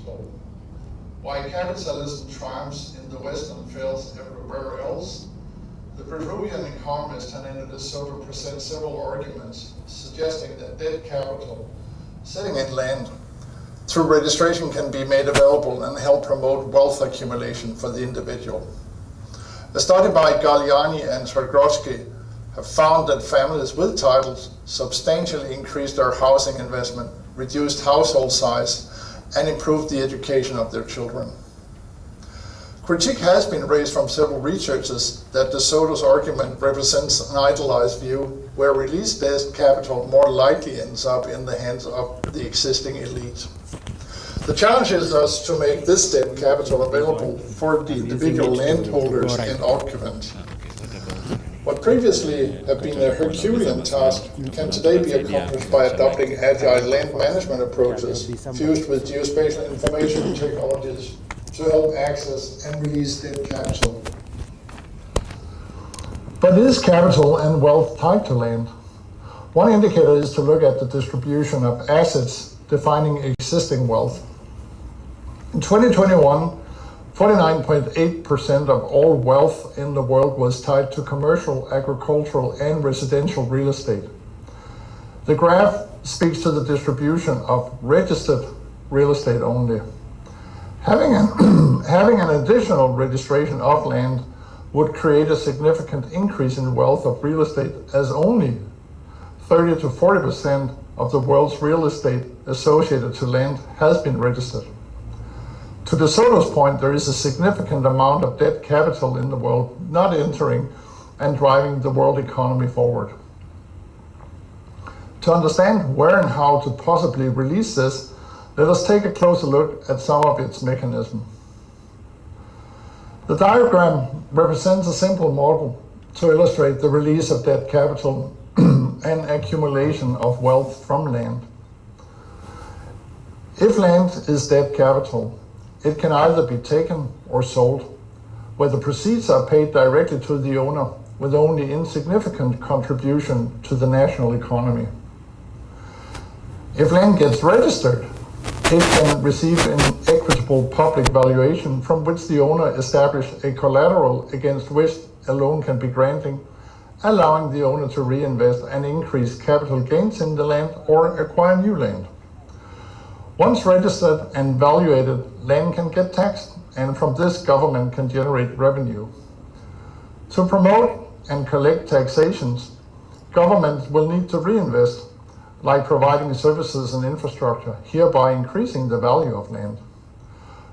capital. Why capitalism triumphs in the West and fails everywhere else? The Peruvian economist Hernando de Soto presents several arguments suggesting that dead capital sitting in land through registration can be made available and help promote wealth accumulation for the individual. A study by Galliani and Targotsky have found that families with titles substantially increased their housing investment, reduced household size, and improved the education of their children. Critique has been raised from several researchers that De Soto's argument represents an idealized view where released dead capital more likely ends up in the hands of the existing elite. The challenge is thus to make this dead capital available for the individual landholders and occupants. What previously have been a Herculean task can today be accomplished by adopting agile land management approaches fused with geospatial information technologies to help access and release dead capital. But is capital and wealth tied to land? One indicator is to look at the distribution of assets defining existing wealth. In 2021, 49.8% of all wealth in the world was tied to commercial, agricultural, and residential real estate. The graph speaks to the distribution of registered real estate only. Having an additional registration of land would create a significant increase in wealth of real estate, as only 30 to 40% of the world's real estate associated to land has been registered. To De Soto's point, there is a significant amount of dead capital in the world not entering and driving the world economy forward. To understand where and how to possibly release this, let us take a closer look at some of its mechanisms. The diagram represents a simple model to illustrate the release of dead capital and accumulation of wealth from land. If land is dead capital, it can either be taken or sold, where the proceeds are paid directly to the owner with only insignificant contribution to the national economy. If land gets registered, it can receive an equitable public valuation from which the owner establishes a collateral against which a loan can be granted, allowing the owner to reinvest and increase capital gains in the land or acquire new land. Once registered and valuated, land can get taxed, and from this government can generate revenue. To promote and collect taxations, governments will need to reinvest, like providing services and infrastructure, hereby increasing the value of land.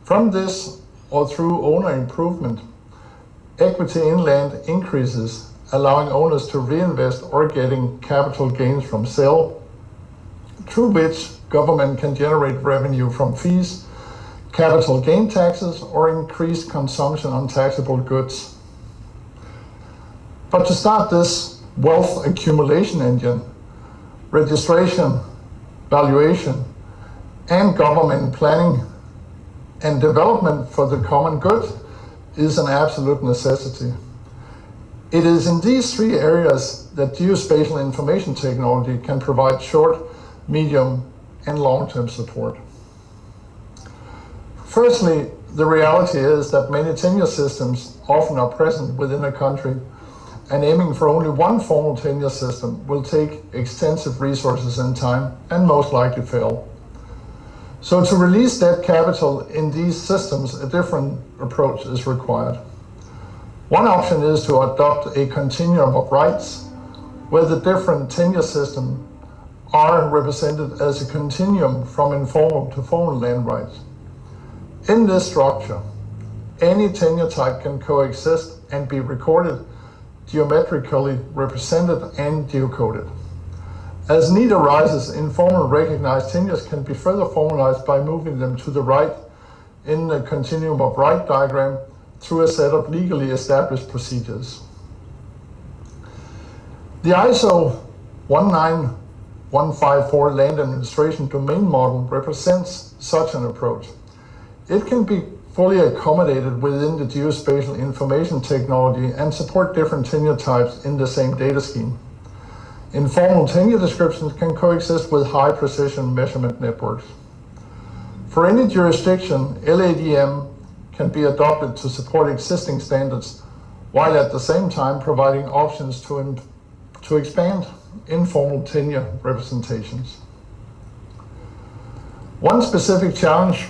From this, or through owner improvement, equity in land increases, allowing owners to reinvest or getting capital gains from sale, through which government can generate revenue from fees, capital gain taxes, or increased consumption on taxable goods. But to start this wealth accumulation engine, registration, valuation, and government planning and development for the common good is an absolute necessity. It is in these three areas that geospatial information technology can provide short, medium, and long-term support. Firstly, the reality is that many tenure systems often are present within a country, and aiming for only one formal tenure system will take extensive resources and time and most likely fail. So to release dead capital in these systems, a different approach is required. One option is to adopt a continuum of rights, where the different tenure systems are represented as a continuum from informal to formal land rights. In this structure, any tenure type can coexist and be recorded, geometrically represented and geocoded. As need arises, informal recognized tenures can be further formalized by moving them to the right in the continuum of right diagram through a set of legally established procedures. The ISO 19154 Land Administration Domain Model represents such an approach. It can be fully accommodated within the geospatial information technology and support different tenure types in the same data scheme. Informal tenure descriptions can coexist with high precision measurement networks. For any jurisdiction, LADM can be adopted to support existing standards, while at the same time providing options to expand informal tenure representations. One specific challenge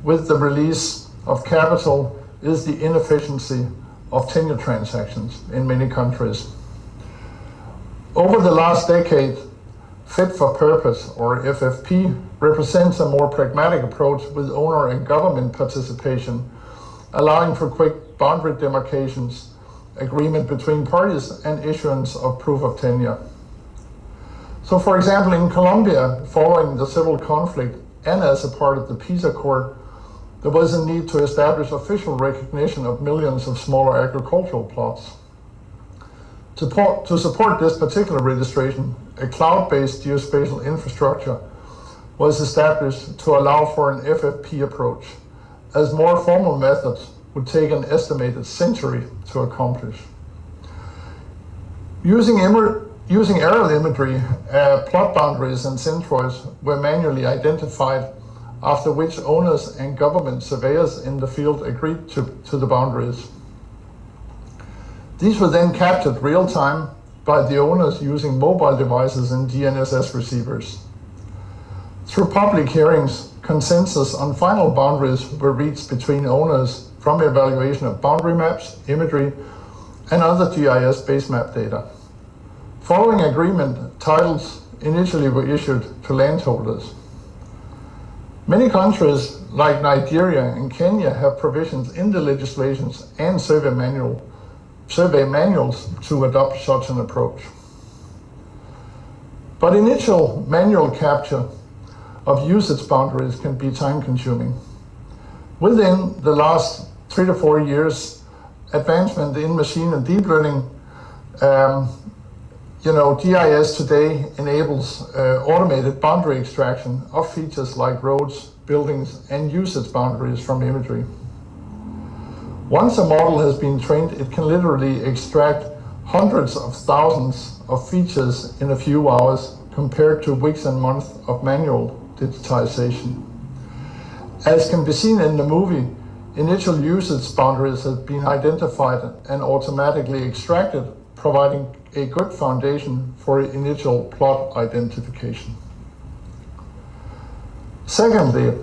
with the release of capital is the inefficiency of tenure transactions in many countries. Over the last decade, Fit for Purpose, or FFP, represents a more pragmatic approach with owner and government participation, allowing for quick boundary demarcations, agreement between parties, and issuance of proof of tenure. So for example, in Colombia, following the civil conflict and as a part of the peace accord, there was a need to establish official recognition of millions of smaller agricultural plots. To support this particular registration, a cloud-based geospatial infrastructure was established to allow for an FFP approach, as more formal methods would take an estimated century to accomplish. Using aerial imagery, plot boundaries and centroids were manually identified, after which owners and government surveyors in the field agreed to the boundaries. These were then captured real-time by the owners using mobile devices and GNSS receivers. Through public hearings, consensus on final boundaries were reached between owners from evaluation of boundary maps, imagery, and other GIS-based map data. Following agreement, titles initially were issued to landholders. Many countries like Nigeria and Kenya have provisions in the legislations and survey manuals to adopt such an approach. But initial manual capture of usage boundaries can be time-consuming. Within the last 3 to 4 years, advancement in machine and deep learning, GIS today enables automated boundary extraction of features like roads, buildings, and usage boundaries from imagery. Once a model has been trained, it can literally extract hundreds of thousands of features in a few hours, compared to weeks and months of manual digitization. As can be seen in the movie, initial usage boundaries have been identified and automatically extracted, providing a good foundation for initial plot identification. Secondly,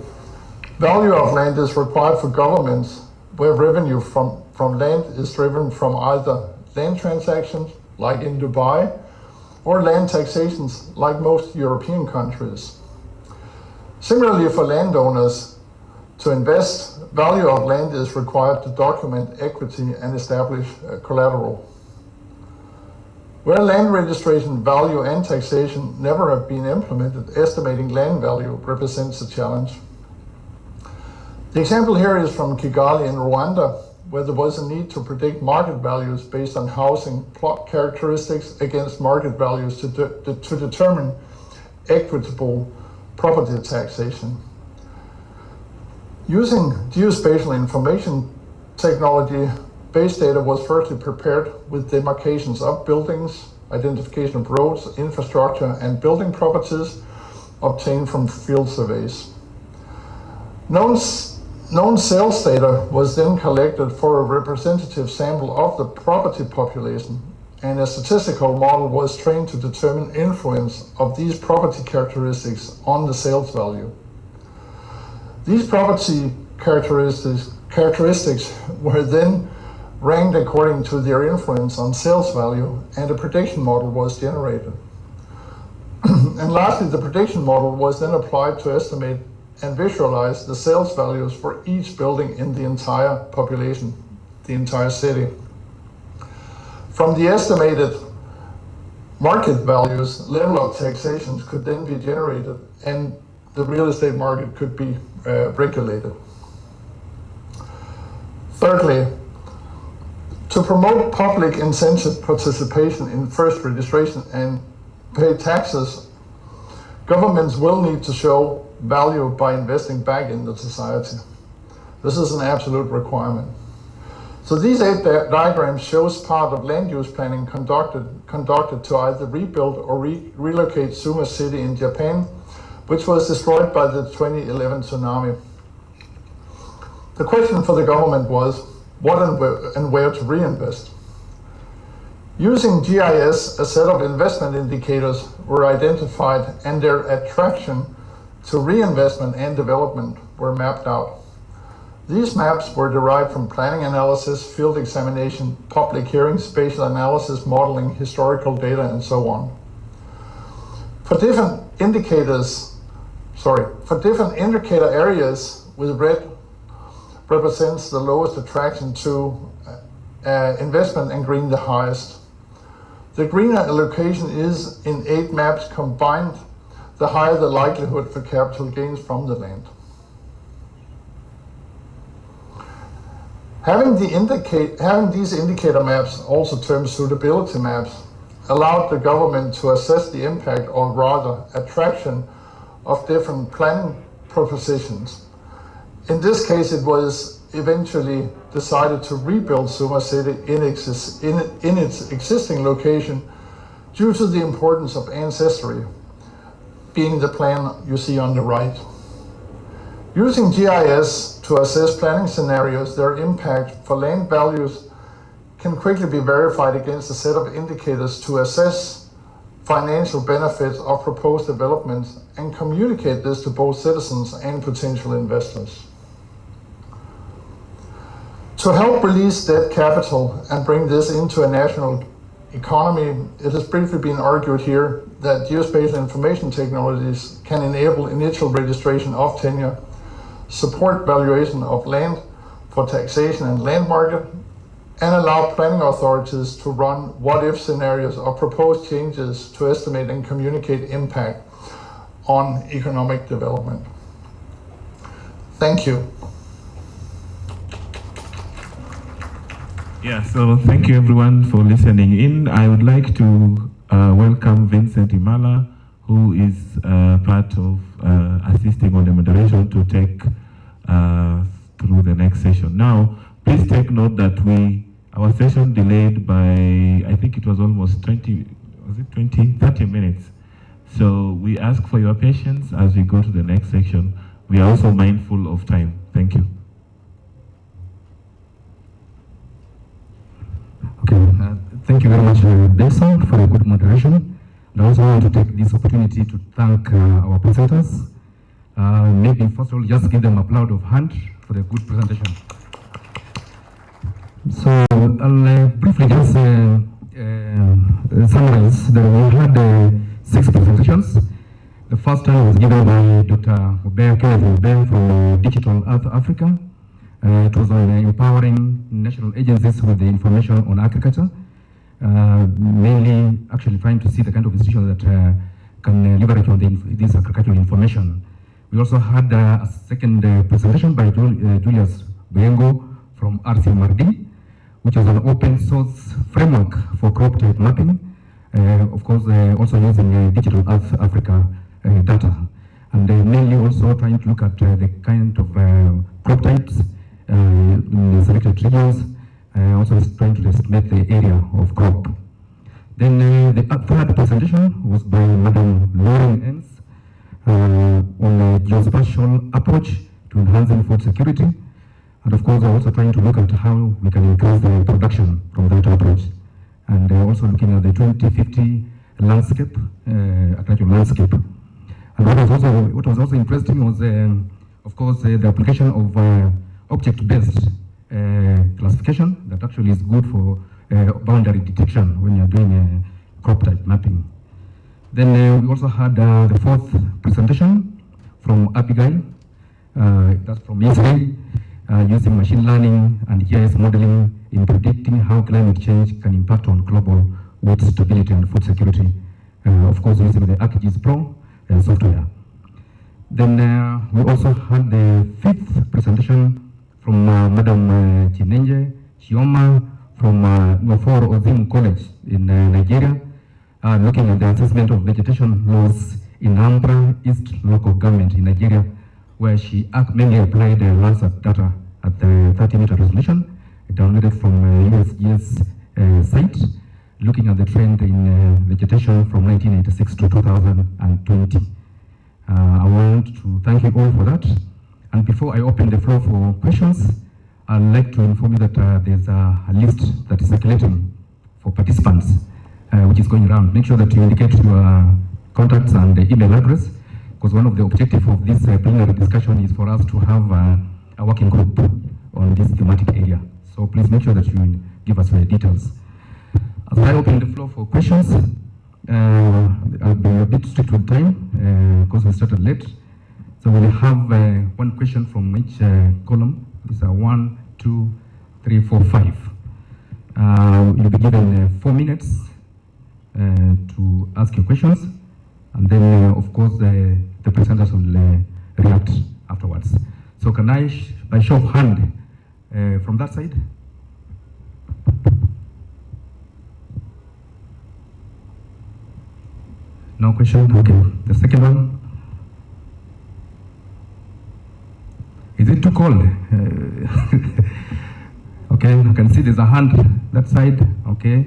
value of land is required for governments where revenue from land is driven from either land transactions, like in Dubai, or land taxations, like most European countries. Similarly, for landowners to invest, value of land is required to document equity and establish collateral. Where land registration, value, and taxation never have been implemented, estimating land value represents a challenge. The example here is from Kigali in Rwanda, where there was a need to predict market values based on housing plot characteristics against market values to determine equitable property taxation. Using geospatial information technology, base data was firstly prepared with demarcations of buildings, identification of roads, infrastructure, and building properties obtained from field surveys. Known sales data was then collected for a representative sample of the property population, and a statistical model was trained to determine influence of these property characteristics on the sales value. These property characteristics were then ranked according to their influence on sales value, and a prediction model was generated. And lastly, the prediction model was then applied to estimate and visualize the sales values for each building in the entire population, the entire city. From the estimated market values, level of taxations could then be generated, and the real estate market could be regulated. Thirdly, to promote public incentive participation in first registration and pay taxes, governments will need to show value by investing back in the society. This is an absolute requirement. So these 8 diagrams shows part of land use planning conducted to either rebuild or relocate Suma City in Japan, which was destroyed by the 2011 tsunami. The question for the government was what and where to reinvest. Using GIS, a set of investment indicators were identified and their attraction to reinvestment and development were mapped out. These maps were derived from planning analysis, field examination, public hearings, spatial analysis, modeling, historical data, and so on. For different indicator areas, with red represents the lowest attraction to investment and green the highest. The greener allocation is in 8 maps combined, the higher the likelihood for capital gains from the land. Having these indicator maps, also termed suitability maps, allowed the government to assess the impact, or rather attraction, of different planning propositions. In this case, it was eventually decided to rebuild Suma City in its existing location due to the importance of ancestry, being the plan you see on the right. Using GIS to assess planning scenarios, their impact for land values can quickly be verified against a set of indicators to assess financial benefits of proposed developments and communicate this to both citizens and potential investors. To help release debt capital and bring this into a national economy, it has briefly been argued here that geospatial information technologies can enable initial registration of tenure, support valuation of land for taxation and land market, and allow planning authorities to run what-if scenarios of proposed changes to estimate and communicate impact on economic development. Thank you. Yeah, so thank you everyone for listening in. I would like to welcome Vincent Imala, who is part of assisting on the moderation to take through the next session. Now, please take note that our session delayed by, I think it was almost 30 minutes. So we ask for your patience as we go to the next section. We are also mindful of time. Thank you. Okay, thank you very much, Desa, for a good moderation. And I also want to take this opportunity to thank our presenters. Maybe first of all, just give them an applause of hand for the good presentation. So I'll briefly just summarize that we had 6 presentations. The first one was given by Dr. Kenneth from Digital Earth Africa. It was on empowering national agencies with the information on agriculture, mainly actually trying to see the kind of institutions that can leverage on this agricultural information. We also had a second presentation by Julius Buyengo from RCMRD, which is an open source framework for crop type mapping, of course also using Digital Earth Africa data, and mainly also trying to look at the kind of crop types in the selected regions, also trying to estimate the area of crop. Then the third presentation was by Madam Lauren Enns on a geospatial approach to enhancing food security. And of course, we're also trying to look at how we can increase the production from that approach. And also looking at the 2050 landscape, agricultural landscape. And what was also interesting was, of course, the application of object-based classification that actually is good for boundary detection when you're doing crop type mapping. Then we also had the fourth presentation from Abigail, that's from Israel, using machine learning and GIS modeling in predicting how climate change can impact on global food stability and food security, of course using the ArcGIS Pro software. Then we also had the fifth presentation from Madam Chinenje Chioma from Nwafor Ozim College in Nigeria, looking at the assessment of vegetation loss in Ambra East local government in Nigeria, where she mainly applied Landsat data at the 30-meter resolution, downloaded from USGS site, looking at the trend in vegetation from 1986 to 2020. I want to thank you all for that. And before I open the floor for questions, I'd like to inform you that there's a list that is circulating for participants, which is going around. Make sure that you indicate your contacts and email address, because one of the objectives of this plenary discussion is for us to have a working group on this thematic area. So please make sure that you give us your details. As I open the floor for questions, I'll be a bit strict with time because we started late. So we'll have one question from each column. These are 1, 2, 3, 4, 5. You'll be given 4 minutes to ask your questions, and then of course the presenters will react afterwards. So can I, by show of hand, from that side? No question? Okay. The second one? Is it too cold? Okay, I can see there's a hand that side. Okay.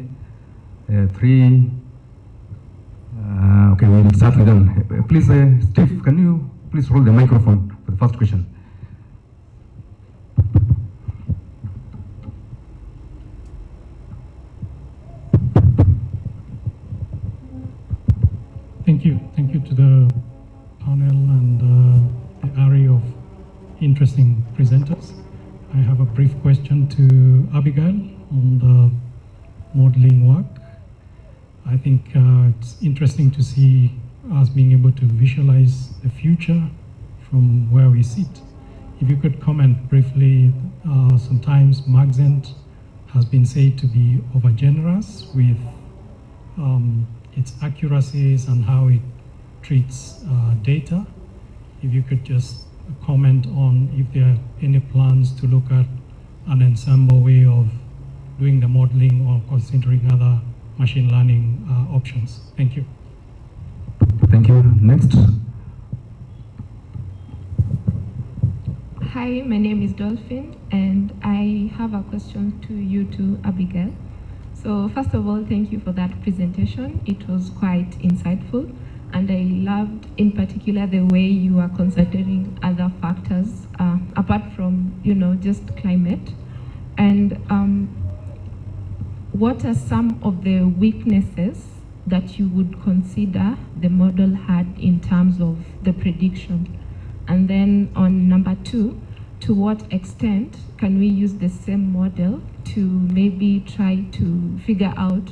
3. Okay, we'll start with them. Please, Steve, can you please hold the microphone for the first question? Thank you to the panel and the array of interesting presenters. I have a brief question to Abigail on the modeling work. I think it's interesting to see us being able to visualize the future from where we sit. If you could comment briefly, sometimes Maxent has been said to be overgenerous with its accuracies and how it treats data. If you could just comment on if there are any plans to look at an ensemble way of doing the modeling or considering other machine learning options. Thank you. Thank you. Next. Hi, my name is Dolphin, and I have a question to you too, Abigail. So first of all, thank you for that presentation. It was quite insightful, and I loved in particular the way you are considering other factors apart from, just climate. And what are some of the weaknesses that you would consider the model had in terms of the prediction? And then on number 2, to what extent can we use the same model to maybe try to figure out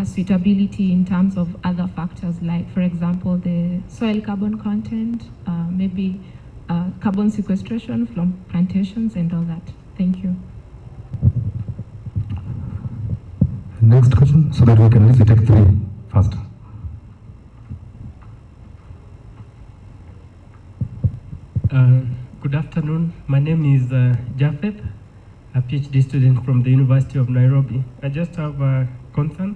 suitability in terms of other factors, like, for example, the soil carbon content, maybe carbon sequestration from plantations and all that. Thank you. Next question, so that we can easily take 3 first. Good afternoon. My name is Japheth, a PhD student from the University of Nairobi. I just have a concern,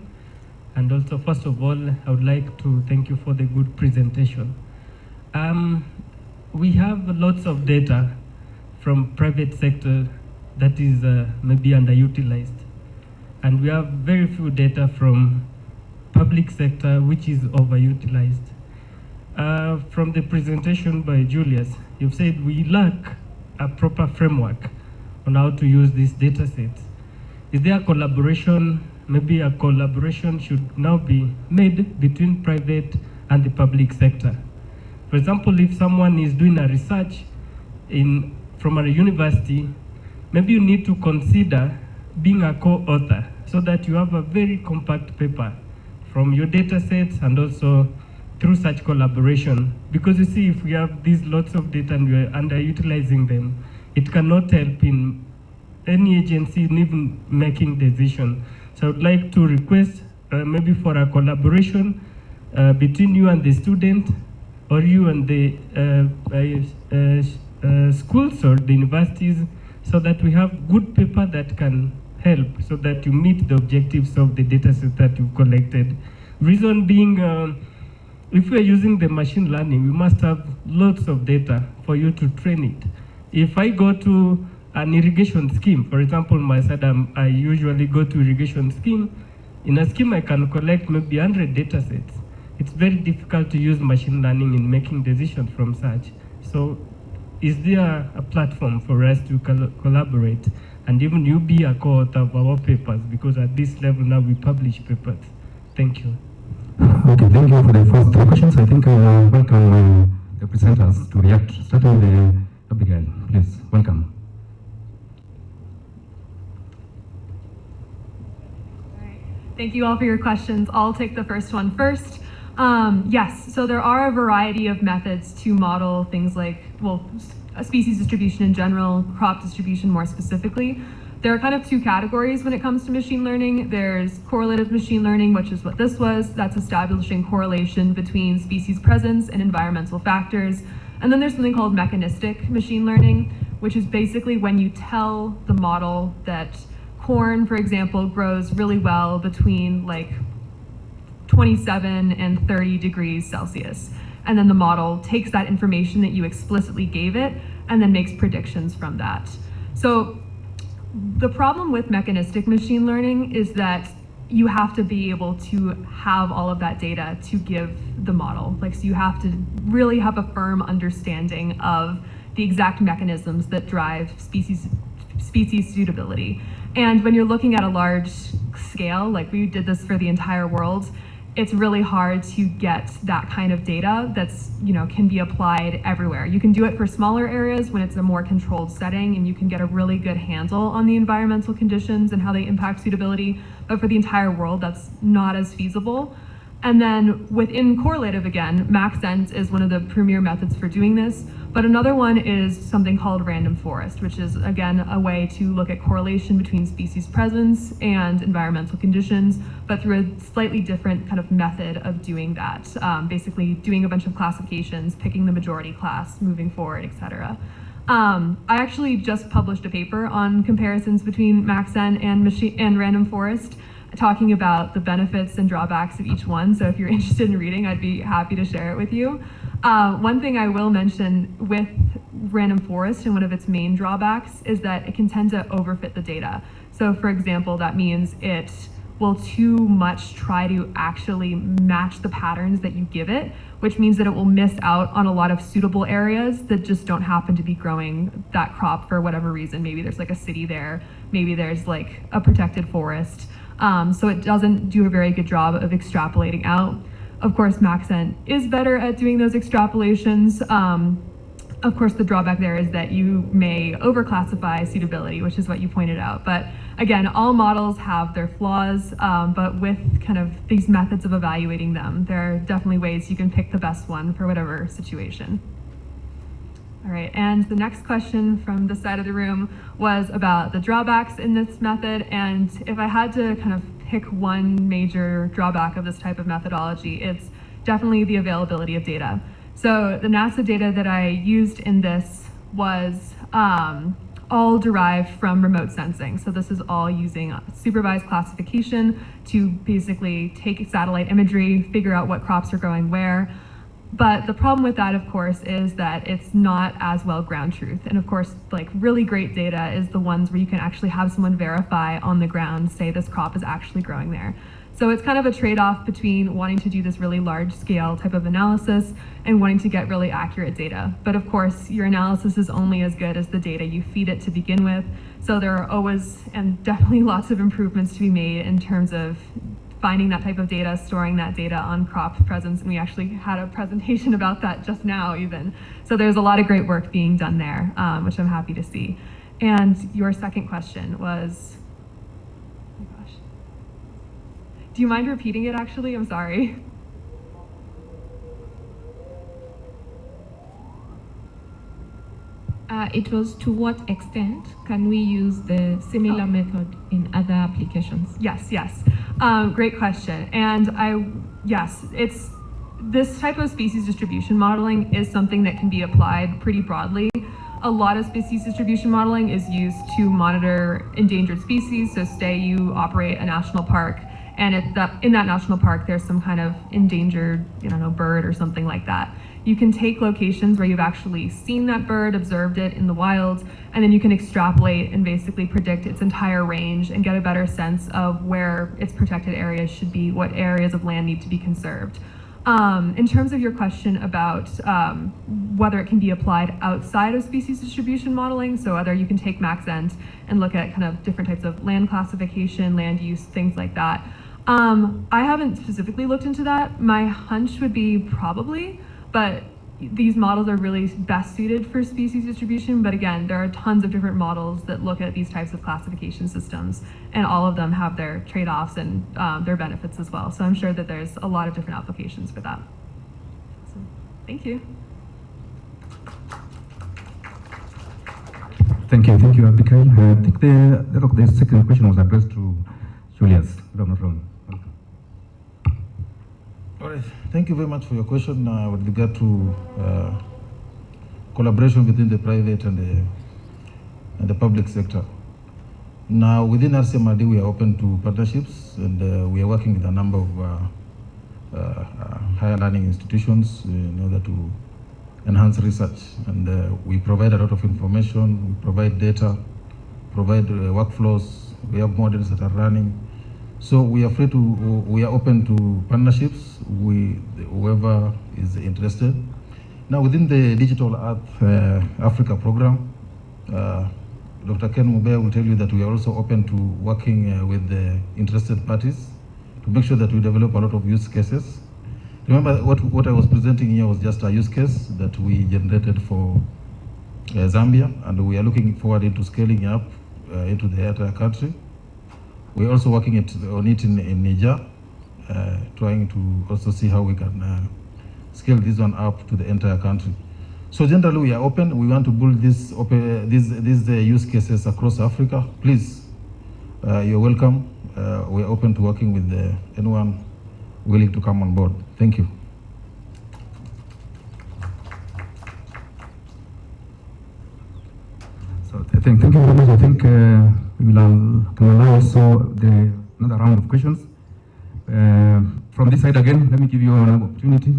and also, first of all, I would like to thank you for the good presentation. We have lots of data from private sector that is maybe underutilized, and we have very few data from public sector which is overutilized. From the presentation by Julius, you've said we lack a proper framework on how to use these data sets. Is there a collaboration? Maybe a collaboration should now be made between private and the public sector. For example, if someone is doing a research from a university, maybe you need to consider being a co-author so that you have a very compact paper from your data sets and also through such collaboration. Because you see, if we have these lots of data and we're underutilizing them, it cannot help in any agency in even making decisions. So I would like to request maybe for a collaboration between you and the student, or you and the schools or the universities, so that we have good paper that can help, so that you meet the objectives of the data set that you've collected. Reason being, if we're using the machine learning, we must have lots of data for you to train it. If I go to an irrigation scheme, for example, my side, I usually go to irrigation scheme. In a scheme, I can collect maybe 100 data sets. it's very difficult to use machine learning in making decisions from such. So is there a platform for us to collaborate, and even you be a co-author of our papers, because at this level now we publish papers? Thank you. Okay, thank you for the first three questions. I think I will welcome the presenters to react. Starting with Abigail, please, welcome. Thank you all for your questions. I'll take the first one first. Yes, so there are a variety of methods to model things like, well, a species distribution in general, crop distribution more specifically. There are kind of two categories when it comes to machine learning. There's correlative machine learning, which is what this was. That's establishing correlation between species presence and environmental factors. And then there's something called mechanistic machine learning, which is basically when you tell the model that corn, for example, grows really well between like 27 and 30 degrees Celsius. And then the model takes that information that you explicitly gave it and then makes predictions from that. So the problem with mechanistic machine learning is that you have to be able to have all of that data to give the model. Like, so you have to really have a firm understanding of the exact mechanisms that drive species suitability. And when you're looking at a large scale, like we did this for the entire world, it's really hard to get that kind of data that's, can be applied everywhere. You can do it for smaller areas when it's a more controlled setting and you can get a really good handle on the environmental conditions and how they impact suitability. But for the entire world, that's not as feasible. And then within correlative, again, maxent is one of the premier methods for doing this. But another one is something called random forest, which is, again, a way to look at correlation between species presence and environmental conditions, but through a slightly different kind of method of doing that. Basically doing a bunch of classifications, picking the majority class, moving forward, etc. I actually just published a paper on comparisons between maxent and random forest, talking about the benefits and drawbacks of each one. So if you're interested in reading, I'd be happy to share it with you. One thing I will mention with random forest, and one of its main drawbacks, is that it can tend to overfit the data. So for example, that means it will too much try to actually match the patterns that you give it, which means that it will miss out on a lot of suitable areas that just don't happen to be growing that crop for whatever reason. Maybe there's like a city there, maybe there's like a protected forest. So it doesn't do a very good job of extrapolating out. Of course, maxent is better at doing those extrapolations. Of course, the drawback there is that you may overclassify suitability, which is what you pointed out. But again, all models have their flaws, but with kind of these methods of evaluating them, there are definitely ways you can pick the best one for whatever situation. All right, and the next question from this side of the room was about the drawbacks in this method. And if I had to kind of pick one major drawback of this type of methodology, it's definitely the availability of data. So the NASA data that I used in this was all derived from remote sensing. So this is all using supervised classification to basically take satellite imagery, figure out what crops are growing where. But the problem with that, of course, is that it's not as well ground truth. And of course, like really great data is the ones where you can actually have someone verify on the ground, say this crop is actually growing there. So it's kind of a trade-off between wanting to do this really large scale type of analysis and wanting to get really accurate data. But of course, your analysis is only as good as the data you feed it to begin with. So there are always, and definitely lots of improvements to be made in terms of finding that type of data, storing that data on crop presence, and we actually had a presentation about that just now even. So there's a lot of great work being done there, which I'm happy to see. And your second question was, oh my gosh. Do you mind repeating it actually? I'm sorry. It was to what extent can we use the similar method in other applications? Yes. Great question. And yes, it's this type of species distribution modeling is something that can be applied pretty broadly. A lot of species distribution modeling is used to monitor endangered species. So say you operate a national park, and in that national park there's some kind of endangered, bird or something like that. You can take locations where you've actually seen that bird, observed it in the wild, and then you can extrapolate and basically predict its entire range and get a better sense of where its protected areas should be, what areas of land need to be conserved. In terms of your question about whether it can be applied outside of species distribution modeling, so whether you can take maxent and look at kind of different types of land classification, land use, things like that. I haven't specifically looked into that. My hunch would be probably, but these models are really best suited for species distribution. But again, there are tons of different models that look at these types of classification systems, and all of them have their trade-offs and their benefits as well. So I'm sure that there's a lot of different applications for that. So, thank you. Thank you, Abigail. I think the second question was addressed to Julius, if I'm not wrong. All right, thank you very much for your question with regard to collaboration between the private and the public sector. Now, within RCMRD, we are open to partnerships, and we are working with a number of higher learning institutions in order to enhance research. And we provide a lot of information, we provide data, provide workflows, we have models that are running. So we are open to partnerships with whoever is interested. Now, within the Digital Earth Africa program, Dr. Ken Mube will tell you that we are also open to working with the interested parties to make sure that we develop a lot of use cases. Remember, what I was presenting here was just a use case that we generated for Zambia, and we are looking forward into scaling up into the entire country. We're also working on it in Niger, trying to also see how we can scale this one up to the entire country. So generally, we are open. We want to build these use cases across Africa. Please, you're welcome. We're open to working with anyone willing to come on board. Thank you. So thank you very much. I think we will allow also another round of questions. From this side again, let me give you an opportunity.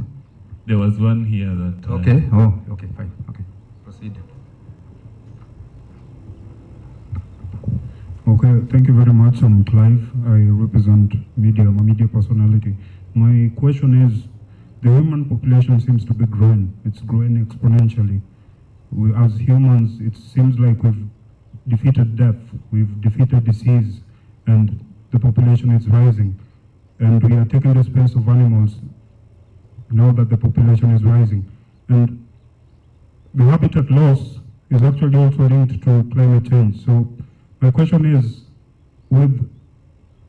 There was one here that... Okay, okay, fine, okay, proceed. Okay, thank you very much. I'm Clive. I represent media. I'm a media personality. My question is, the human population seems to be growing. It's growing exponentially. We, as humans, it seems like we've defeated death, we've defeated disease, and the population is rising. And we are taking the space of animals now that the population is rising. And the habitat loss is actually also linked to climate change. So my question is, with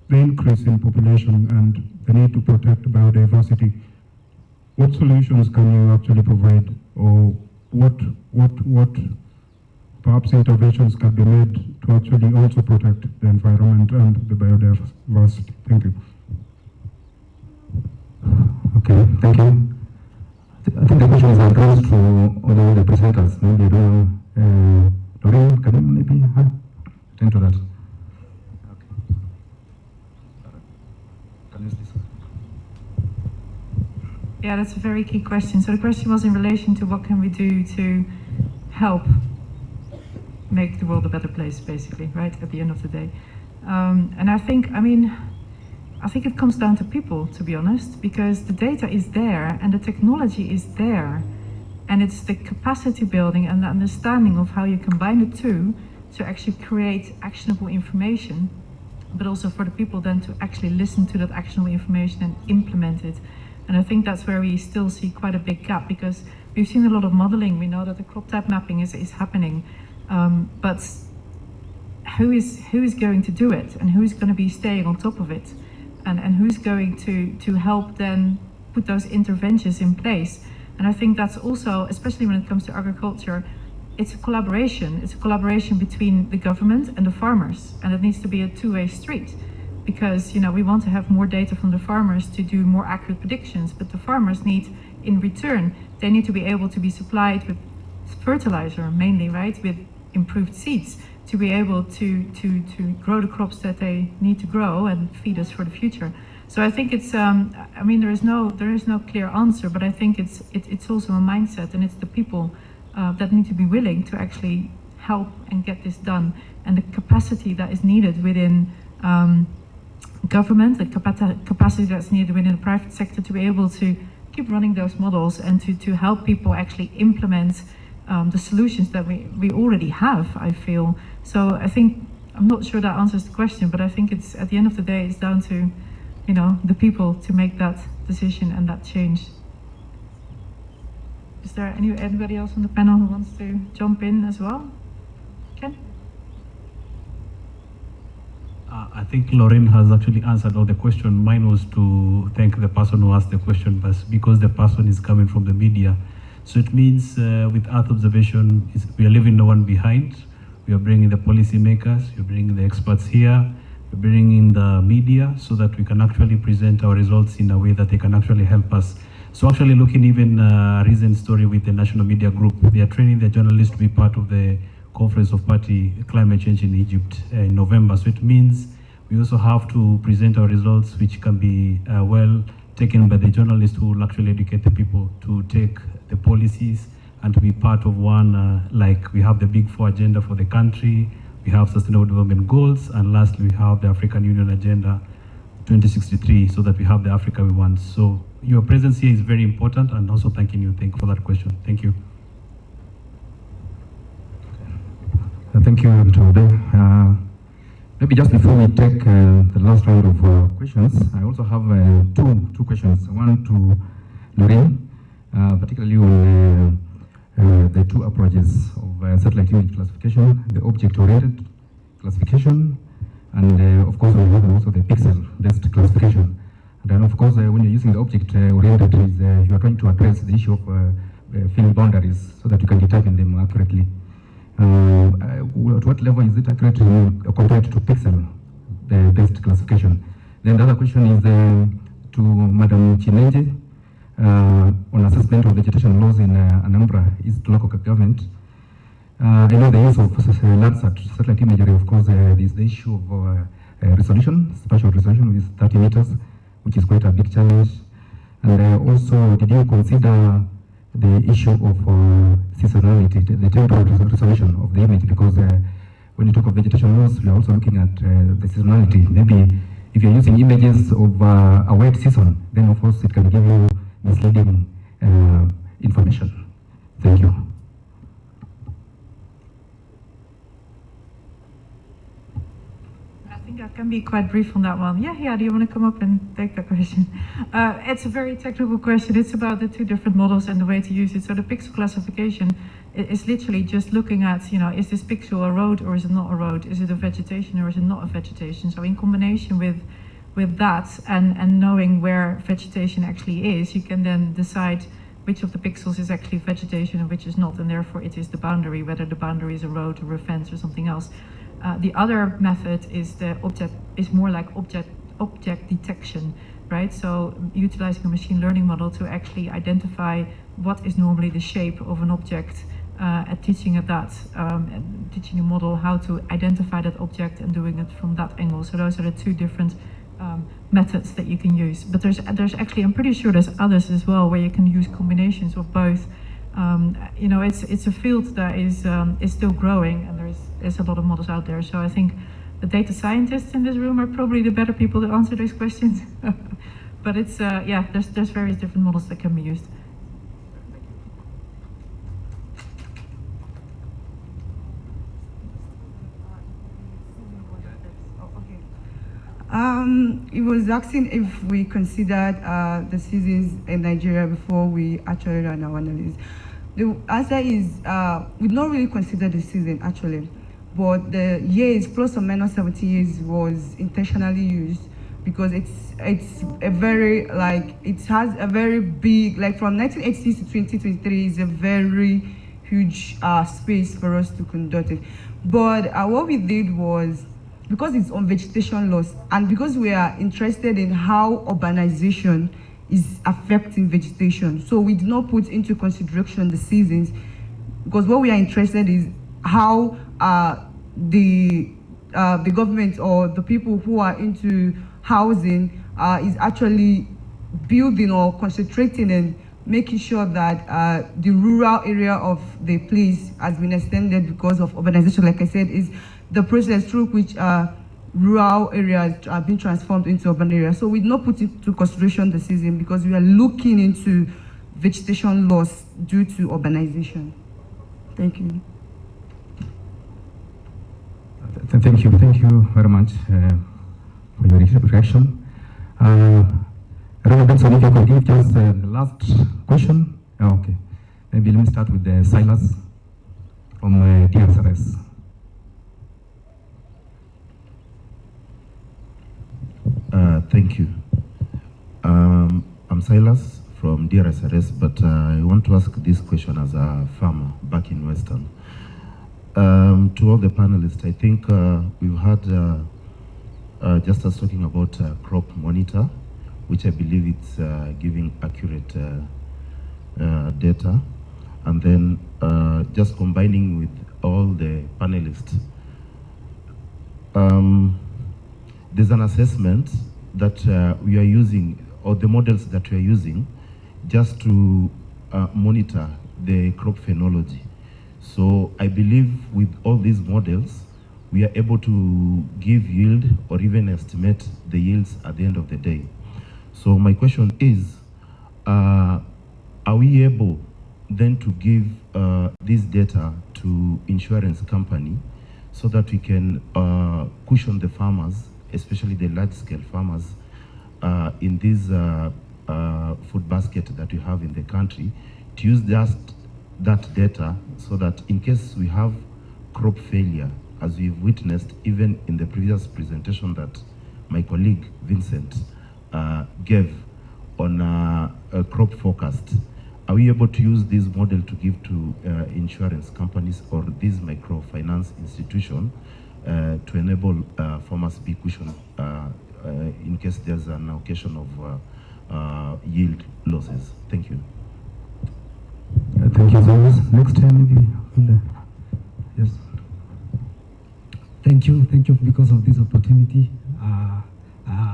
the increase in population and the need to protect biodiversity, what solutions can you actually provide, or what perhaps interventions can be made to actually also protect the environment and the biodiversity? Thank you. Okay, thank you. I think the question is addressed to all the presenters. Maybe I don't know. Doreen, can you maybe attend to that? Okay. Can you use this? Yeah, that's a very key question. So the question was in relation to what can we do to help make the world a better place, basically, right, at the end of the day. And I think it comes down to people, to be honest, because the data is there and the technology is there, and it's the capacity building and the understanding of how you combine the two to actually create actionable information, but also for the people then to actually listen to that actionable information and implement it. And I think that's where we still see quite a big gap, because we've seen a lot of modeling. We know that the crop type mapping is happening, but who is going to do it, and who's going to be staying on top of it? And who's going to help then put those interventions in place? And I think that's also, especially when it comes to agriculture, it's a collaboration. It's a collaboration between the government and the farmers, and it needs to be a two-way street, because we want to have more data from the farmers to do more accurate predictions, but the farmers need, in return, they need to be able to be supplied with fertilizer, mainly, right, with improved seeds, to be able to grow the crops that they need to grow and feed us for the future. So I think it's there is no clear answer, but I think it's also a mindset, and it's the people that need to be willing to actually help and get this done, and the capacity that is needed within government, the capacity that's needed within the private sector to be able to keep running those models and to help people actually implement the solutions that we already have, I feel. So I think, I'm not sure that answers the question, but I think it's, at the end of the day, it's down to, you know, the people to make that decision and that change. Is there anybody else on the panel who wants to jump in as well? Ken? I think Lorraine has actually answered all the question. Mine was to thank the person who asked the question, but because the person is coming from the media. So it means with Earth observation, we are leaving no one behind. We are bringing the policy makers, we're bringing the experts here, we're bringing the media so that we can actually present our results in a way that they can actually help us. So actually looking even a recent story with the National Media Group, they are training their journalists to be part of the Conference of Party Climate Change in Egypt in November. So it means we also have to present our results, which can be well taken by the journalists who will actually educate the people to take the policies and to be part of one, like we have the Big Four agenda for the country, we have Sustainable Development Goals, and lastly we have the African Union Agenda 2063, so that we have the Africa we want. So your presence here is very important, and also thanking you for that question. Thank you. Thank you, Mr. Ode. Maybe just before we take the last round of questions, I also have two questions. One to Lorraine, particularly on the two approaches of satellite image classification, the object-oriented classification, and of course we have also the pixel-based classification. And then of course when you're using the object-oriented, you are trying to address the issue of field boundaries so that you can determine them accurately. At what level is it accurate compared to pixel-based classification? Then the other question is to Madam Chinenje on assessment of vegetation laws in Anambra East local government. I know the use of Landsat satellite imagery, of course, there is the issue of resolution, spatial resolution with 30 meters, which is quite a big challenge. And also, did you consider the issue of seasonality, the temporal resolution of the image? Because when you talk of vegetation laws, we are also looking at the seasonality. Maybe if you're using images of a wet season, then of course it can give you misleading information. Thank you. I think I can be quite brief on that one. Yeah, do you want to come up and take that question? It's a very technical question. It's about the two different models and the way to use it. So the pixel classification is literally just looking at, you know, is this pixel a road or is it not a road? Is it a vegetation or is it not a vegetation? So in combination with that and knowing where vegetation actually is, you can then decide which of the pixels is actually vegetation and which is not, and therefore it is the boundary, whether the boundary is a road or a fence or something else. The other method is more like object detection, right? So utilizing a machine learning model to actually identify what is normally the shape of an object, and teaching teaching a model how to identify that object and doing it from that angle. So those are the two different methods that you can use. But there's actually, I'm pretty sure there's others as well where you can use combinations of both. You know, it's a field that is still growing, and there's a lot of models out there. So I think the data scientists in this room are probably the better people to answer those questions. But it's yeah, there's various different models that can be used. It was asking if we considered the seasons in Nigeria before we actually ran our analysis. The answer is we don't really consider the season actually, but the years plus or minus 70 years was intentionally used because it's a very, like, it has a very big, like from 1980s to 2023 is a very huge space for us to conduct it. But what we did was, because it's on vegetation loss, and because we are interested in how urbanization is affecting vegetation, so we did not put into consideration the seasons, because what we are interested in is how the government or the people who are into housing is actually building or concentrating and making sure that the rural area of the place has been extended because of urbanization. Like I said, is the process through which rural areas are being transformed into urban areas. So we did not put into consideration the season because we are looking into vegetation loss due to urbanization. Thank you. Thank you very much for your reaction. Reverend Benson, if you could give just the last question. Okay, maybe let me start with Silas from DSRS. Thank you. I'm Silas from DRSRS, but I want to ask this question as a farmer back in Western. To all the panelists, I think we've had just us talking about crop monitor, which I believe it's giving accurate data, and then just combining with all the panelists. There's an assessment that we are using, or the models that we are using, just to monitor the crop phenology. So I believe with all these models, we are able to give yield or even estimate the yields at the end of the day. So my question is, are we able then to give this data to insurance company so that we can cushion the farmers, especially the large-scale farmers, in this food basket that we have in the country, to use just that data so that in case we have crop failure, as we've witnessed even in the previous presentation that my colleague Vincent gave on a crop forecast, are we able to use this model to give to insurance companies or these microfinance institutions to enable farmers to be cushioned in case there's an occasion of yield losses? Thank you. Thank you, Silas. Next time, maybe. Yes. Thank you because of this opportunity.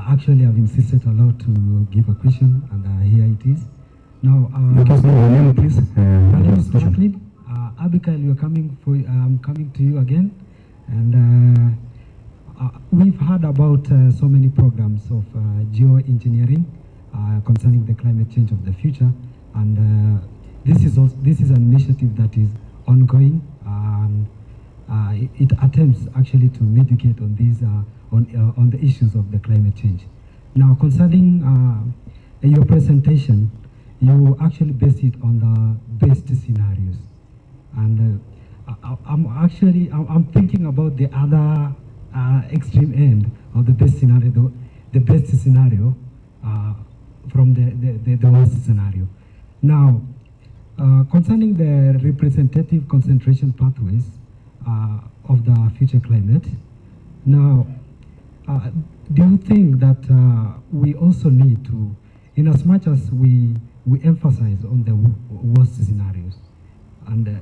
Actually, I've insisted a lot to give a question, and here it is. Now, your name, please. My name is Franklin. Abigail, I'm coming to you again, and we've heard about so many programs of geoengineering concerning the climate change of the future, and this is an initiative that is ongoing, and it attempts actually to mitigate on these on the issues of the climate change. Now, concerning your presentation, you actually based it on the best scenarios, and I'm thinking about the other extreme end of the best scenario, the best scenario from the worst scenario. Now, concerning the representative concentration pathways of the future climate, now, do you think that we also need to, in as much as we emphasize on the worst scenarios, and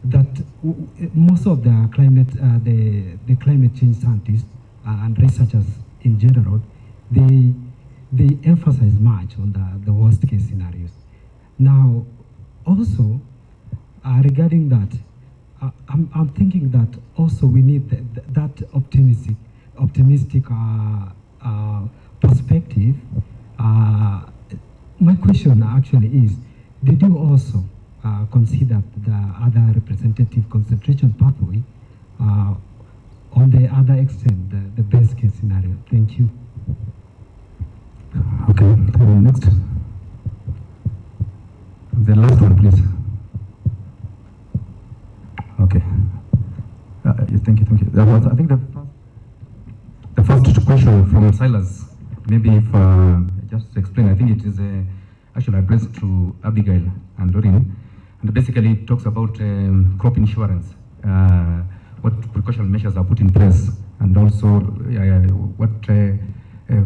that most of the climate change scientists and researchers in general, they emphasize much on the worst case scenarios. Now, also regarding that, I'm thinking that also we need that optimistic perspective. My question actually is, did you also consider the other representative concentration pathway on the other extent, the best case scenario? Thank you. Okay, next. The last one, please. Okay. Yes, thank you. That was, I think, the first question from Silas. Maybe if just to explain, I think it is actually addressed to Abigail and Doreen, and basically it talks about crop insurance, what precautionary measures are put in place, and also what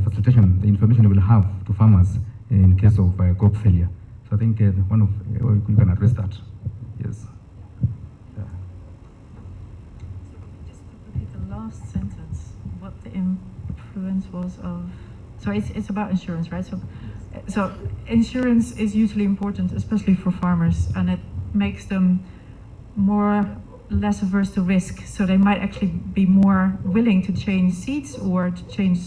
facilitation the information we will have to farmers in case of crop failure. So I think one of you can address that. Yes. Yeah. Just to repeat the last sentence, what the influence was of. So it's about insurance, right? So insurance is usually important, especially for farmers, and it makes them more less averse to risk, so they might actually be more willing to change seeds or to change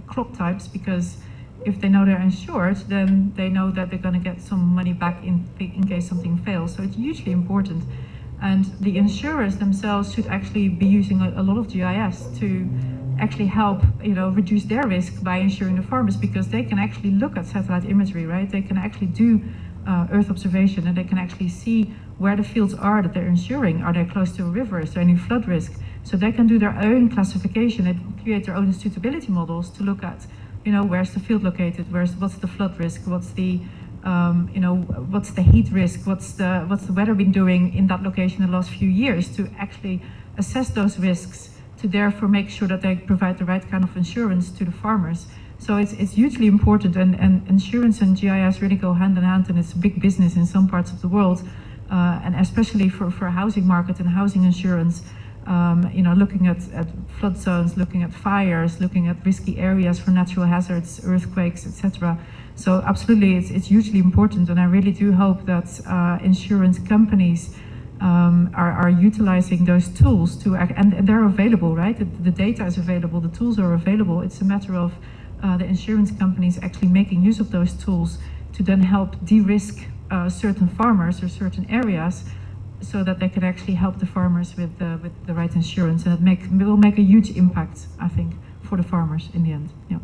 crop types, because if they know they're insured, then they know that they're going to get some money back in case something fails. So it's hugely important. And the insurers themselves should actually be using a lot of GIS to actually help, reduce their risk by insuring the farmers, because they can actually look at satellite imagery, right? They can actually do Earth observation, and they can actually see where the fields are that they're insuring. Are they close to a river? Is there any flood risk? So they can do their own classification and create their own suitability models to look at, where's the field located? What's the flood risk? What's the what's the heat risk? What's the weather been doing in that location in the last few years, to actually assess those risks, to therefore make sure that they provide the right kind of insurance to the farmers. So it's hugely important, and insurance and GIS really go hand in hand, and it's a big business in some parts of the world, and especially for housing market and housing insurance. Looking at flood zones, looking at fires, looking at risky areas for natural hazards, earthquakes, etc. So absolutely, it's hugely important, and I really do hope that insurance companies are utilizing those tools and they're available, right? The data is available, the tools are available. It's a matter of the insurance companies actually making use of those tools to then help de-risk certain farmers or certain areas, so that they can actually help the farmers with the right insurance, and it will make a huge impact, I think, for the farmers in the end. Yeah.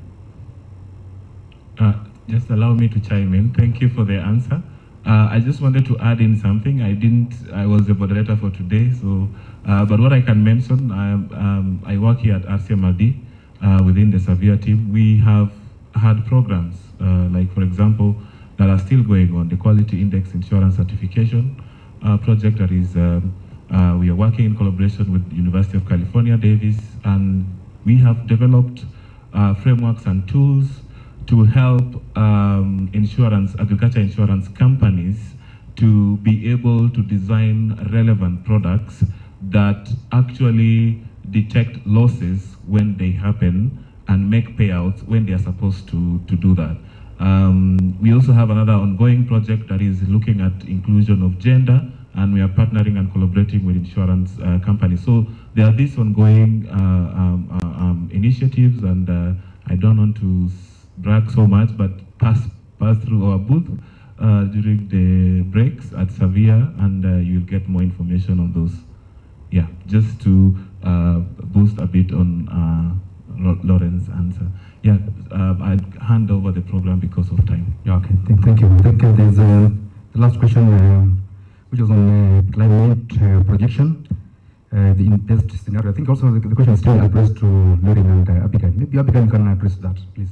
Just allow me to chime in. Thank you for the answer. I just wanted to add in something. I was the moderator for today, so but what I can mention, I work here at RCMRD within the Severe team. We have had programs like, for example, that are still going on, the Quality Index Insurance Certification project that is, we are working in collaboration with the University of California, Davis, and we have developed frameworks and tools to help agriculture insurance companies to be able to design relevant products that actually detect losses when they happen and make payouts when they are supposed to do that. We also have another ongoing project that is looking at inclusion of gender, and we are partnering and collaborating with insurance companies. So there are these ongoing initiatives, and I don't want to brag so much, but pass through our booth during the breaks at Severe, and you'll get more information on those. Yeah, just to boost a bit on Lauren's answer. Yeah, I'll hand over the program because of time. Yeah, okay, thank you. There's the last question, which was on climate projection, the best scenario. I think also the question is still addressed to Lauren and Abigail. Maybe Abigail can address that, please.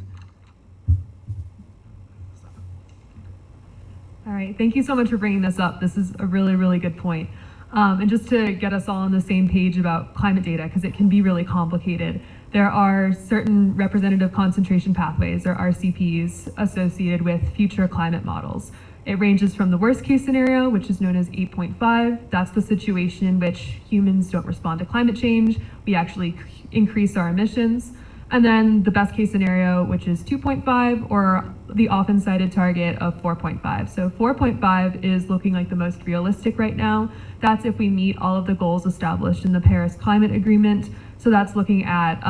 All right, thank you so much for bringing this up. This is a really, really good point. And just to get us all on the same page about climate data, because it can be really complicated, there are certain representative concentration pathways, or RCPs, associated with future climate models. It ranges from the worst case scenario, which is known as 8.5. That's the situation in which humans don't respond to climate change. We actually increase our emissions. And then the best case scenario, which is 2.5, or the often cited target of 4.5. So 4.5 is looking like the most realistic right now. That's if we meet all of the goals established in the Paris Climate Agreement. So that's looking at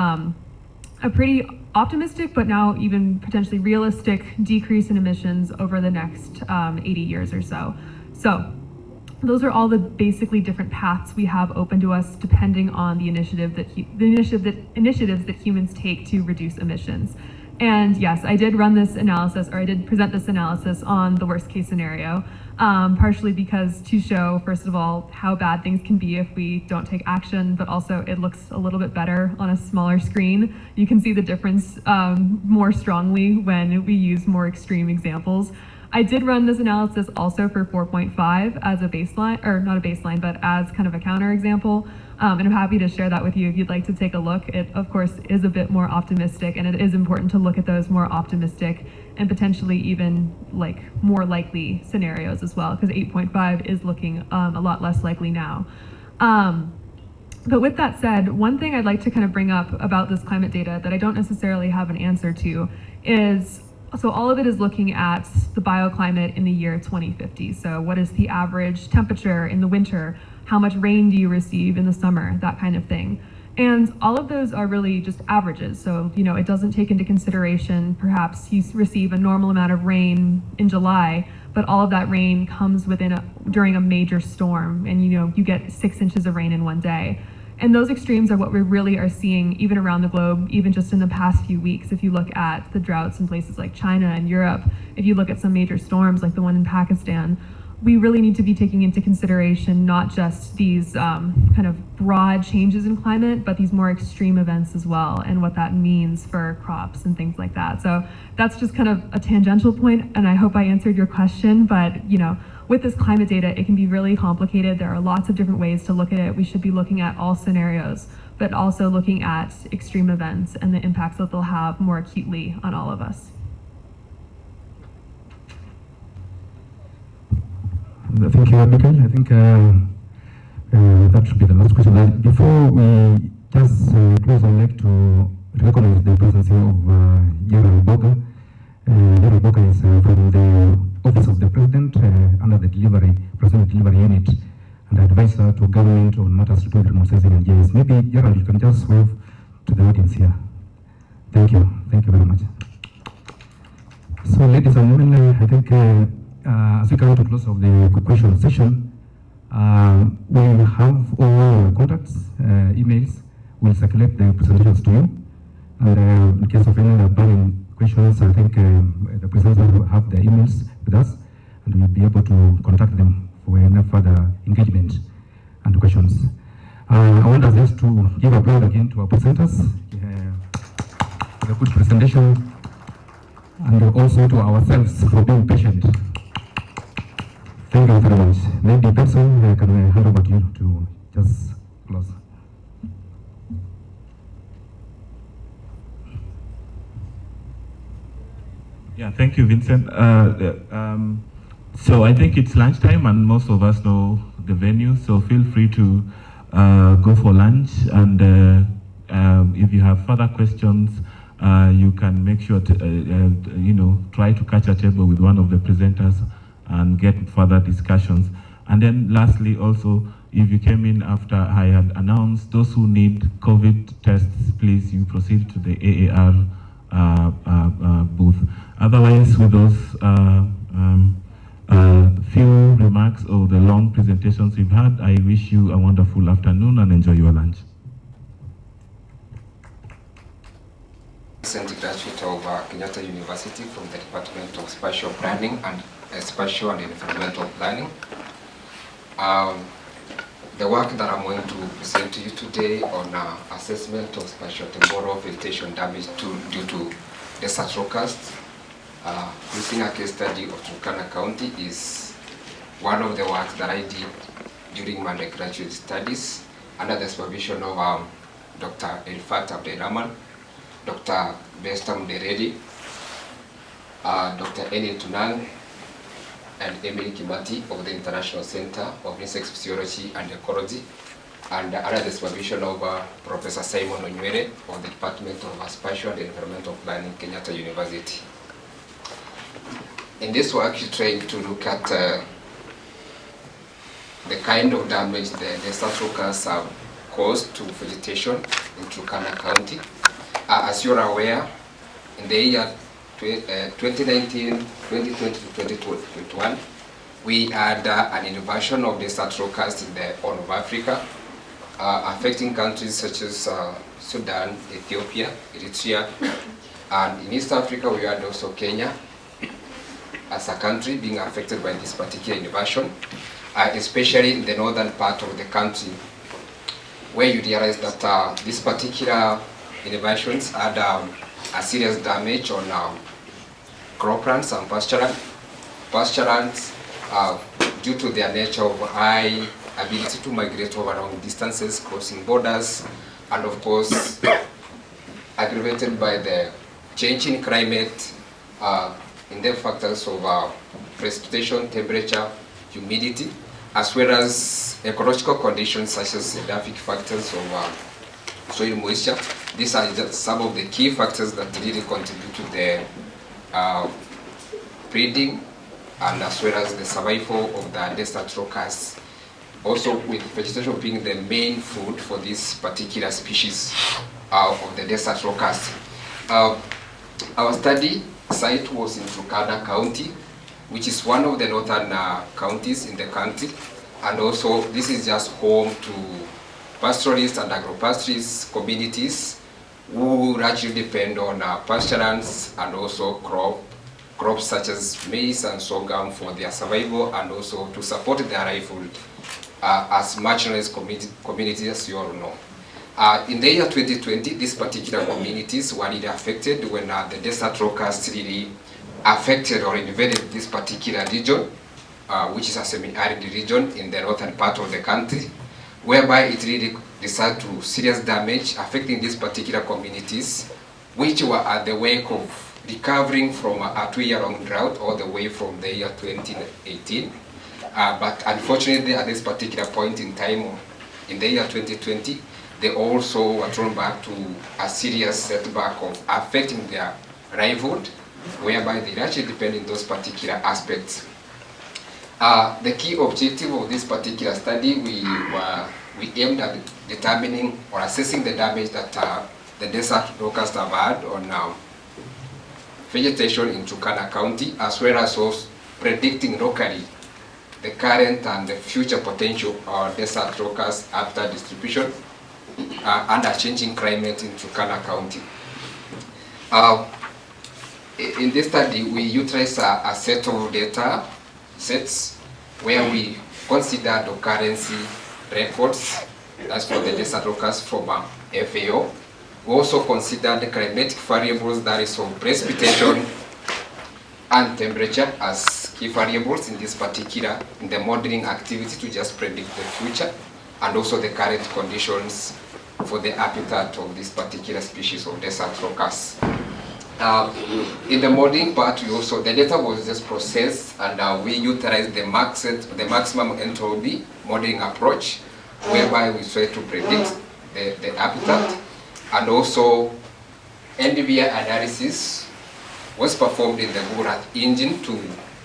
a pretty optimistic, but now even potentially realistic decrease in emissions over the next 80 years or so. So those are all the basically different paths we have open to us, depending on the initiatives that humans take to reduce emissions. And yes, I did run this analysis, or I did present this analysis on the worst case scenario, partially because to show, first of all, how bad things can be if we don't take action, but also it looks a little bit better on a smaller screen. You can see the difference more strongly when we use more extreme examples. I did run this analysis also for 4.5 as a baseline, or not a baseline, but as kind of a counter example. And I'm happy to share that with you if you'd like to take a look. It, of course, is a bit more optimistic, and it is important to look at those more optimistic and potentially even like more likely scenarios as well, because 8.5 is looking a lot less likely now. But with that said, one thing I'd like to kind of bring up about this climate data that I don't necessarily have an answer to is, so all of it is looking at the bioclimate in the year 2050. So what is the average temperature in the winter? how much rain do you receive in the summer, that kind of thing. And all of those are really just averages. So, it doesn't take into consideration perhaps you receive a normal amount of rain in July, but all of that rain comes during a major storm, and you get 6 inches of rain in one day. And those extremes are what we really are seeing even around the globe, even just in the past few weeks. If you look at the droughts in places like China and Europe, if you look at some major storms like the one in Pakistan, we really need to be taking into consideration not just these kind of broad changes in climate, but these more extreme events as well, and what that means for crops and things like that. So that's just kind of a tangential point, and I hope I answered your question, but with this climate data, it can be really complicated. There are lots of different ways to look at it. We should be looking at all scenarios, but also looking at extreme events and the impacts that they'll have more acutely on all of us. Thank you, Abigail. I think that should be the last question. Before we just close, I'd like to recognize the presence of Gerald Boga. Gerald Boga is from the Office of the President under the President Delivery Unit and advisor to government on matters to do with remote sensing and GIS. Maybe, Gerald, you can just wave to the audience here. Thank you. Thank you very much. So, ladies and gentlemen, I think as we come to close of the question session, we have all our contacts, emails. We'll circulate the presentations to you. And in case of any burning questions, I think the presenters will have their emails with us, and we'll be able to contact them for any further engagement and questions. I want us just to give a applause again to our presenters for the good presentation, and also to ourselves for being patient. Thank you very much. Maybe Benson, can I hand over to you to just close? Yeah, thank you, Vincent. So I think it's lunchtime, and most of us know the venue, so feel free to go for lunch, and if you have further questions, you can make sure to, try to catch a table with one of the presenters and get further discussions. And then lastly, also, if you came in after I had announced, those who need COVID tests, please, you proceed to the AAR booth. Otherwise, with those few remarks or the long presentations we've had, I wish you a wonderful afternoon and enjoy your lunch. Recent graduate of Kenyatta University from the Department of Spatial Planning and Spatial and Environmental Planning. The work that I'm going to present to you today on assessment of spatial-temporal vegetation damage due to desert showcast using a case study of Turkana County is one of the works that I did during my undergraduate studies under the supervision of Dr. Elfat Abdelrahman, Dr. Besta Mderedi, Dr. Enil Tunang, and Emily Kimati of the International Center of Insect Physiology and Ecology, and under the supervision of Professor Simon Onywere of the Department of Spatial and Environmental Planning, Kenyatta University. In this work, you're trying to look at the kind of damage the desert showcasts have caused to vegetation in Turkana County. As you're aware, in the year 2019, 2020 to 2021, we had an invasion of desert showcasts in the Horn of Africa, affecting countries such as Sudan, Ethiopia, Eritrea, and in East Africa we had also Kenya as a country being affected by this particular invasion, especially in the northern part of the country, where you realize that this particular invasions had a serious damage on croplands and pasturelands due to their nature of high ability to migrate over long distances, crossing borders, and of course aggravated by the changing climate in the factors of precipitation, temperature, humidity, as well as ecological conditions such as edaphic factors of soil moisture. These are just some of the key factors that really contribute to the breeding and as well as the survival of the desert showcasts also with vegetation being the main food for this particular species of the desert locust. Our study site was in Turkana County, which is one of the northern counties in the country, and also this is just home to pastoralists and agro-pastoralist communities who largely depend on pasture lands and also crops such as maize and sorghum for their survival and also to support their livelihood as marginalized communities, as you all know. In the year 2020, these particular communities were really affected when the desert locust really affected or invaded this particular region, which is a semi-arid region in the northern part of the country, whereby it really resulted to serious damage affecting these particular communities, which were at the wake of recovering from a 2-year-long drought all the way from the year 2018. But unfortunately, at this particular point in time, in the year 2020, they also were thrown back to a serious setback of affecting their livelihood, whereby they actually depend on those particular aspects. The key objective of this particular study, we aimed at determining or assessing the damage that the desert locusts have had on vegetation in Turkana County, as well as also predicting locally the current and the future potential of desert locusts after distribution under changing climate in Turkana County. In this study, we utilized a set of data sets where we considered occurrence records, as for the desert locust from FAO. We also considered the climatic variables, that is of precipitation and temperature, as key variables in this particular, in the modeling activity to just predict the future, and also the current conditions for the habitat of this particular species of desert locust. In the modeling part, we also, the data was just processed, and we utilized the maximum entropy modeling approach, whereby we try to predict the habitat, and also NDVI analysis was performed in the Google Earth engine to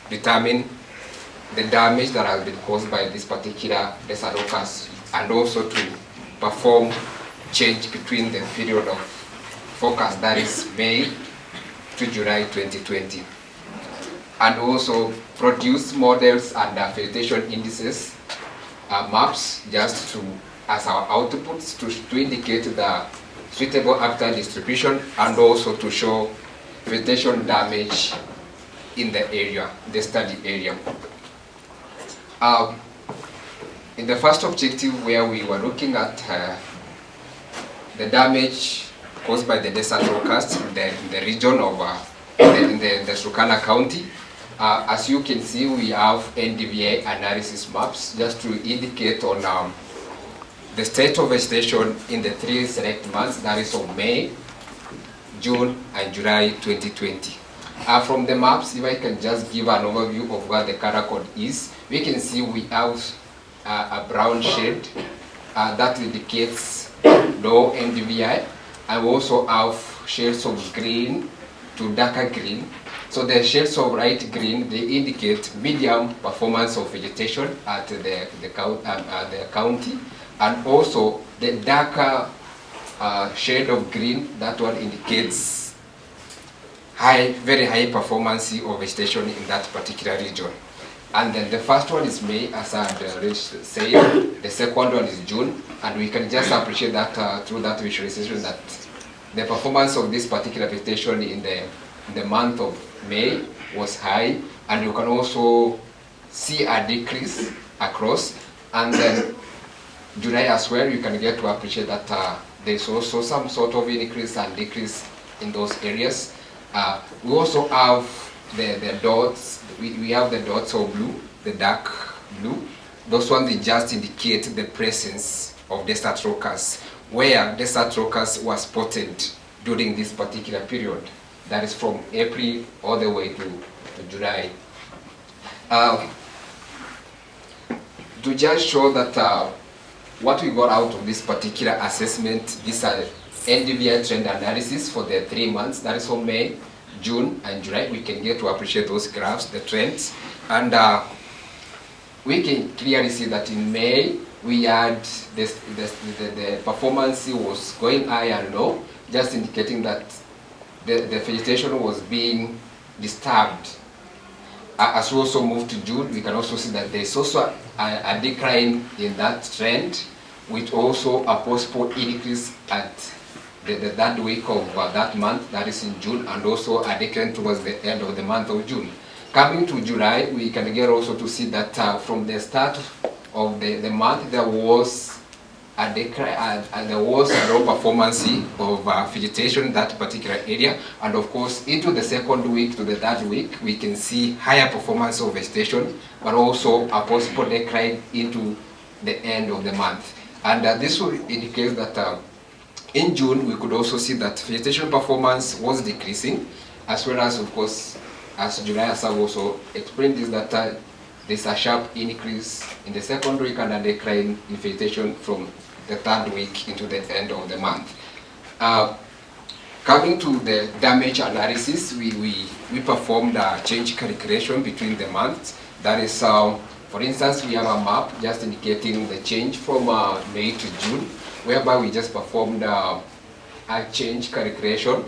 determine the damage that has been caused by this particular desert locust, and also to perform change between the period of forecast, that is May to July 2020, and also produce models and vegetation indices, maps, just to as our outputs to indicate the suitable habitat distribution, and also to show vegetation damage in the area, the study area. In the first objective, where we were looking at the damage caused by the desert locust in the region of the Turkana County, as you can see, we have NDVI analysis maps just to indicate on the state of vegetation in the 3 select months, that is of May, June, and July 2020. From the maps, if I can just give an overview of what the color code is, we can see we have a brown shade that indicates low NDVI, and we also have shades of green to darker green. So the shades of light green, they indicate medium performance of vegetation at the county, and also the darker shade of green, that one indicates very high performance of vegetation in that particular region. And then the first one is May, as I had said. The second one is June, and we can just appreciate that through that visualization that the performance of this particular vegetation in the month of May was high, and you can also see a decrease across, and then July as well, you can get to appreciate that there's also some sort of increase and decrease in those areas. We also have the dots. We have the dots of blue, the dark blue. Those ones, they just indicate the presence of desert locusts, where desert locusts were spotted during this particular period. That is from April all the way to July. To just show that what we got out of this particular assessment, these are NDVI trend analysis for the 3 months, that is from May, June, and July. We can get to appreciate those graphs, the trends. And we can clearly see that in May, we had the performance was going high and low, just indicating that the vegetation was being disturbed. As we also move to June, we can also see that there's also a decline in that trend, with also a possible increase at the third week of that month, that is in June, and also a decline towards the end of the month of June. Coming to July, we can get also to see that from the start of the month, there was a decline, and there was a low performance of vegetation in that particular area. And of course, into the second week to the third week, we can see higher performance of vegetation, but also a possible decline into the end of the month. And this will indicate that in June, we could also see that vegetation performance was decreasing, as well as, of course, as July has also explained, is that there's a sharp increase in the second week and a decline in vegetation from the third week into the end of the month. Coming to the damage analysis, we performed a change calculation between the months. That is, for instance, we have a map just indicating the change from May to June, whereby we just performed a change calculation,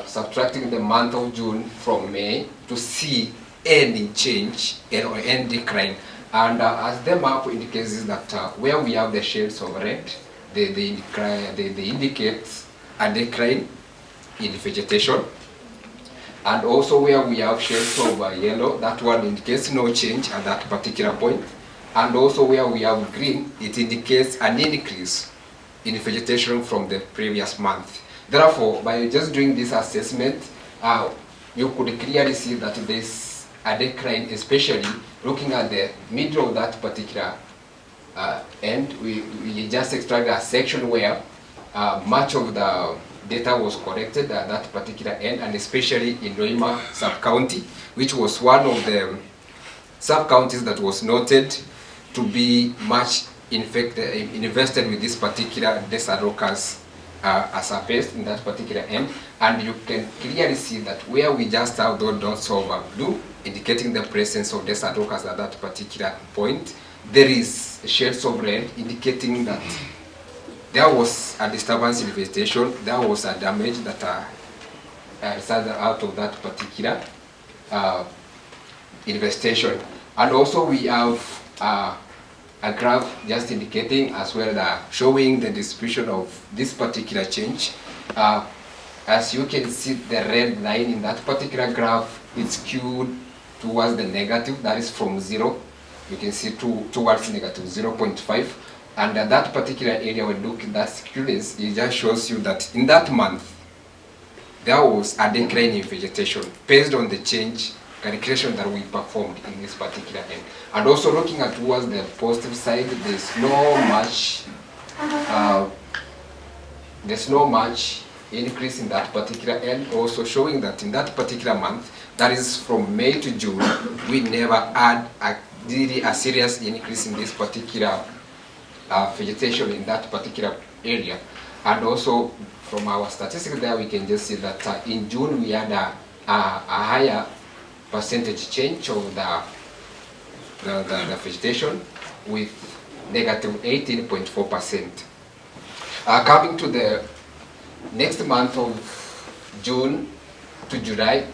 subtracting the month of June from May to see any change or any decline. And as the map indicates, is that where we have the shades of red, they indicate a decline in vegetation. And also where we have shades of yellow, that one indicates no change at that particular point. And also where we have green, it indicates an increase in vegetation from the previous month. Therefore, by just doing this assessment, you could clearly see that there's a decline, especially looking at the middle of that particular end. We just extracted a section where much of the data was collected at that particular end, and especially in Loima sub-county, which was one of the sub-counties that was noted to be much invested with this particular desert rockers as a pest in that particular end. And you can clearly see that where we just have those dots of blue indicating the presence of desert rockers at that particular point, there is shades of red indicating that there was a disturbance in vegetation, there was a damage that resulted out of that particular infestation. And also we have a graph just indicating as well showing the distribution of this particular change. As you can see, the red line in that particular graph is skewed towards the negative, that is from 0. You can see towards negative 0.5. And that particular area, when you look at that skewness, it just shows you that in that month, there was a decline in vegetation based on the change calculation that we performed in this particular end. And also looking at towards the positive side, there's no much increase in that particular end, also showing that in that particular month, that is from May to June, we never had really a serious increase in this particular vegetation in that particular area. And also from our statistics there, we can just see that in June we had a higher percentage change of the vegetation with negative 18.4%. Coming to the next month of June to July,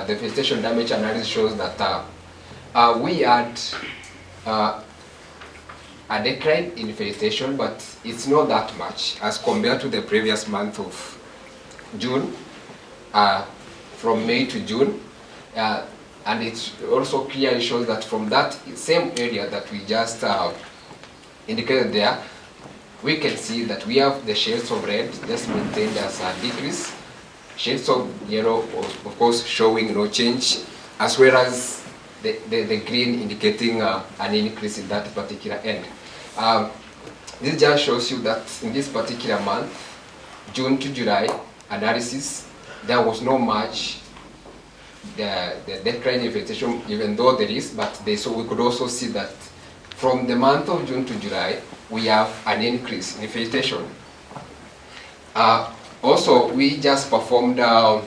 the vegetation damage analysis shows that we had a decline in vegetation, but it's not that much as compared to the previous month of June, from May to June. And it also clearly shows that from that same area that we just indicated there, we can see that we have the shades of red just maintained as a decrease, shades of yellow of course showing no change, as well as the green indicating an increase in that particular end. This just shows you that in this particular month, June to July analysis, there was no much the decline in vegetation, even though there is, but so we could also see that from the month of June to July, we have an increase in vegetation. Also, we just performed a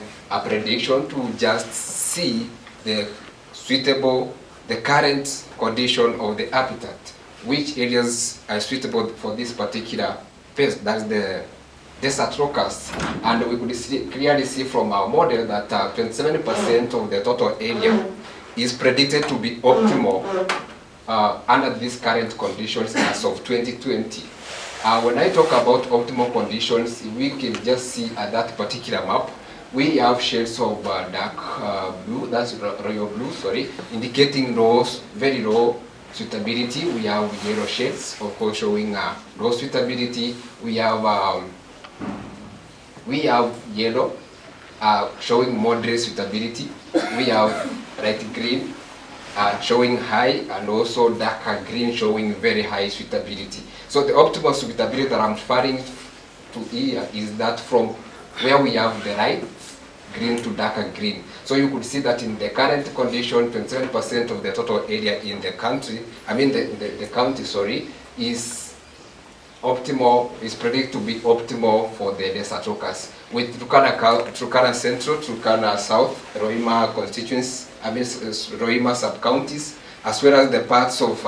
prediction to just see the suitable the current condition of the habitat, which areas are suitable for this particular pest, that's the desert locust. And we could clearly see from our model that 27% of the total area is predicted to be optimal under these current conditions as of 2020. When I talk about optimal conditions, we can just see at that particular map, we have shades of dark blue, that's royal blue, sorry, indicating very low suitability. We have yellow shades, of course, showing low suitability. We have yellow, showing moderate suitability. We have light green, showing high, and also darker green, showing very high suitability. So the optimal suitability that I'm referring to here is that from where we have the light green to darker green. So you could see that in the current condition, 27% of the total area in the country, the county, sorry, is optimal, is predicted to be optimal for the desert locust. With Turkana Central, Turkana South, Roima constituents, Roima sub-counties, as well as the parts of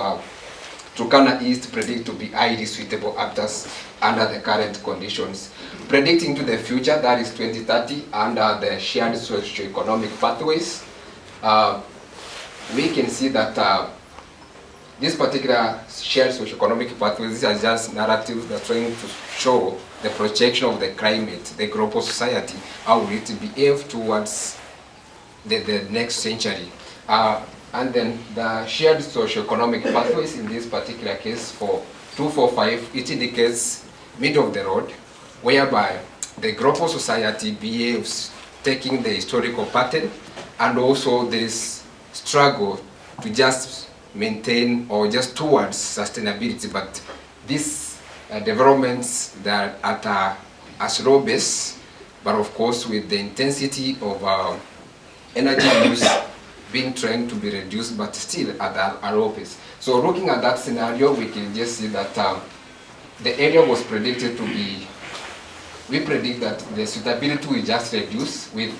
Turkana East predict to be highly suitable habitats under the current conditions. Predicting to the future, that is 2030, under the shared socio-economic pathways, we can see that this particular shared socio-economic pathways, these are just narratives that are trying to show the projection of the climate, the global society, how will it behave towards the next century. And then the shared socio-economic pathways in this particular case for 245, it indicates middle of the road, whereby the global society behaves taking the historical pattern, and also this struggle to just maintain or just towards sustainability. But these developments that at a slow base, but of course with the intensity of energy use being trying to be reduced, but still at a low pace. So looking at that scenario, we can just see that the area was predicted to be, we predict that the suitability will just reduce with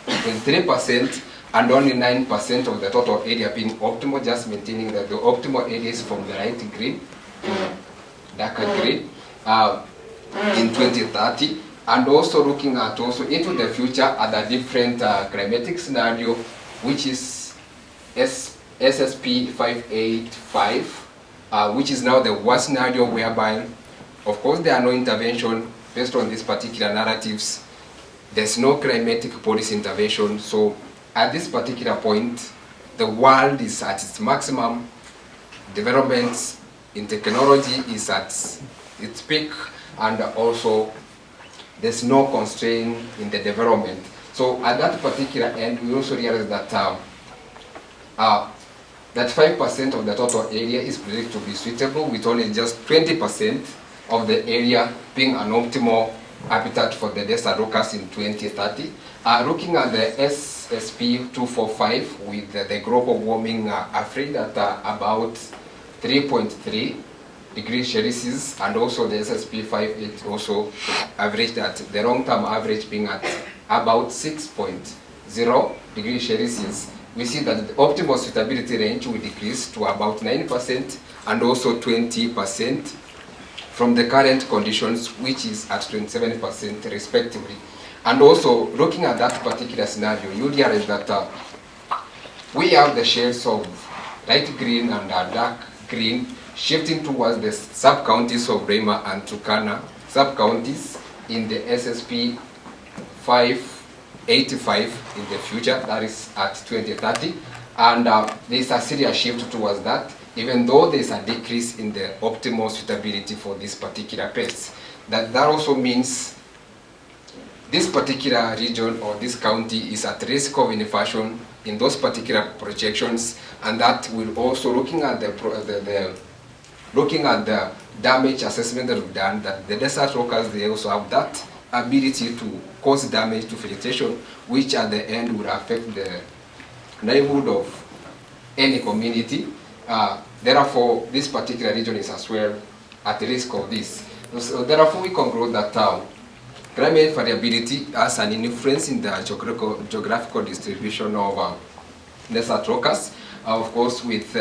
23% and only 9% of the total area being optimal, just maintaining that the optimal area is from the light green to darker green in 2030. And also looking at also into the future at a different climatic scenario, which is SSP 585, which is now the worst scenario, whereby, of course, there are no intervention based on these particular narratives. There's no climatic policy intervention. So at this particular point, the world is at its maximum. Development in technology is at its peak, and also there's no constraint in the development. So at that particular end, we also realize that that 5% of the total area is predicted to be suitable, with only just 20% of the area being an optimal habitat for the desert locust in 2030. Looking at the SSP 245 with the global warming average at about 3.3 degrees Celsius, and also the SSP 58 also averaged at the long-term average being at about 6.0 degrees Celsius. We see that the optimal suitability range will decrease to about 9% and also 20% from the current conditions, which is at 27% respectively. And also looking at that particular scenario, you realize that we have the shades of light green and dark green shifting towards the sub-counties of Rema and Turkana, sub-counties in the SSP 585 in the future, that is at 2030. And there's a serious shift towards that, even though there's a decrease in the optimal suitability for this particular pest. That also means this particular region or this county is at risk of invasion in those particular projections, and that will also, looking at the damage assessment that we've done, that the desert locusts, they also have that ability to cause damage to vegetation, which at the end will affect the livelihood of any community. Therefore, this particular region is as well at risk of this. So therefore, we conclude that climate variability has an influence in the geographical distribution of desert locusts, of course, with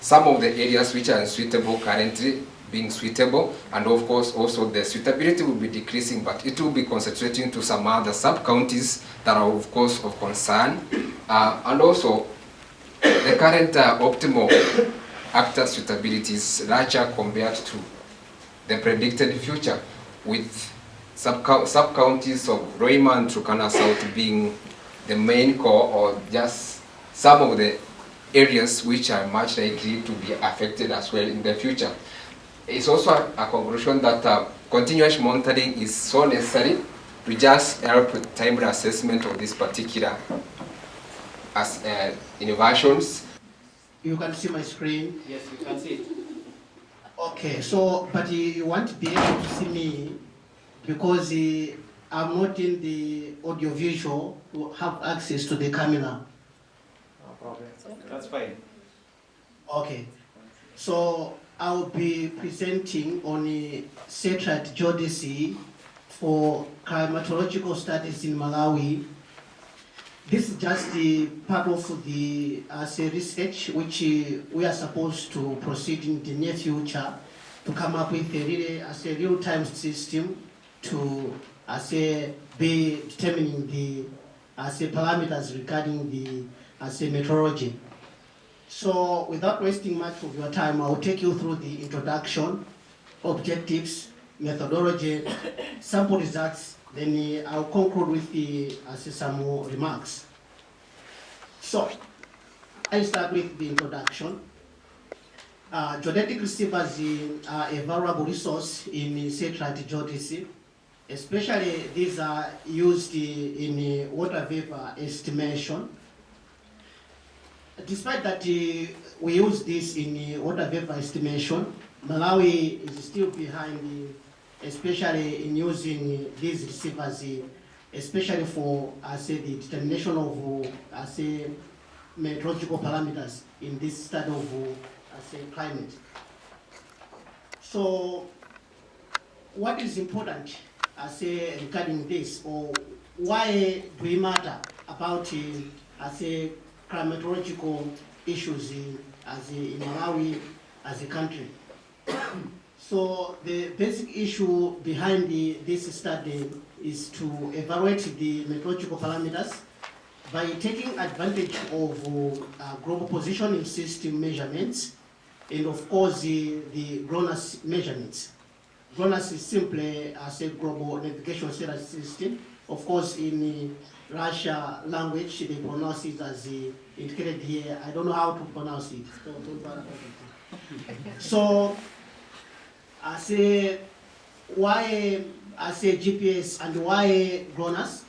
some of the areas which are unsuitable currently being suitable, and of course also the suitability will be decreasing, but it will be concentrating to some other sub-counties that are of course of concern, and also the current optimal actor suitability is larger compared to the predicted future, with sub-counties of Roima and Turkana South being the main core, or just some of the areas which are much likely to be affected as well in the future. It's also a conclusion that continuous monitoring is so necessary to just help with timely assessment of this particular innovations. You can see my screen? Yes, you can see it. Okay, so, but you want to be able to see me because I'm not in the audiovisual to have access to the camera. No problem. That's fine. Okay, so I'll be presenting on a satellite geodesy for climatological studies in Malawi. This is just the part of the research which we are supposed to proceed in the near future to come up with a real-time system to be determining the parameters regarding the meteorology. So without wasting much of your time, I will take you through the introduction, objectives, methodology, sample results, then I'll conclude with some more remarks. So I start with the introduction. Geodetic receivers are a valuable resource in satellite geodesy. Especially these are used in water vapor estimation. Despite that we use this in water vapor estimation, Malawi is still behind, especially in using these receivers, especially for the determination of meteorological parameters in this study of climate. So, what is important regarding this, or why do we matter about climatological issues in Malawi as a country? So the basic issue behind this study is to evaluate the meteorological parameters by taking advantage of global positioning system measurements and of course the GLONASS measurements. GLONASS is simply a global navigation satellite system. Of course, in Russia language, they pronounce it as indicated here. I don't know how to pronounce it. So, I say why GPS and why GLONASS?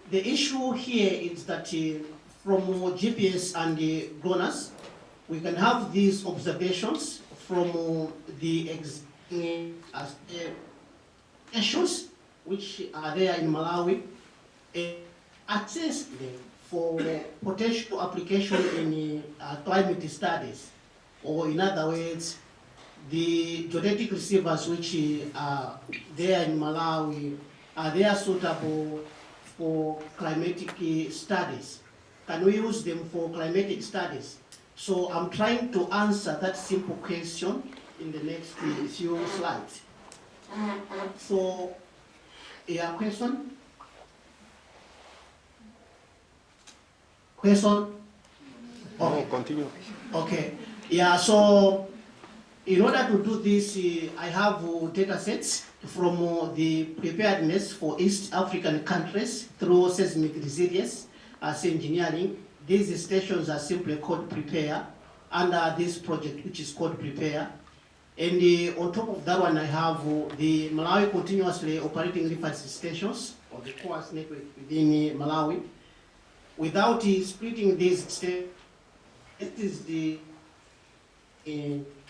The issue here is that from GPS and GLONASS, we can have these observations from the issues which are there in Malawi, assess them for potential application in climate studies, or in other words, the geodetic receivers which are there in Malawi, are they suitable for climatic studies? Can we use them for climatic studies? So I'm trying to answer that simple question in the next few slides. So, question? Question? Okay. No, continue. Okay. Yeah, so in order to do this, I have data sets from the preparedness for East African countries through seismic resilience as engineering. These stations are simply called Prepare under this project, which is called Prepare. And on top of that one, I have the Malawi continuously operating reference stations, or the COAS network within Malawi. Without splitting these stations, it is the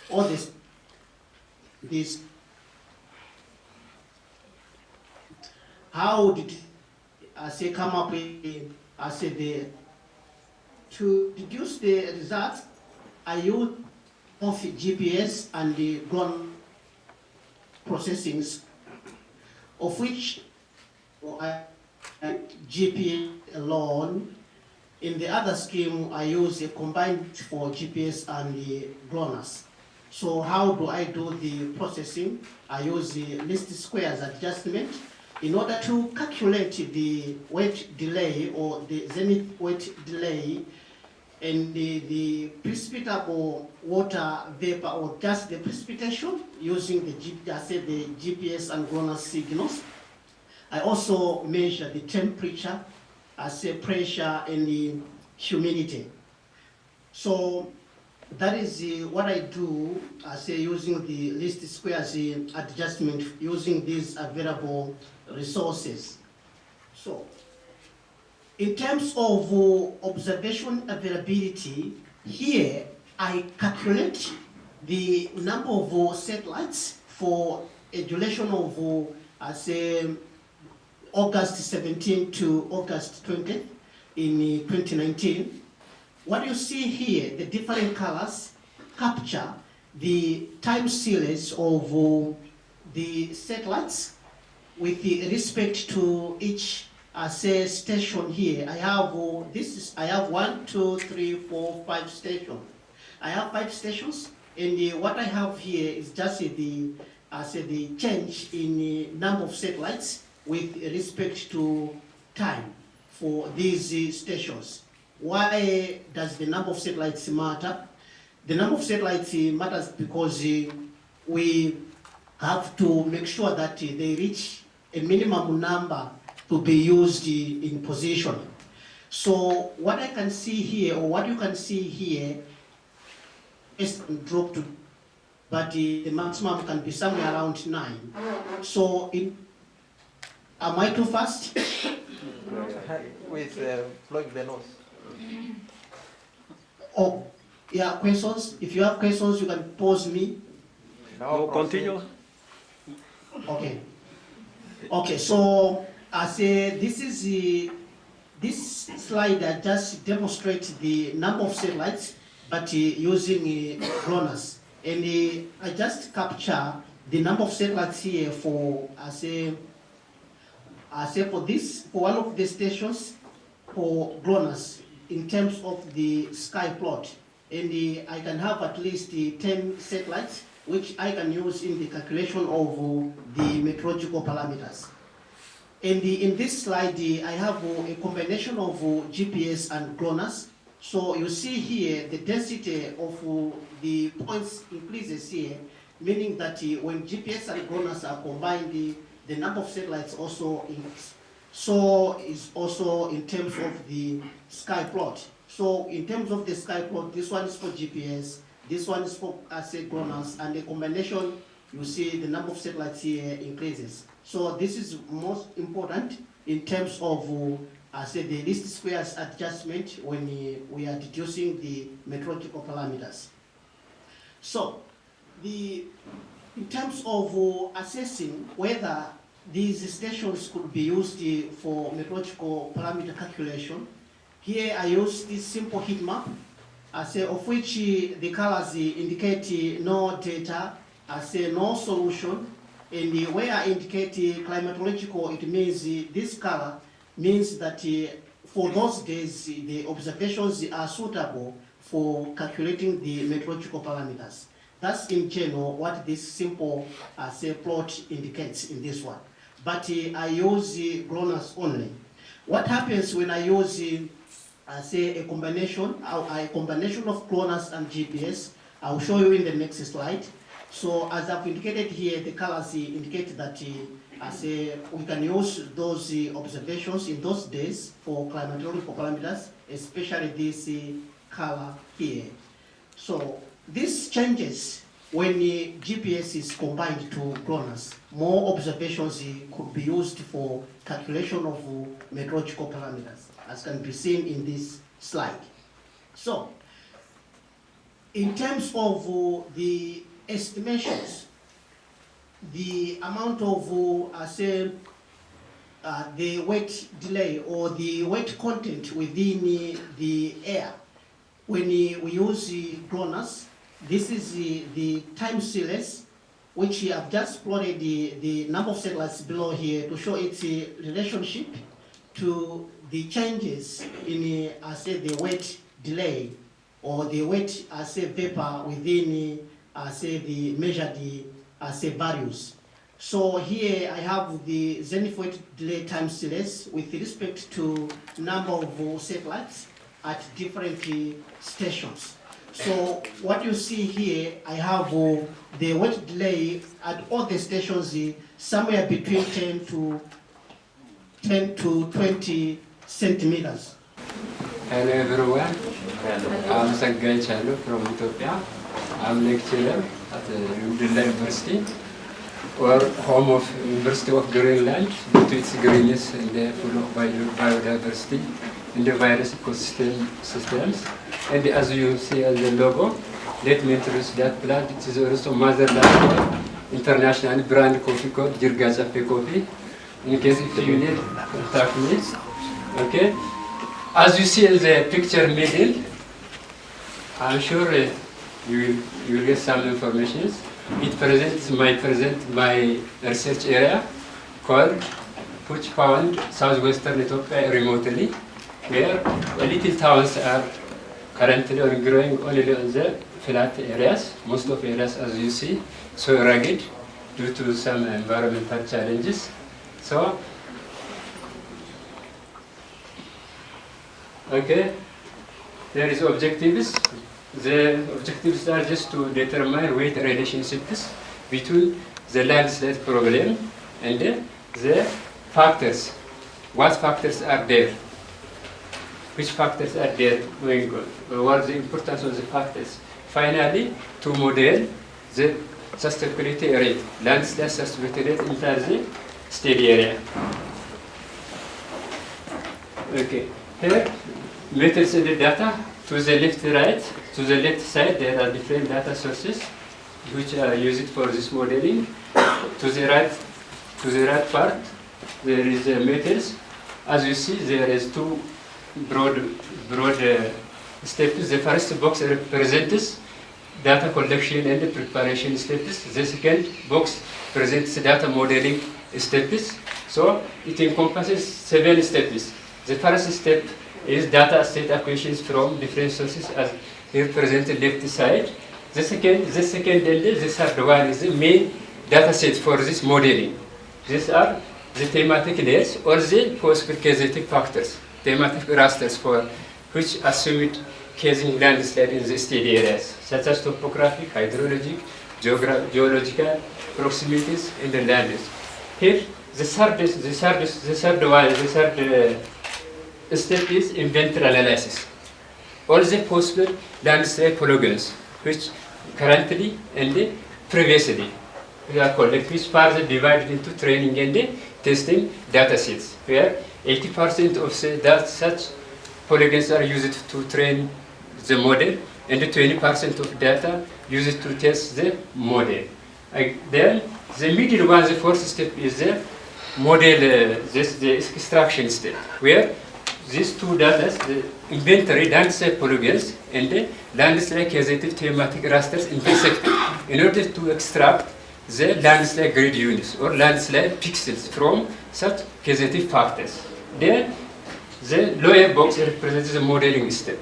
all this. How did I say come up with to deduce the results? I use of GPS and the ground processings, of which GPS alone In the other scheme, I use a combined for GPS and the GLONASS. So how do I do the processing? I use the least squares adjustment in order to calculate the weight delay or the zenith weight delay and the precipitable water vapor or just the precipitation using the GPS and GLONASS signals. I also measure the temperature, pressure and the humidity. So that is what I do using the least squares adjustment using these available resources. So in terms of observation availability, here I calculate the number of satellites for a duration of August 17 to August 20 in 2019. What you see here, the different colors capture the time series of the satellites with respect to each station here. I have I have 1, 2, 3, 4, 5 stations. I have 5 stations, and what I have here is just the change in the number of satellites with respect to time for these stations. Why does the number of satellites matter? The number of satellites matters because we have to make sure that they reach a minimum number to be used in position. So what I can see here, or what you can see here, is drop to, but the maximum can be somewhere around 9. So am I too fast? With blowing the nose. Oh, yeah, questions? If you have questions, you can pause me. No, continue. Okay. Okay, so I say this is this slide that just demonstrates the number of satellites, but using GLONASS. And I just capture the number of satellites here for for one of the stations for GLONASS in terms of the sky plot. And I can have at least 10 satellites, which I can use in the calculation of the meteorological parameters. And in this slide, I have a combination of GPS and GLONASS. So you see here the density of the points increases here, meaning that when GPS and GLONASS are combined, the number of satellites also increases. So it's also in terms of the sky plot. So in terms of the sky plot, this one is for GPS, this one is for GLONASS, and the combination, you see the number of satellites here increases. So this is most important in terms of the least squares adjustment when we are deducing the meteorological parameters. So in terms of assessing whether these stations could be used for meteorological parameter calculation, here I use this simple heat map, of which the colors indicate no data, no solution, and where I indicate climatological, it means this color means that for those days the observations are suitable for calculating the meteorological parameters. That's in general what this simple plot indicates in this one. But I use GLONASS only. What happens when I use a combination of GLONASS and GPS? I'll show you in the next slide. So as I've indicated here, the colors indicate that we can use those observations in those days for climatological parameters, especially this color here. So this changes when the GPS is combined to GLONASS. More observations could be used for calculation of meteorological parameters, as can be seen in this slide. So in terms of the estimations, the amount of the weight delay or the weight content within the air when we use GLONASS, this is the time series, which I've just plotted the number of satellites below here to show its relationship to the changes in, say, the wet delay or the wet, say, vapor within, say, the measured, say, values. So here I have the zenith wet delay time series with respect to number of satellites at different stations. So what you see here, I have the wet delay at all the stations somewhere between 10 to 20 centimeters. Hello everyone, I'm Sagai Chalo from Ethiopia. I'm lecturer at Udalla University, or home of University of Greenland, due to its greenness and the full of biodiversity in the virus ecosystem systems. And as you see as the logo, let me introduce that plant. It is also motherland for international brand coffee called Jirga Cafe Coffee. In case if you need, contact me. Okay. As you see in the picture middle, I'm sure you will get some information. It presents my research area called which found southwestern Ethiopia remotely, where little towns are currently growing only on the flat areas. Most of areas, as you see, so rugged due to some environmental challenges. So, okay, there is objectives. The objectives are just to determine weight relationships between the landslide problem and the factors. What factors are there? Which factors are there going on? What is the importance of the factors? Finally, to model the sustainability rate, landslide sustainability rate inside the steady area. Okay, here methods in the data. To the left, right, to the left side, there are different data sources which are used for this modeling. To the right part, there is methods. As you see, there is two broad steps. The first box represents data collection and preparation steps. The second box presents data modeling steps. So it encompasses 7 steps. The first step is data set acquisitions from different sources, as here presented left side. The second and the third one is the main data set for this modeling. These are the thematic layers or the possible causative factors, thematic rasters for which assumed casing landslide in the steady areas, such as topographic, hydrologic, geological proximities in the lands. Here, the third step is inventory analysis. All the possible landslide polygons, which currently and previously we are collected, which further divided into training and testing data sets, where 80% of such polygons are used to train the model, and 20% of data used to test the model. Then the middle one, the fourth step, is the model, the extraction step, where these two data, the inventory landslide polygons and the landslide causative thematic rasters intersect in order to extract the landslide grid units or landslide pixels from such causative factors. Then the lower box represents the modeling step.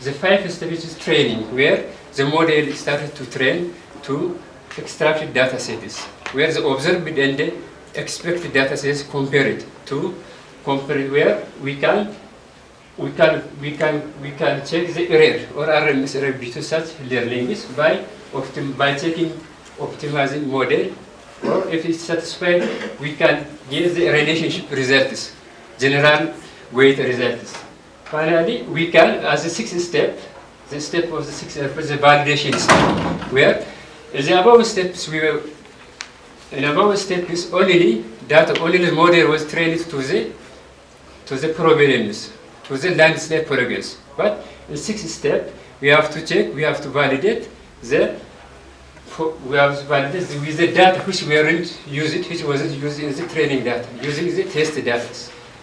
The 5th step is training, where the model started to train to extract data sets, where the observed and the expected data sets compared where we can check the error or RMS error between such learnings by checking optimizing model, or if it's satisfied, we can get the relationship results, general weight results. Finally, we can, as the 6th step, the step of the 6th step is the validation step, where the above steps only data, only the model was trained to the problems, to the landslide polygons. But in the 6th step, we have to check, we have to validate with the data which we aren't using, which wasn't used in the training data, using the test data.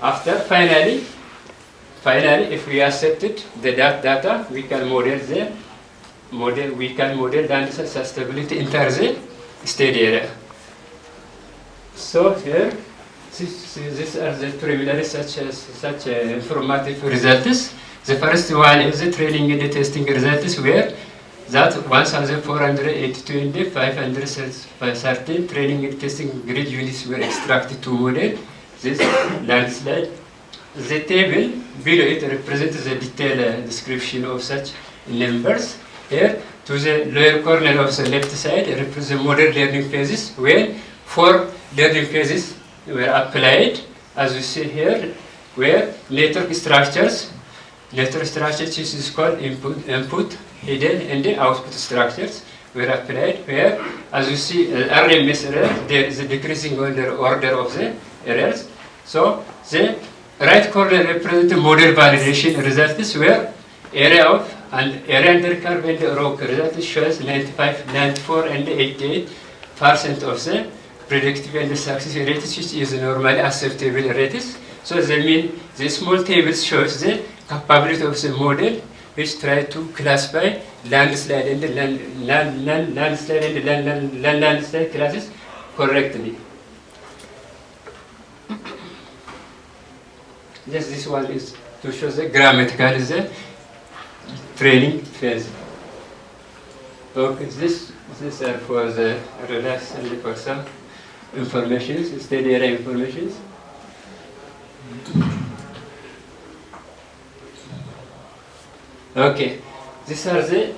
After finally, if we accepted the data, we can model landslide sustainability into the steady area. So here, these are the preliminary such informative results. The first one is the training and the testing results, where that 1,482 and 513 training and testing grid units were extracted to model this landslide. The table below it represents the detailed description of such numbers. Here, to the lower corner of the left side, represents the model learning phases, where 4 learning phases were applied, as you see here, where network structures is called input, hidden, and the output structures were applied, where, as you see, RMS error, there is a decreasing order of the errors. So, the right corner represents the model validation results, where area of and area under curve and the rock result shows 95, 94, and 88% of the predictive and the success rates, which is normally acceptable rates. So the small table shows the capability of the model, which try to classify landslide and the landslide and the landslide classes correctly. Yes, this one is to show the grammatical is the training phase. Okay, this are for the relax and for some information, steady area information. Okay, these are the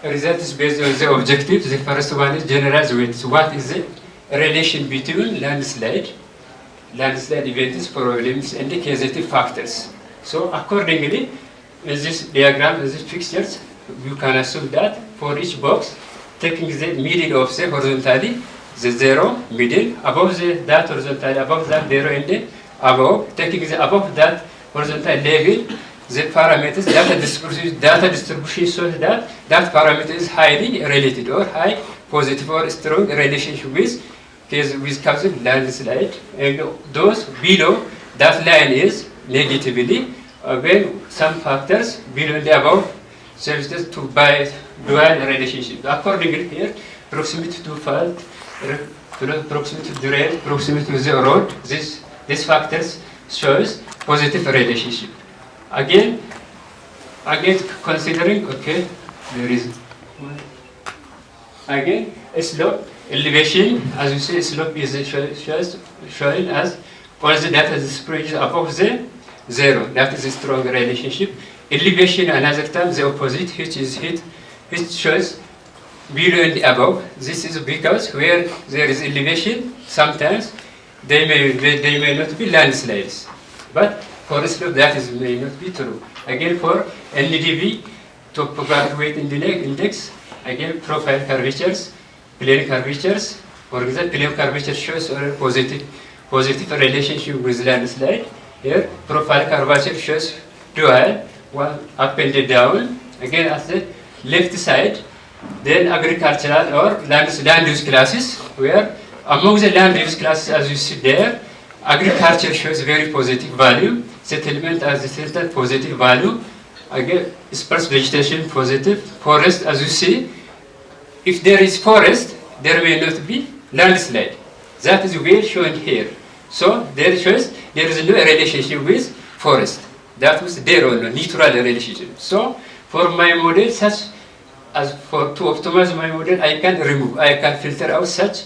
results based on the objectives. The first one is generalized weights. What is the relation between landslide events, problems, and the causative factors? So accordingly, in this diagram, in these pictures, you can assume that for each box, taking the middle of the horizontally, the 0, middle, above that horizontally, above that 0, and the above, taking the above that horizontal level, the parameters, data distribution shows that that parameter is highly related or high positive or strong relationship with causal landslide, and those below that line is negatively, when some factors below and above serves to by dual relationship. Accordingly here, proximity to fault, proximity to rail, proximity to the road, these factors shows positive relationship. Again considering, okay, there is one. Again, a slope, elevation, as you see, slope is showing as all the data is spread above the 0. That is a strong relationship. Elevation, another time, the opposite, which shows below and above. This is because where there is elevation, sometimes they may not be landslides. But for a slope, that may not be true. Again, for NDV, topographic weight index, again, profile curvatures, plane curvatures. For example, plane curvature shows a positive relationship with landslide. Here, profile curvature shows dual, one up and down. Again, at the left side, then agricultural or land use classes, where among the land use classes, as you see there, agriculture shows very positive value, settlement as a certain positive value, again, sparse vegetation positive, forest, as you see, if there is forest, there may not be landslide. That is well shown here. So there shows there is no relationship with forest. That was there or no neutral relationship. So for my model, such as to optimize my model, I can filter out such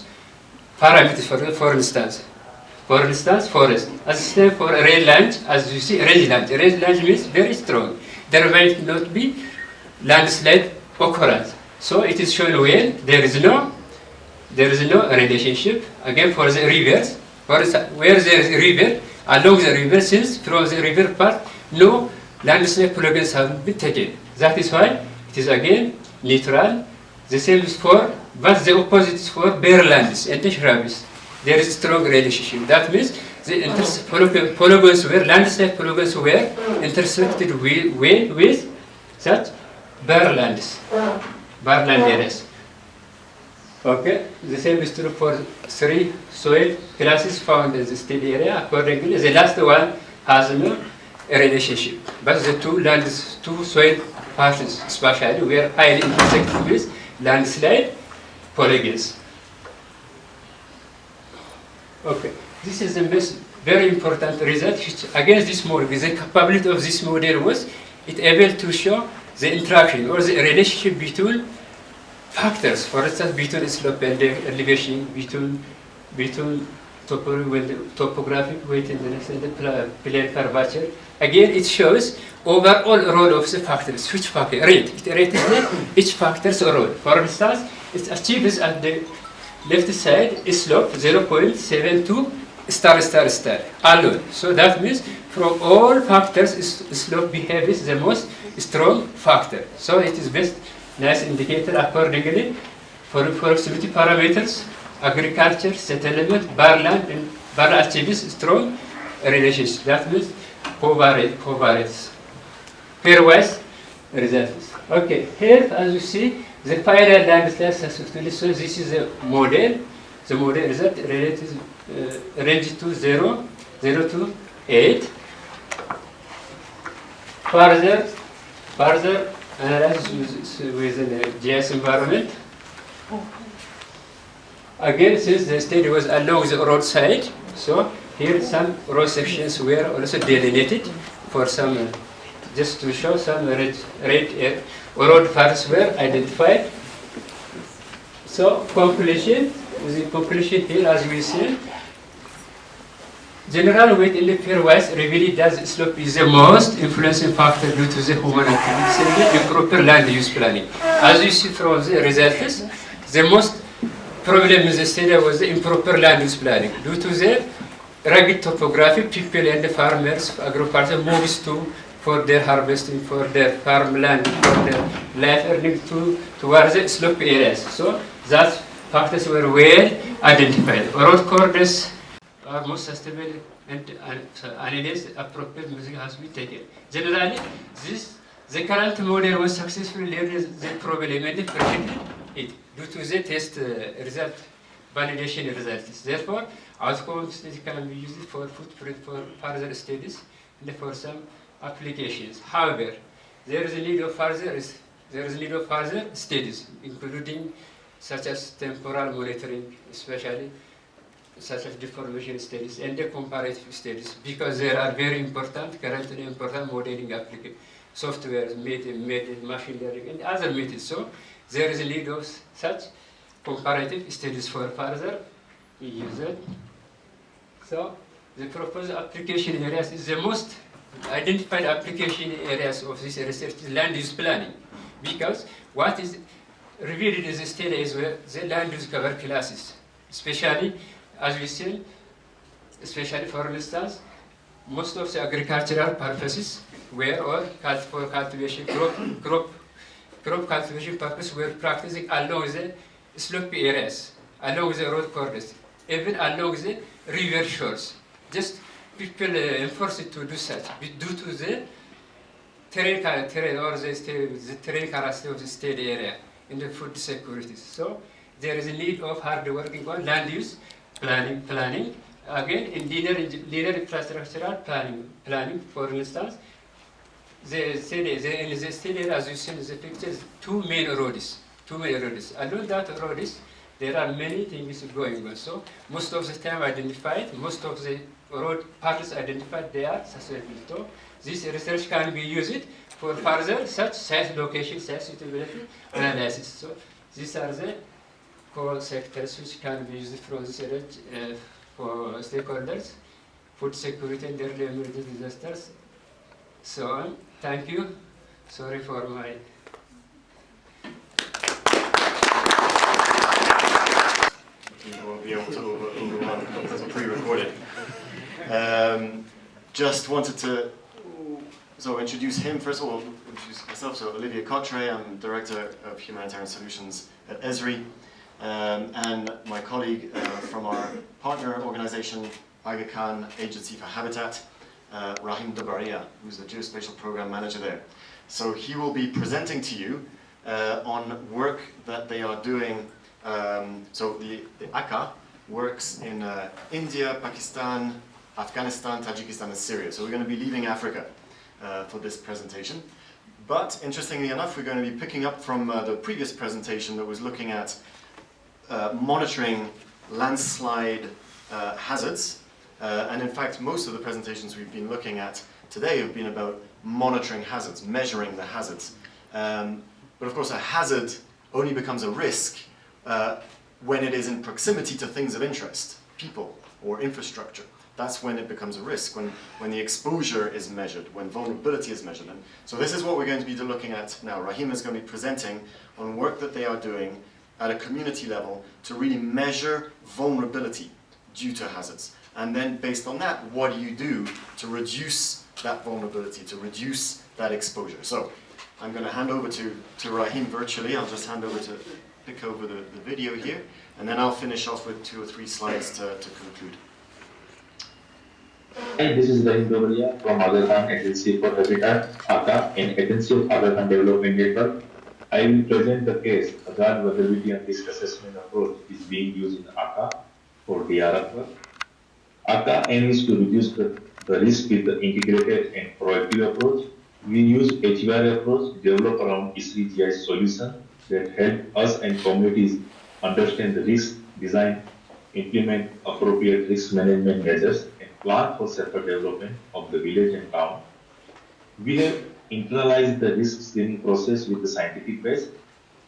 parameters. For instance, forest. As same for rangeland, as you see, rangeland means very strong. There might not be landslide occurrence. So it is shown well. There is no relationship. Again, for the rivers, where there is a river, along the river, since from the river part, no landslide pollutants have been taken. That is why it is again neutral. The same is for, but the opposite is for bare lands and the shrubs. There is a strong relationship. That means the polygons were, landslide polygons were intersected with such bare lands, bare land areas. Okay, the same is true for 3 soil classes found in the steady area. Accordingly, the last one has no relationship, but the two soil parts especially were highly intersected with landslide polygons. Okay, this is the very important result. Which, against this model, the capability of this model was it able to show the interaction or the relationship between factors. For instance, between slope and elevation, between topographic weight and the plane curvature. Again, it shows overall role of the factors. Which factor? Rate. It rates each factor's role. For instance, it achieves at the left side is slope 0.72 star alone. So that means from all factors, slope behaves the most strong factor. So it is best nice indicator accordingly for proximity parameters, agriculture, settlement, barland, and barland achieves strong relations. That means covariates. Pairwise results. Okay, here as you see, the final landslide successfully. So this is the model. The model result related range to 0 to 8. Further analysis within the GIS environment. Again, since the study was along the roadside, so here some road sections were also delineated for some, just to show some red road paths were identified. So conclusion, the conclusion here, as we see, general weight in the pairwise revealed that slope is the most influencing factor due to the human activities and the improper land use planning. As you see from the results, the most problem in the study was the improper land use planning. Due to the rugged topography, people and the farmers, agriculture moves for their harvesting, for their farmland, for their life earning towards the slope areas. So that factors were well identified. Road corridors are most sustainable and analyzed appropriate measures has been taken. Generally, the current model was successfully learned the problem and predicted it due to the test result, validation results. Therefore, outcome studies can be used for footprint for further studies and for some applications. However, there is a need of further studies, including such as temporal monitoring, especially such as deformation studies and the comparative studies, because there are very important, currently important modeling applications, software, machine learning, and other methods. So there is a need of such comparative studies for further use. So the proposed application areas is the most identified application areas of this research is land use planning, because what is revealed in the study is where the land use cover classes, especially as we see, especially for instance, most of the agricultural purposes were or for cultivation, crop cultivation purpose were practicing along the slopey areas, along the road corridors, even along the river shores. Just people enforced to do such due to the terrain or the terrain characteristics of the state area in the food security. So there is a need of hard working on land use planning. Again, in linear infrastructural planning, for instance, in the state area, as you see in the pictures, two main roads. Along that roads, there are many things going on. So most of the time identified, most of the road parts identified, they are successful. So this research can be used for further such site location, site suitability analysis. So these are the core sectors which can be used from this research for stakeholders, food security and early emergency disasters, so on. Thank you. Sorry for my... You won't be able to overrun because it's pre-recorded. Just wanted to introduce him. First of all, introduce myself. So Olivier Cotteret, I'm Director of Humanitarian Solutions at ESRI. And my colleague from our partner organization, Aga Khan Agency for Habitat, Rahim Dabaria, who's the Geospatial Program Manager there. So he will be presenting to you on work that they are doing. So the ACA works in India, Pakistan, Afghanistan, Tajikistan, and Syria. So we're going to be leaving Africa for this presentation. But interestingly enough, we're going to be picking up from the previous presentation that was looking at monitoring landslide hazards. And in fact, most of the presentations we've been looking at today have been about monitoring hazards, measuring the hazards. But of course, a hazard only becomes a risk when it is in proximity to things of interest, people or infrastructure. That's when it becomes a risk, when the exposure is measured, when vulnerability is measured. And so this is what we're going to be looking at now. Rahim is going to be presenting on work that they are doing at a community level to really measure vulnerability due to hazards. And then based on that, what do you do to reduce that vulnerability, to reduce that exposure? So I'm going to hand over to Rahim virtually. I'll just hand over to pick over the video here, and then I'll finish off with 2 or 3 slides to conclude. Hi, this is Rahim Dobaria from Aga Khan Agency for Habitat, ACA, and Agency of Aga Khan Development Network. I will present the case hazard vulnerability and risk assessment approach is being used in ACA for DRR work. ACA aims to reduce the risk with the integrated and proactive approach. We use HVR approach developed around ISRI GIS solution that help us and communities understand the risk, design, implement appropriate risk management measures, and plan for safer development of the village and town. We have internalized the risk screening process with the scientific base.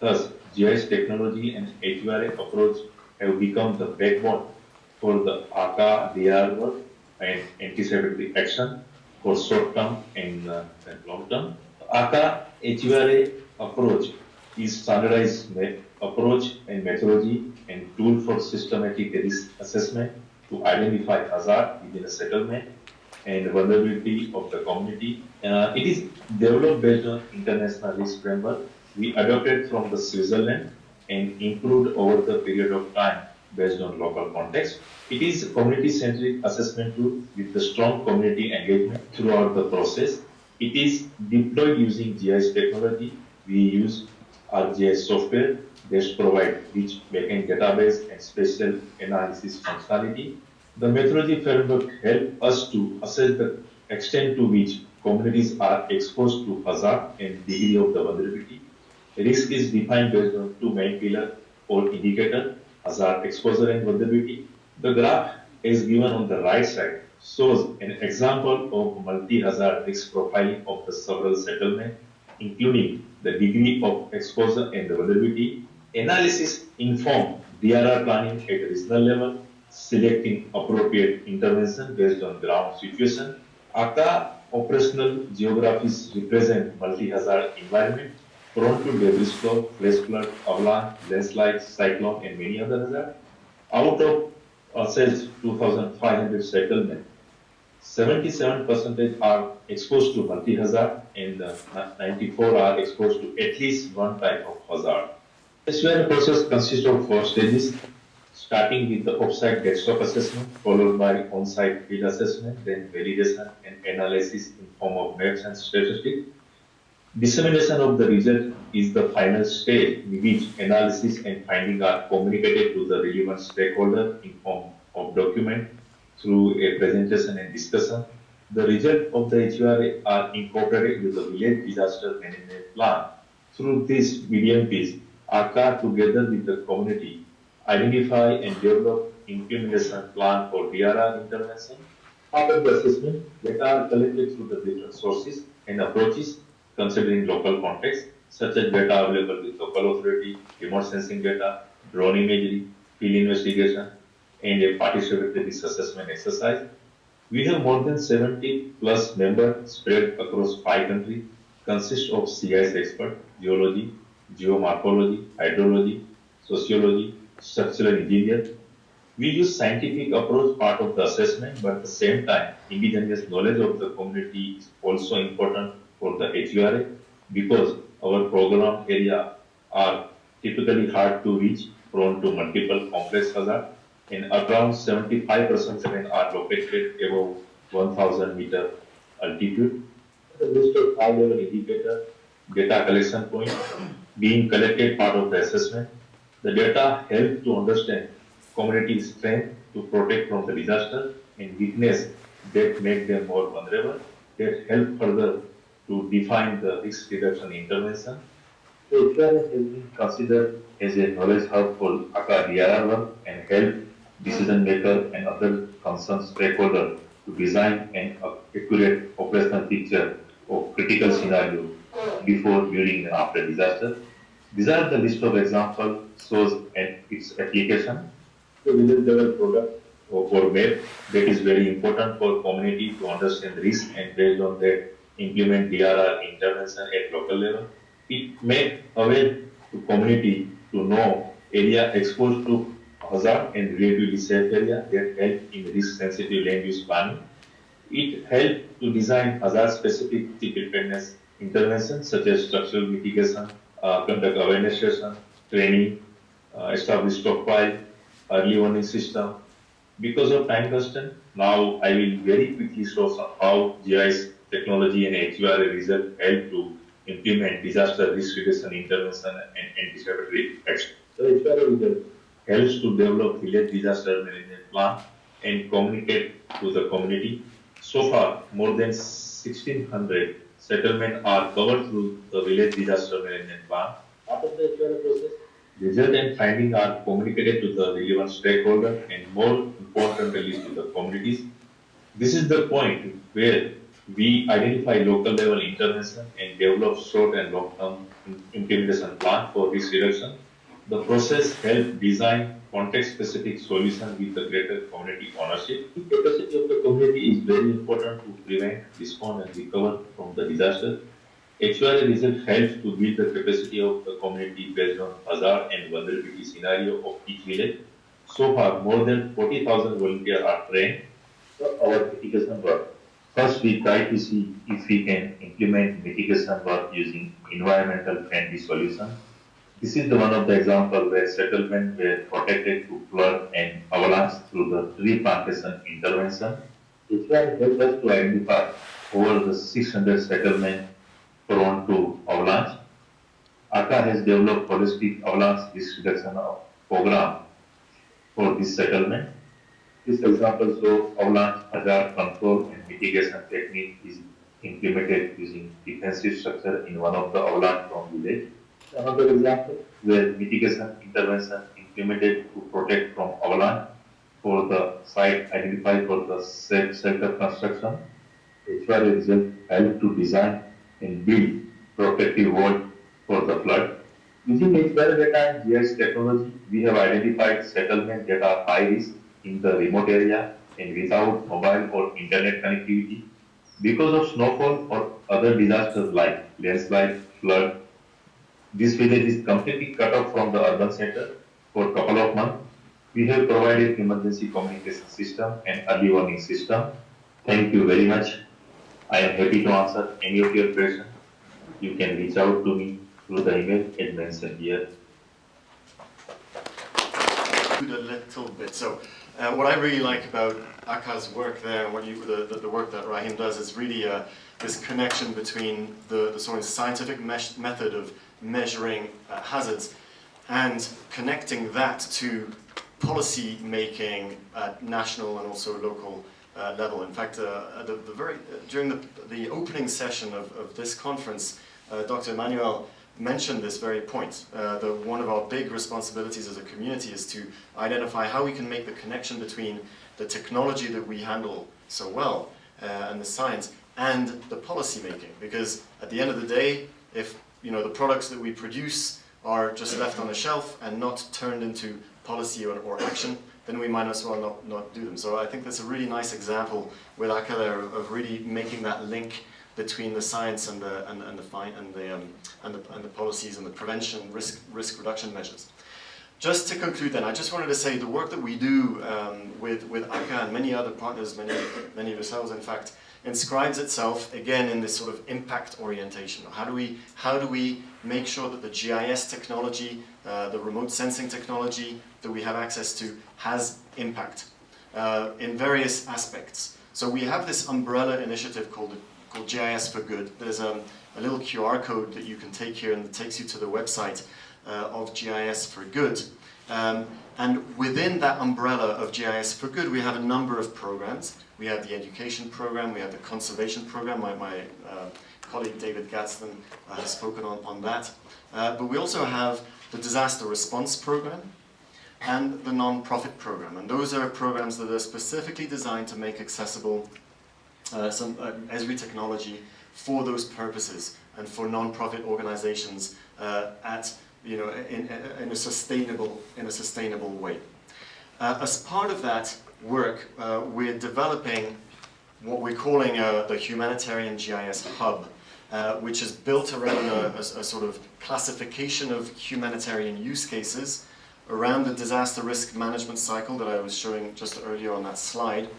Thus, GIS technology and HVR approach have become the backbone for the ACA DRR work and anticipatory action for short-term and long-term. ACA HVR approach is standardized approach and methodology and tool for systematic risk assessment to identify hazard within a settlement and vulnerability of the community. It is developed based on international risk framework. We adopted from the Switzerland and improved over the period of time based on local context. It is a community-centric assessment tool with the strong community engagement throughout the process. It is deployed using GIS technology. We use ArcGIS software that provide rich backend database and spatial analysis functionality. The methodology framework helps us to assess the extent to which communities are exposed to hazard and degree of the vulnerability. Risk is defined based on 2 main pillars or indicators: hazard exposure and vulnerability. The graph is given on the right side shows an example of multi-hazard risk profiling of the several settlements, including the degree of exposure and the vulnerability. Analysis inform DRR planning at regional level, selecting appropriate intervention based on ground situation. ACA operational geographies represent multi-hazard environment prone to debris flow, flash flood, avalanche, landslide, cyclone, and many other hazards. Out of assessed 2,500 settlements, 77% are exposed to multi-hazard and 94 are exposed to at least one type of hazard. The HVR process consists of 4 stages, starting with the off-site desktop assessment, followed by on-site field assessment, then validation and analysis in form of maps and statistics. Dissemination of the result is the final stage in which analysis and findings are communicated to the relevant stakeholder in form of document through a presentation and discussion. The result of the HVR are incorporated with the village disaster management plan. Through this medium piece, ACA together with the community identify and develop implementation plan for DRR intervention. After the assessment, data are collected through the different sources and approaches considering local context, such as data available with local authority, remote sensing data, drone imagery, field investigation, and a participatory risk assessment exercise. We have more than 70 plus members spread across 5 countries, consist of CIS experts, geology, geomorphology, hydrology, sociology, structural engineer. We use scientific approach part of the assessment, but at the same time, indigenous knowledge of the community is also important for the HVRA because our program area are typically hard to reach, prone to multiple complex hazards, and around 75% are located above 1,000 meter altitude. The list of high-level indicator data collection point being collected part of the assessment. The data help to understand community strength to protect from the disaster and weakness that make them more vulnerable, that help further to define the risk reduction intervention. So HVRA has been considered as a knowledge hub for ACA DRR work and help decision maker, and other concerned stakeholders to design an accurate operational picture of critical scenario before, during, and after disaster. These are the list of examples shows and its application. The village level product or web that is very important for community to understand risk and based on that implement DRR intervention at local level. It make aware to community to know area exposed to hazard and relatively safe area that help in risk sensitive land use planning. It helped to design hazard-specific preparedness interventions such as structural mitigation, conduct awareness session, training, establish stockpile, early warning system. Because of time constraint, now I will very quickly show how GIS technology and HURA result help to implement disaster risk reduction intervention and anticipatory action. So HURA result helps to develop village disaster management plan and communicate to the community. So far, more than 1,600 settlements are covered through the village disaster management plan. After the HURA process, result and findings are communicated to the relevant stakeholder and more importantly to the communities. This is the point where we identify local level intervention and develop short and long term implementation plan for risk reduction. The process helps design context-specific solution with the greater community ownership. The capacity of the community is very important to prevent, respond, and recover from the disaster. HURA result helps to build the capacity of the community based on hazard and vulnerability scenario of each village. So far, more than 40,000 volunteers are trained for our mitigation work. First, we try to see if we can implement mitigation work using environmental friendly solutions. This is one of the examples where settlements were protected to flood and avalanche through the tree plantation intervention. HURA helped us to identify over the 600 settlements prone to avalanche. ACA has developed holistic avalanche risk reduction program for this settlement. This example shows avalanche hazard control and mitigation technique is implemented using defensive structure in one of the avalanche prone village. Another example where mitigation intervention implemented to protect from avalanche for the site identified for the shelter construction. HURA result helped to design and build protective wall for the flood. Using HURA data and GIS technology, we have identified settlements that are high risk in the remote area and without mobile or internet connectivity. Because of snowfall or other disasters like landslide, flood, this village is completely cut off from the urban center for a couple of months. We have provided emergency communication system and early warning system. Thank you very much. I am happy to answer any of your questions. You can reach out to me through the email as mentioned here. A little bit. So, what I really like about ACA's work there, and the work that Rahim does, is really this connection between the sort of scientific method of measuring hazards and connecting that to policy making at national and also local level. In fact, during the opening session of this conference, Dr. Emmanuel mentioned this very point. One of our big responsibilities as a community is to identify how we can make the connection between the technology that we handle so well and the science and the policy making. Because at the end of the day, if the products that we produce are just left on the shelf and not turned into policy or action, then we might as well not do them. So I think that's a really nice example with ACA there of really making that link between the science and the policies and the prevention risk reduction measures. Just to conclude, then, I just wanted to say the work that we do with ACA and many other partners, many of yourselves, in fact, inscribes itself again in this sort of impact orientation. How do we make sure that the GIS technology, the remote sensing technology that we have access to has impact in various aspects? So we have this umbrella initiative called GIS for Good. There's a little QR code that you can take here and it takes you to the website of GIS for Good. And within that umbrella of GIS for Good, we have a number of programs. We have the education program, we have the conservation program. My colleague David Gadsden has spoken on that. But we also have the disaster response program. and the non-profit program. And those are programs that are specifically designed to make accessible some Esri technology for those purposes and for non-profit organizations in a sustainable way. As part of that work, we're developing what we're calling the Humanitarian GIS Hub, which is built around a sort of classification of humanitarian use cases around the disaster risk management cycle that I was showing just earlier on that slide,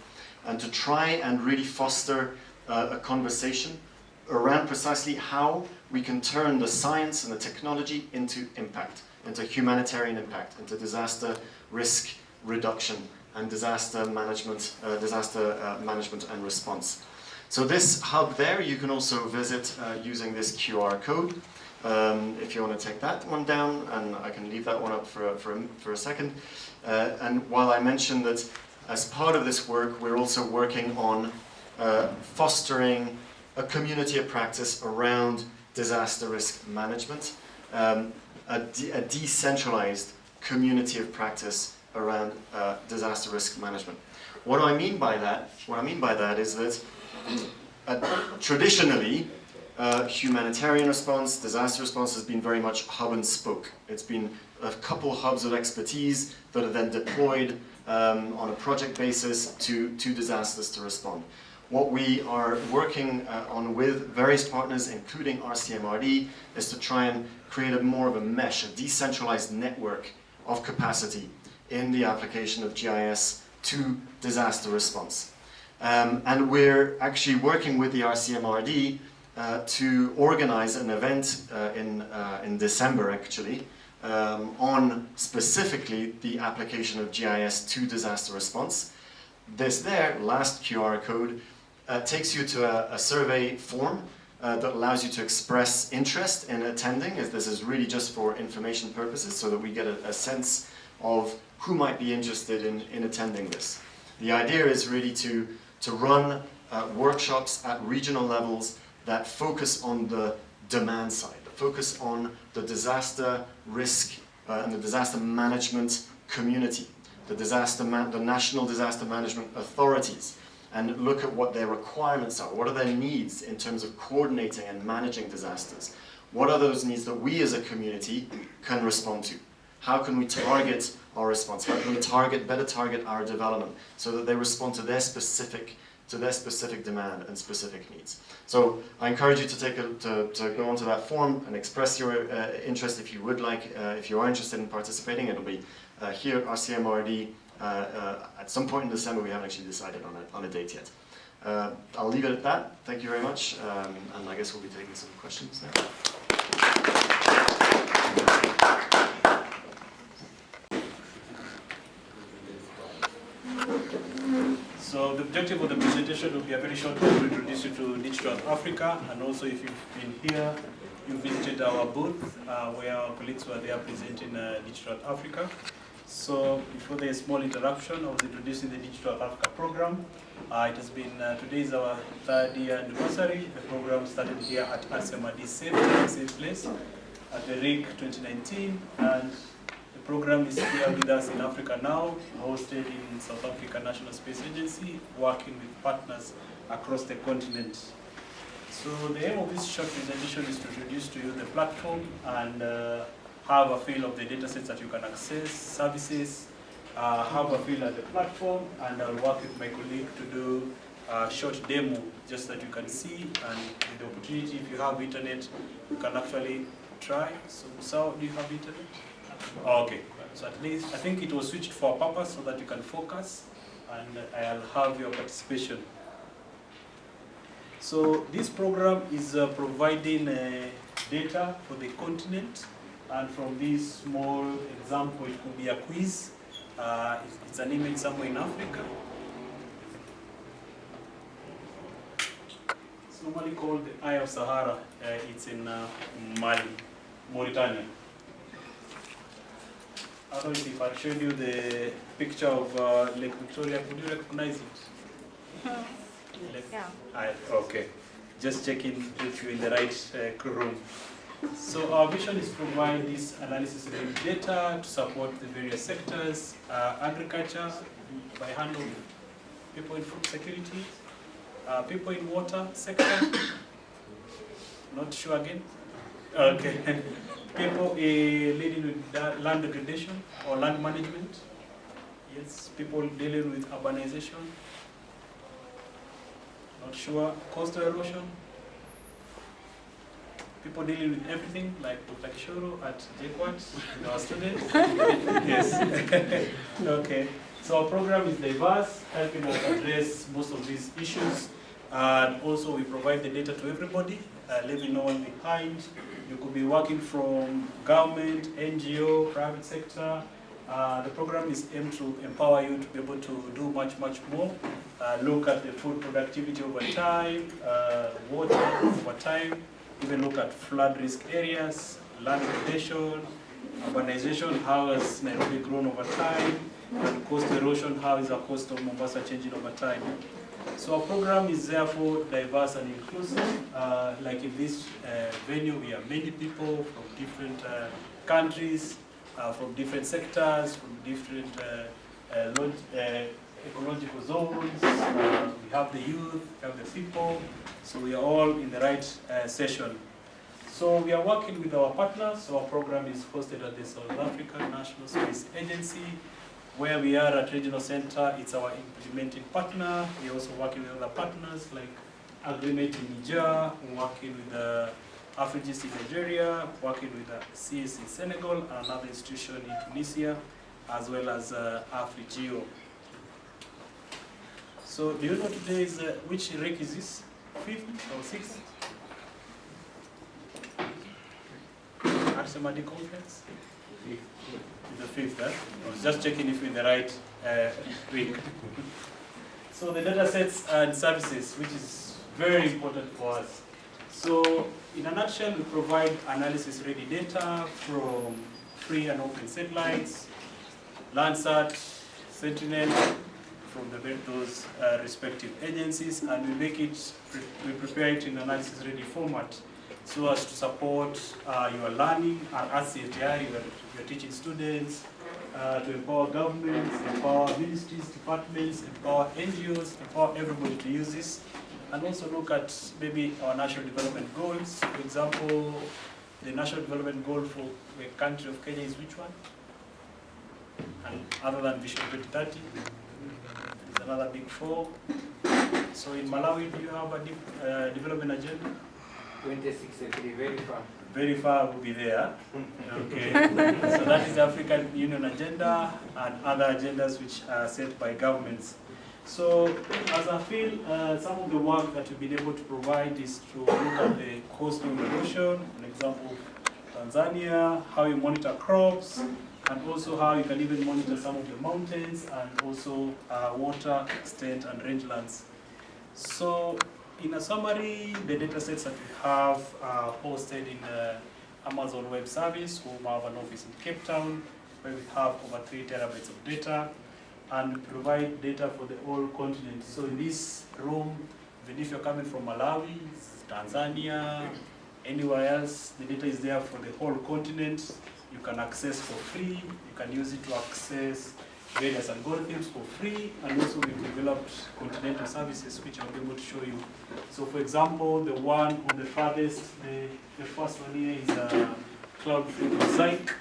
and to try and really foster a conversation around precisely how we can turn the science and the technology into impact, into humanitarian impact, into disaster risk reduction and disaster management and response. So this hub there, you can also visit using this QR code. If you want to take that one down, and I can leave that one up for a second. And while I mentioned that as part of this work, we're also working on fostering a community of practice around disaster risk management, a decentralized community of practice around disaster risk management. What do I mean by that? What I mean by that is that traditionally, humanitarian response, disaster response has been very much hub and spoke. It's been a couple hubs of expertise that are then deployed on a project basis to disasters to respond. What we are working on with various partners, including RCMRD, is to try and create more of a mesh, a decentralized network of capacity in the application of GIS to disaster response. And we're actually working with the RCMRD to organize an event in December, actually, on specifically the application of GIS to disaster response. This last QR code takes you to a survey form that allows you to express interest in attending, as this is really just for information purposes, so that we get a sense of who might be interested in attending this. The idea is really to run workshops at regional levels that focus on the demand side, that focus on the disaster risk and the disaster management community, the national disaster management authorities, and look at what their requirements are. What are their needs in terms of coordinating and managing disasters? What are those needs that we as a community can respond to? How can we target our response? How can we better target our development so that they respond to their specific demand and specific needs? So I encourage you to go onto that form and express your interest if you would like, if you are interested in participating. It'll be here at RCMRD at some point in December. We haven't actually decided on a date yet. I'll leave it at that. Thank you very much, and I guess we'll be taking some questions now. So the objective of the presentation will be a very short one to introduce you to Digital Africa, and also if you've been here, you visited our booth where our colleagues were there presenting Digital Africa. So before the small interruption, I was introducing the Digital Africa program. It has been, today is our 3rd year anniversary. The program started here at RCMRD Safe Place at the RIC 2019, and the program is here with us in Africa now, hosted in South Africa National Space Agency, working with partners across the continent. So the aim of this short presentation is to introduce to you the platform and have a feel of the data sets that you can access, services, have a feel at the platform, and I'll work with my colleague to do a short demo just that you can see, and with the opportunity, if you have internet, you can actually try. So do you have internet? Oh, okay, so at least I think it was switched for a purpose so that you can focus, and I'll have your participation. So this program is providing data for the continent, and from this small example, it could be a quiz. It's an image somewhere in Africa. It's normally called the Eye of Sahara. It's in Mali, Mauritania. Otherwise, if I showed you the picture of Lake Victoria, could you recognize it? Yeah. Okay. Just checking if you're in the right room. So our vision is to provide this analysis of data to support the various sectors, agriculture by hand of people in food security, people in water sector, not sure again, okay, people leading with land degradation or land management, yes, people dealing with urbanization, not sure, coastal erosion, people dealing with everything, like Dr. Kishoro at JQuat, our student. Yes. Okay. So our program is diverse, helping us address most of these issues. And also we provide the data to everybody, leaving no one behind. You could be working from government, NGO, private sector. The program is aimed to empower you to be able to do much more. Look at the food productivity over time, water over time, even look at flood risk areas, land degradation, urbanization, how has Nairobi grown over time, and coast erosion, how is the coast of Mombasa changing over time. So our program is therefore diverse and inclusive. Like in this venue, we have many people from different countries, from different sectors, from different ecological zones. We have the youth, we have the people, so we are all in the right session. So we are working with our partners. So our program is hosted at the South African National Space Agency, where we are at Regional Center. It's our implementing partner. We're also working with other partners like Agreement in Niger, working with Afrigis in Nigeria, working with CS in Senegal, and another institution in Tunisia, as well as Afrigeo. So do you know today is, which RIC is this? 5th or 6th? RCMRD conference? The 5th, I was just checking if we're in the right week. So the data sets and services, which is very important for us. So in a nutshell, we provide analysis-ready data from free and open satellites, Landsat, Sentinel, from those respective agencies, and we prepare it in analysis-ready format so as to support your learning. At RCMRD, we're teaching students to empower governments, empower ministries, departments, empower NGOs, empower everybody to use this, and also look at maybe our national development goals. For example, the national development goal for the country of Kenya is which one? And other than Vision 2030, there's another big 4. So in Malawi, do you have a development agenda? 2063, very far. Very far will be there. Okay. So that is the African Union agenda and other agendas which are set by governments. So as I feel, some of the work that we've been able to provide is to look at the coastal erosion, an example of Tanzania, how you monitor crops, and also how you can even monitor some of the mountains and also water extent and rangelands. So in a summary, the data sets that we have hosted in the Amazon Web Service, who have an office in Cape Town, where we have over 3 terabytes of data, and we provide data for the whole continent. So in this room, even if you're coming from Malawi, Tanzania, anywhere else, the data is there for the whole continent. You can access for free. You can use it to access various algorithms for free, and also we've developed continental services which I'll be able to show you. So for example, the one on the farthest, the first one here is a cloud-free mosaic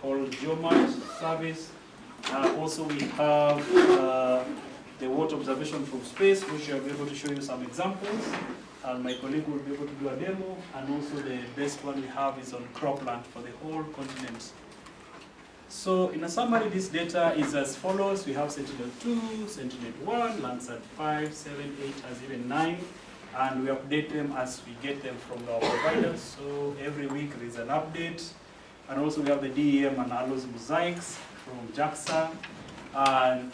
called GeoMat service. Also we have the water observation from space, which I'll be able to show you some examples. And my colleague will be able to do a demo. And also the best one we have is on cropland for the whole continent. So in a summary, this data is as follows. We have Sentinel-2, Sentinel-1, Landsat 5, 7, 8, as even 9. And we update them as we get them from our providers. So every week there is an update. And also we have the DEM and ALOS mosaics from JAXA. And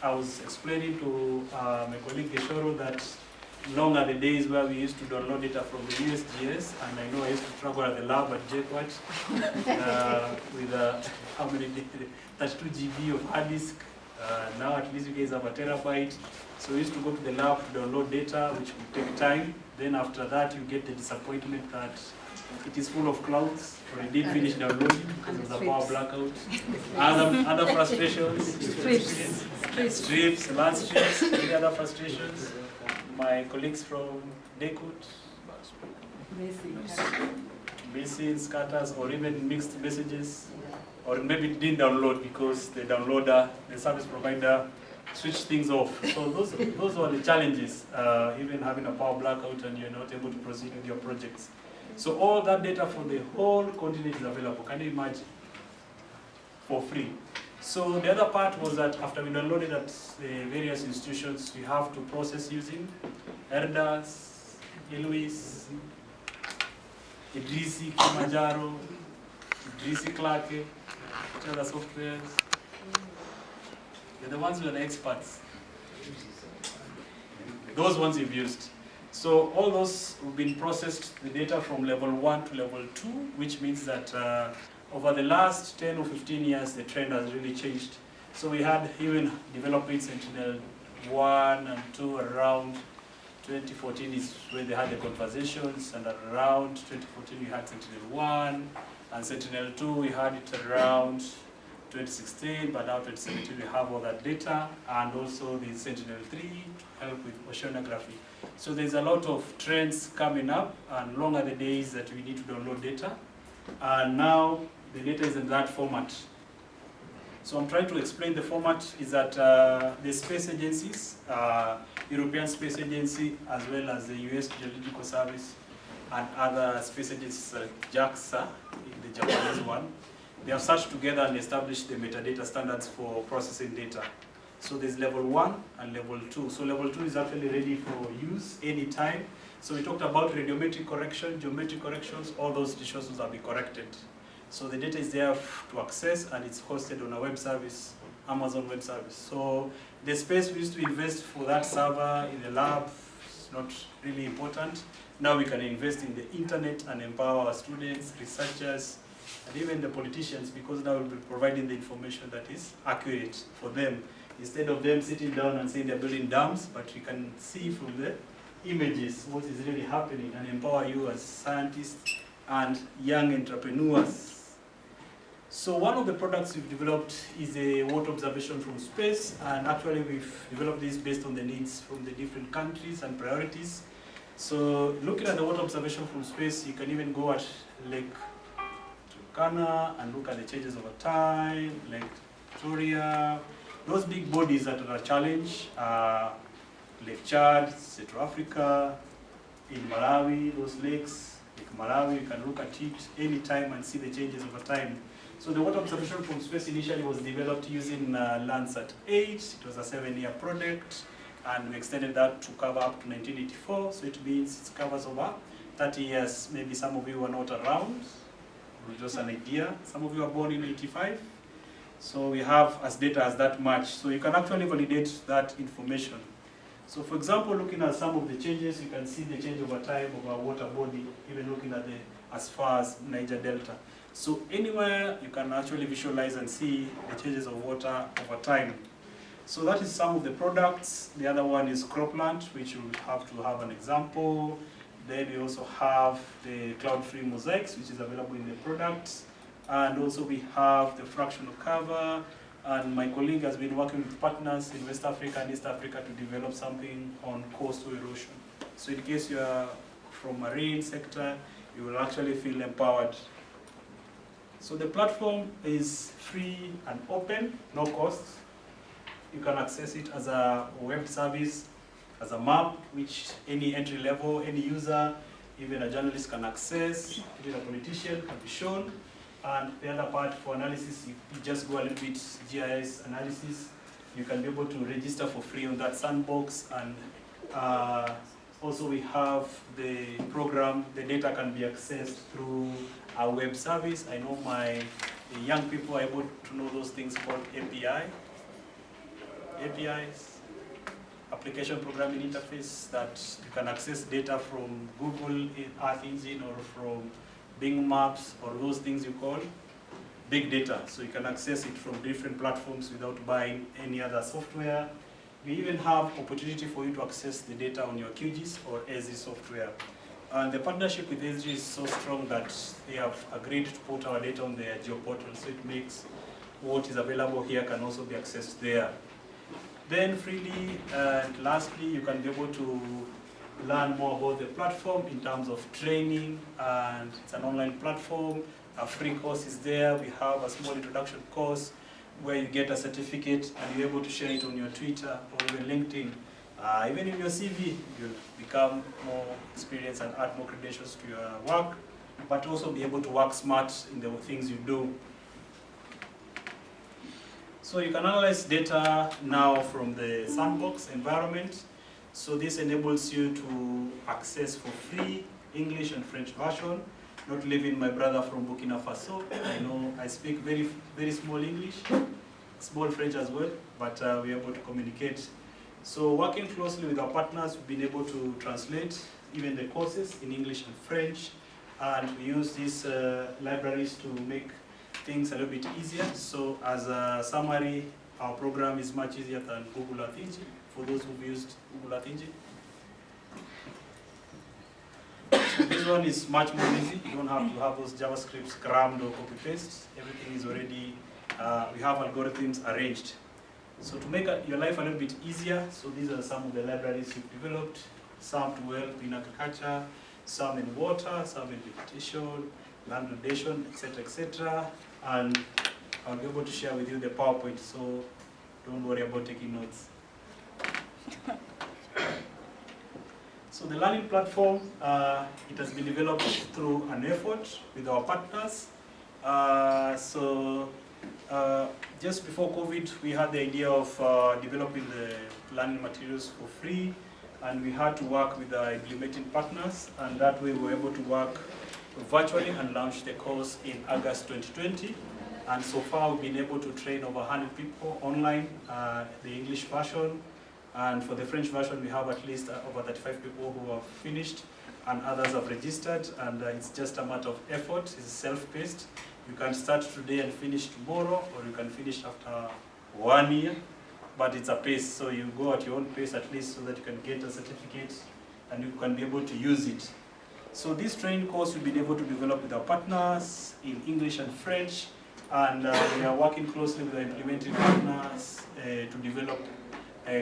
I was explaining to my colleague Geshoro that long are the days where we used to download data from the USGS, and I know I used to travel at the lab at JQuat with how many 32 GB of hard disk. Now at least you guys have a terabyte. So we used to go to the lab to download data, which would take time. Then after that, you get the disappointment that It is full of clouds. We did finish downloading because of the power blackout. Other frustrations. Strips, land strips, any other frustrations. My colleagues from Dekut. Missing scatters or even mixed messages, or maybe it didn't download because the downloader, the service provider, switched things off. So those were the challenges, even having a power blackout and you're not able to proceed with your projects. So all that data for the whole continent is available. Can you imagine? For free. So the other part was that after we downloaded at the various institutions, we have to process using ERDAS, Eloise, Idrisi, Kilimanjaro, Idrisi Clarke, which other softwares. They're the ones who are the experts. Those ones you've used. So all those have been processed, the data from level 1 to level 2, which means that over the last 10 or 15 years, the trend has really changed. So we had even developing Sentinel-1 and 2 around 2014 is when they had the conversations, and around 2014 we had Sentinel-1, and Sentinel-2 we had it around 2016, but now 2017 we have all that data, and also the Sentinel-3 to help with oceanography. So there's a lot of trends coming up, and long are the days that we need to download data, and now the data is in that format. So I'm trying to explain the format is that the space agencies, European Space Agency, as well as the US Geological Service and other space agencies like JAXA, the Japanese one, they have searched together and established the metadata standards for processing data. So there's level 1 and level 2. So level 2 is actually ready for use anytime. So we talked about radiometric correction, geometric corrections, all those distortions have been corrected. So the data is there to access, and it's hosted on a web service, Amazon Web Service. So the space we used to invest for that server in the lab is not really important. Now we can invest in the internet and empower our students, researchers, and even the politicians, because now we'll be providing the information that is accurate for them. Instead of them sitting down and saying they're building dams, but we can see from the images what is really happening and empower you as scientists and young entrepreneurs. So one of the products we've developed is a water observation from space, and actually we've developed this based on the needs from the different countries and priorities. So looking at the water observation from space, you can even go at Lake Turkana and look at the changes over time, Lake Victoria, those big bodies that are a challenge, Lake Chad, Central Africa, in Malawi, those lakes, Lake Malawi, you can look at it anytime and see the changes over time. So the water observation from space initially was developed using Landsat 8. It was a 7-year project, and we extended that to cover up to 1984. So it means it covers over 30 years. Maybe some of you were not around, just an idea. Some of you were born in 85. So we have as data as that much. So you can actually validate that information. So for example, looking at some of the changes, you can see the change over time of our water body, even looking at as far as Niger Delta. So anywhere you can actually visualize and see the changes of water over time. So that is some of the products. The other one is cropland, which you have to have an example. Then we also have the cloud-free mosaics, which is available in the products. And also we have the fractional cover. And my colleague has been working with partners in West Africa and East Africa to develop something on coastal erosion. So in case you are from marine sector, you will actually feel empowered. So the platform is free and open, no cost. You can access it as a web service, as a map, which any entry level, any user, even a journalist can access, even a politician can be shown. And the other part for analysis, you just go a little bit GIS analysis. You can be able to register for free on that sandbox. And also we have the program, the data can be accessed through our web service. I know the young people are able to know those things called APIs, application programming interface, that you can access data from Google Earth Engine or from Bing Maps or those things you call big data. So you can access it from different platforms without buying any other software. We even have opportunity for you to access the data on your QGIS or AZ software. And the partnership with Esri is so strong that they have agreed to put our data on their geoportal, so it makes what is available here can also be accessed there. Then freely, and lastly, you can be able to learn more about the platform in terms of training, and it's an online platform. A free course is there. We have a small introduction course where you get a certificate and you're able to share it on your Twitter or even LinkedIn. Even in your CV, you'll become more experienced and add more credentials to your work, but also be able to work smart in the things you do. So you can analyze data now from the sandbox environment. So this enables you to access for free English and French version. Not leaving my brother from Burkina Faso. I know I speak very small English, small French as well, but we're able to communicate. So working closely with our partners, we've been able to translate even the courses in English and French, and we use these libraries to make things a little bit easier. So as a summary, our program is much easier than Google Earth Engine, for those who've used Google Earth Engine. So this one is much more easy. You don't have to have those JavaScripts crammed or copy-paste. Everything is already, we have algorithms arranged. So to make your life a little bit easier, so these are some of the libraries we've developed, some to help in agriculture, some in water, some in vegetation, land relation, etc., etc. And I'll be able to share with you the PowerPoint, so don't worry about taking notes. So the learning platform, it has been developed through an effort with our partners. Just before COVID, we had the idea of developing the learning materials for free, and we had to work with our implementing partners, and that way we were able to work virtually and launch the course in August 2020. And so far we've been able to train over 100 people online, the English version, and for the French version we have at least over 35 people who have finished, and others have registered, and it's just a matter of effort. It's self-paced. You can start today and finish tomorrow, or you can finish after 1 year, but it's a pace, so you go at your own pace at least so that you can get a certificate and you can be able to use it. So this training course we've been able to develop with our partners in English and French, and we are working closely with our implementing partners to develop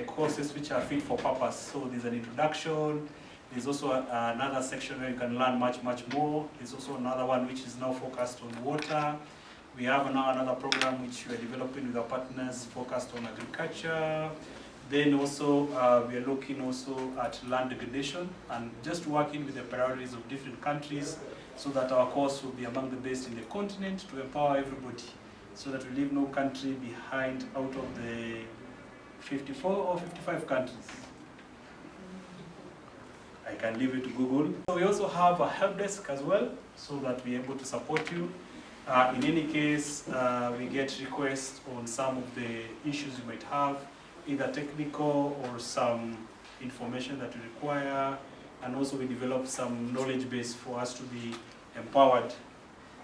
courses which are fit for purpose. So there's an introduction. There's also another section where you can learn much more. There's also another one which is now focused on water. We have now another program which we are developing with our partners focused on agriculture. Then also we are looking also at land degradation and just working with the priorities of different countries so that our course will be among the best in the continent to empower everybody so that we leave no country behind out of the 54 or 55 countries. I can leave it to Google. So we also have a help desk as well, so that we're able to support you. In any case, we get requests on some of the issues you might have, either technical or some information that you require, and also we develop some knowledge base for us to be empowered.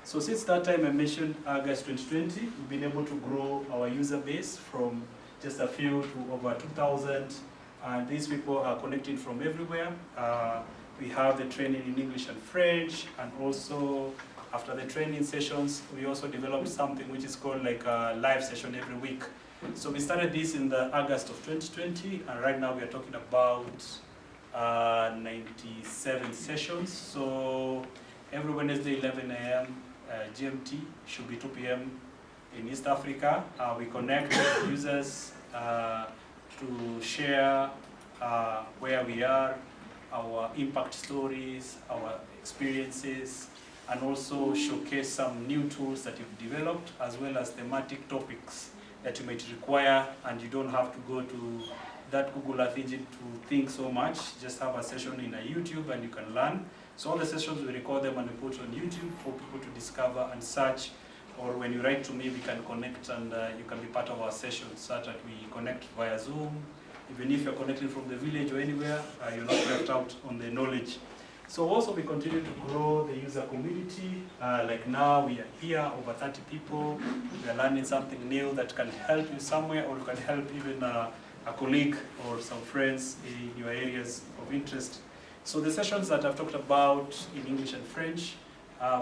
So since that time I mentioned August 2020, we've been able to grow our user base from just a few to over 2,000. And these people are connecting from everywhere. We have the training in English and French, and also after the training sessions, we also developed something which is called like a live session every week. So we started this in the August of 2020, and right now we are talking about 97 sessions. So every Wednesday, 11 a.m. GMT, should be 2 p.m. in East Africa. We connect users to share where we are, our impact stories, our experiences, and also showcase some new tools that you've developed, as well as thematic topics that you might require, and you don't have to go to that Google Earth Engine to think so much. Just have a session in a YouTube and you can learn. So all the sessions, we record them and we put on YouTube for people to discover and search. Or when you write to me, we can connect and you can be part of our sessions, such that we connect via Zoom. Even if you're connecting from the village or anywhere, you're not left out on the knowledge. So also we continue to grow the user community. Like now we are here, over 30 people. We are learning something new that can help you somewhere, or can help even a colleague or some friends in your areas of interest. So the sessions that I've talked about in English and French,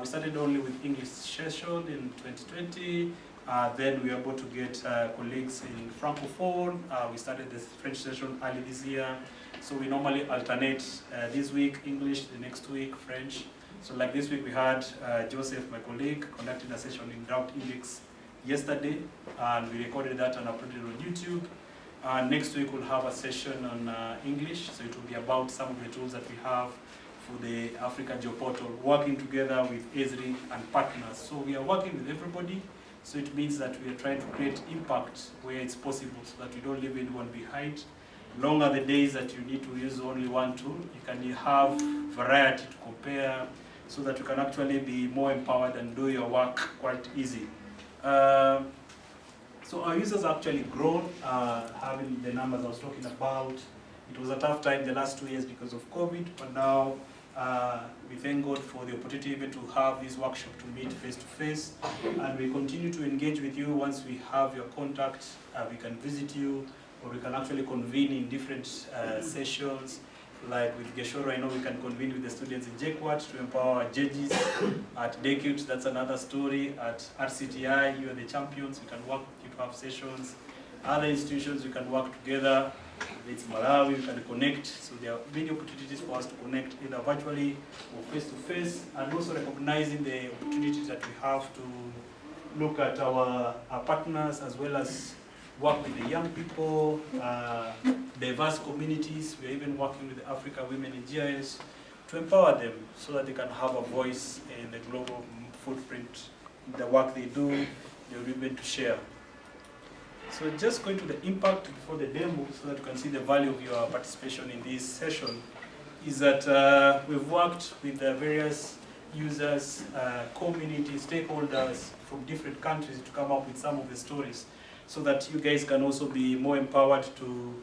we started only with English session in 2020. Then we were able to get colleagues in Francophone. We started the French session early this year. So we normally alternate this week English, the next week French. So like this week we had Joseph, my colleague, conducting a session in Drought Index yesterday, and we recorded that and uploaded it on YouTube. Next week we'll have a session on English, so it will be about some of the tools that we have for the Africa Geoportal, working together with ESRI and partners. So we are working with everybody, so it means that we are trying to create impact where it's possible, so that we don't leave anyone behind. Long are the days that you need to use only one tool. You can have variety to compare, so that you can actually be more empowered and do your work quite easy. So our users actually grown, having the numbers I was talking about. It was a tough time the last 2 years because of COVID, but now we thank God for the opportunity even to have this workshop to meet face to face. And we continue to engage with you. Once we have your contact, we can visit you, or we can actually convene in different sessions. Like with Geshoro, I know we can convene with the students in JKUAT to empower judges. At DECUT, that's another story. At RCTI, you are the champions. We can work with you to have sessions. Other institutions, we can work together. It's Malawi, we can connect. So there are many opportunities for us to connect, either virtually or face-to-face, and also recognizing the opportunities that we have to look at our partners, as well as work with the young people, diverse communities. We're even working with the Africa Women in GIS to empower them so that they can have a voice in the global footprint. The work they do, they're able to share. So just going to the impact before the demo, so that you can see the value of your participation in this session, is that we've worked with the various users, community stakeholders from different countries to come up with some of the stories, so that you guys can also be more empowered to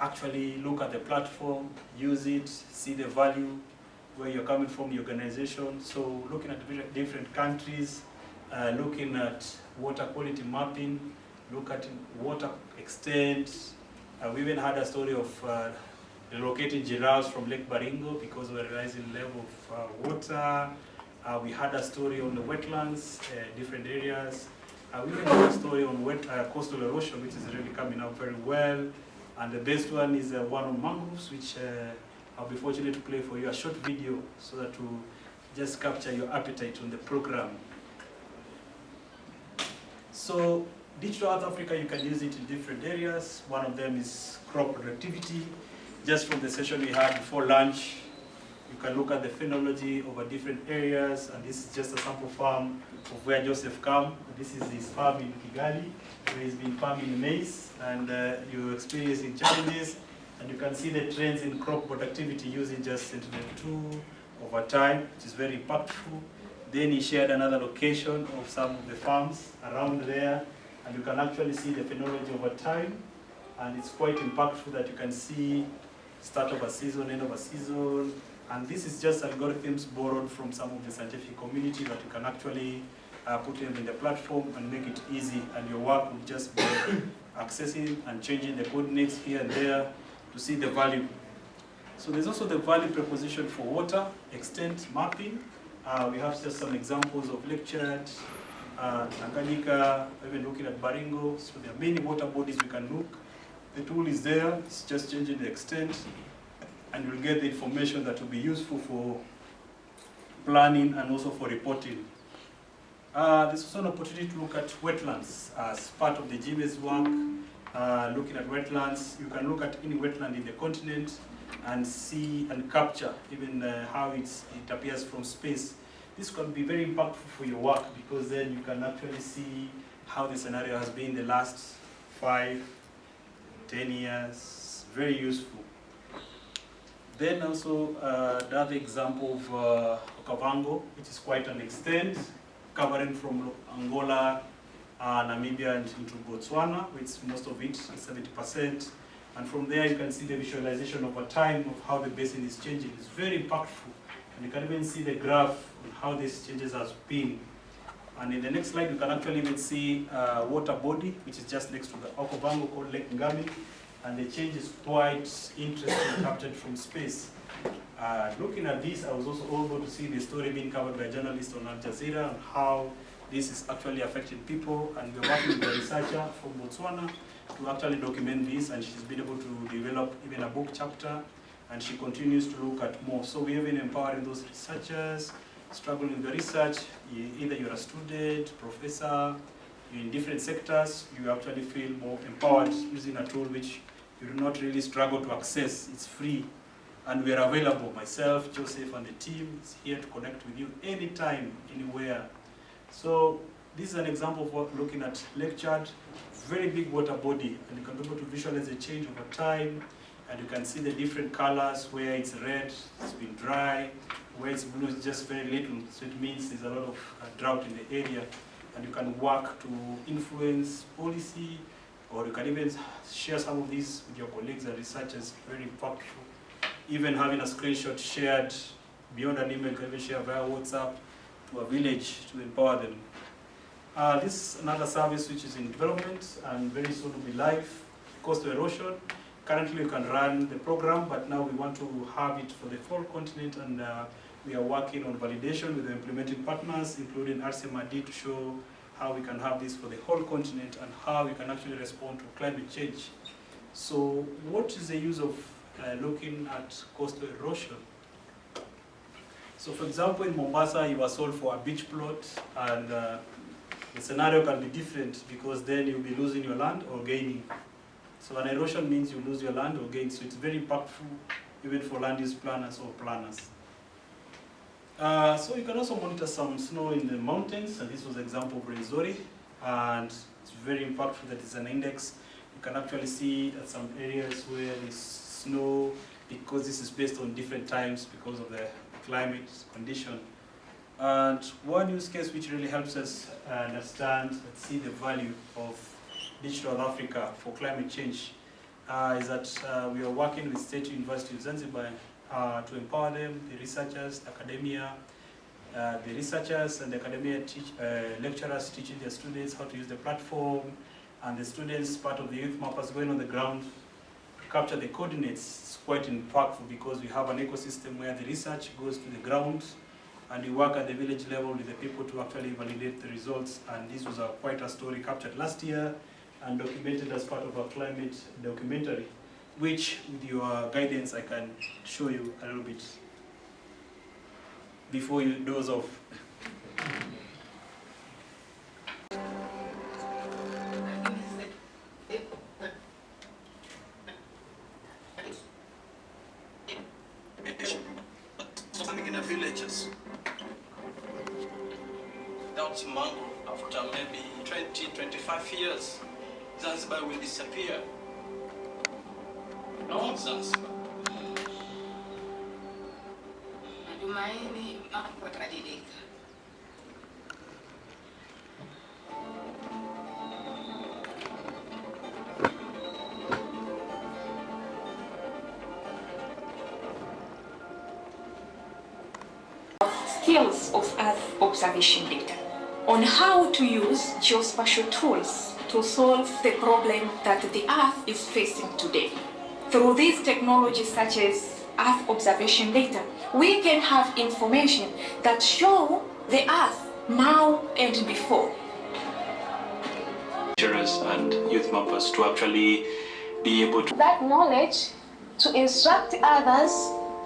actually look at the platform, use it, see the value, where you're coming from, the organization. So looking at different countries, looking at water quality mapping, look at water extent. We even had a story of relocating giraffes from Lake Baringo because of the rising level of water. We had a story on the wetlands, different areas. We even had a story on coastal erosion, which is really coming up very well. And the best one is one on mangroves, which I'll be fortunate to play for you a short video so that to just capture your appetite on the program. So Digital Earth Africa, you can use it in different areas. One of them is crop productivity. Just from the session we had before lunch, you can look at the phenology over different areas, and this is just a sample farm of where Joseph come. This is his farm in Kigali, where he's been farming maize, and you're experiencing challenges, and you can see the trends in crop productivity using just Sentinel-2 over time, which is very impactful. Then he shared another location of some of the farms around there, and you can actually see the phenology over time, and it's quite impactful that you can see start of a season, end of a season. And this is just algorithms borrowed from some of the scientific community that you can actually put them in the platform and make it easy, and your work will just be accessing and changing the coordinates here and there to see the value. So there's also the value proposition for water extent mapping. We have just some examples of Lake Chad, Tanganyika, even looking at Baringo. So there are many water bodies we can look. The tool is there, it's just changing the extent, and you'll get the information that will be useful for planning and also for reporting. There's also an opportunity to look at wetlands as part of the GMS work. Looking at wetlands, you can look at any wetland in the continent and see and capture even how it appears from space. This can be very impactful for your work, because then you can actually see how the scenario has been the last 5, 10 years. Very useful. Then also another example of Okavango, which is quite an extent, covering from Angola, Namibia, and into Botswana, which most of it is 70%. And from there you can see the visualization over time of how the basin is changing. It's very impactful. And you can even see the graph on how these changes have been. And in the next slide, you can actually even see water body, which is just next to the Okavango, called Lake Ngami. And the change is quite interesting, captured from space. Looking at this, I was also able to see the story being covered by journalists on Al Jazeera and how this is actually affecting people, and we're working with a researcher from Botswana to actually document this, and she's been able to develop even a book chapter, and she continues to look at more. So we're even empowering those researchers, struggling with the research. Either you're a student, professor, you're in different sectors, you actually feel more empowered using a tool which you do not really struggle to access. It's free, and we are available. Myself, Joseph, and the team is here to connect with you anytime, anywhere. So this is an example of what looking at Lake Chad, very big water body, and you can be able to visualize the change over time, and you can see the different colors, where it's red, it's been dry, where it's blue, it's just very little, so it means there's a lot of drought in the area, and you can work to influence policy, or you can even share some of these with your colleagues and researchers, very impactful. Even having a screenshot shared beyond an email, you can even share via WhatsApp to a village to empower them. This is another service which is in development and very soon will be live, coastal erosion. Currently you can run the program, but now we want to have it for the full continent, and we are working on validation with the implementing partners, including RCMRD, to show how we can have this for the whole continent and how we can actually respond to climate change. So what is the use of looking at coastal erosion? So for example, in Mombasa, you are sold for a beach plot, and the scenario can be different, because then you'll be losing your land or gaining. So an erosion means you lose your land or gain, so it's very impactful even for land use planners or planners. So you can also monitor some snow in the mountains, and this was an example of Rwenzori, and it's very impactful that it's an index. You can actually see at some areas where there's snow, because this is based on different times because of the climate condition. And one use case which really helps us understand and see the value of Digital Africa for climate change is that we are working with State University of Zanzibar to empower them, the researchers, academia, the researchers and the academia lecturers teaching their students how to use the platform, and the students, part of the youth mappers, going on the ground to capture the coordinates. It's quite impactful, because we have an ecosystem where the research goes to the ground, and we work at the village level with the people to actually validate the results. And this was quite a story captured last year and documented as part of our climate documentary, which with your guidance I can show you a little bit before you doze off. Something in the villages. Without mangrove, after maybe 20, 25 years, Zanzibar will disappear. No, Zanzibar. Natumaini mambo yatabadilika. Skills of Earth observation data on how to use geospatial tools to solve the problem that the Earth is facing today. Through these technologies such as Earth observation data, we can have information that show the Earth now and before. And youth mappers to actually be able to That knowledge to instruct others,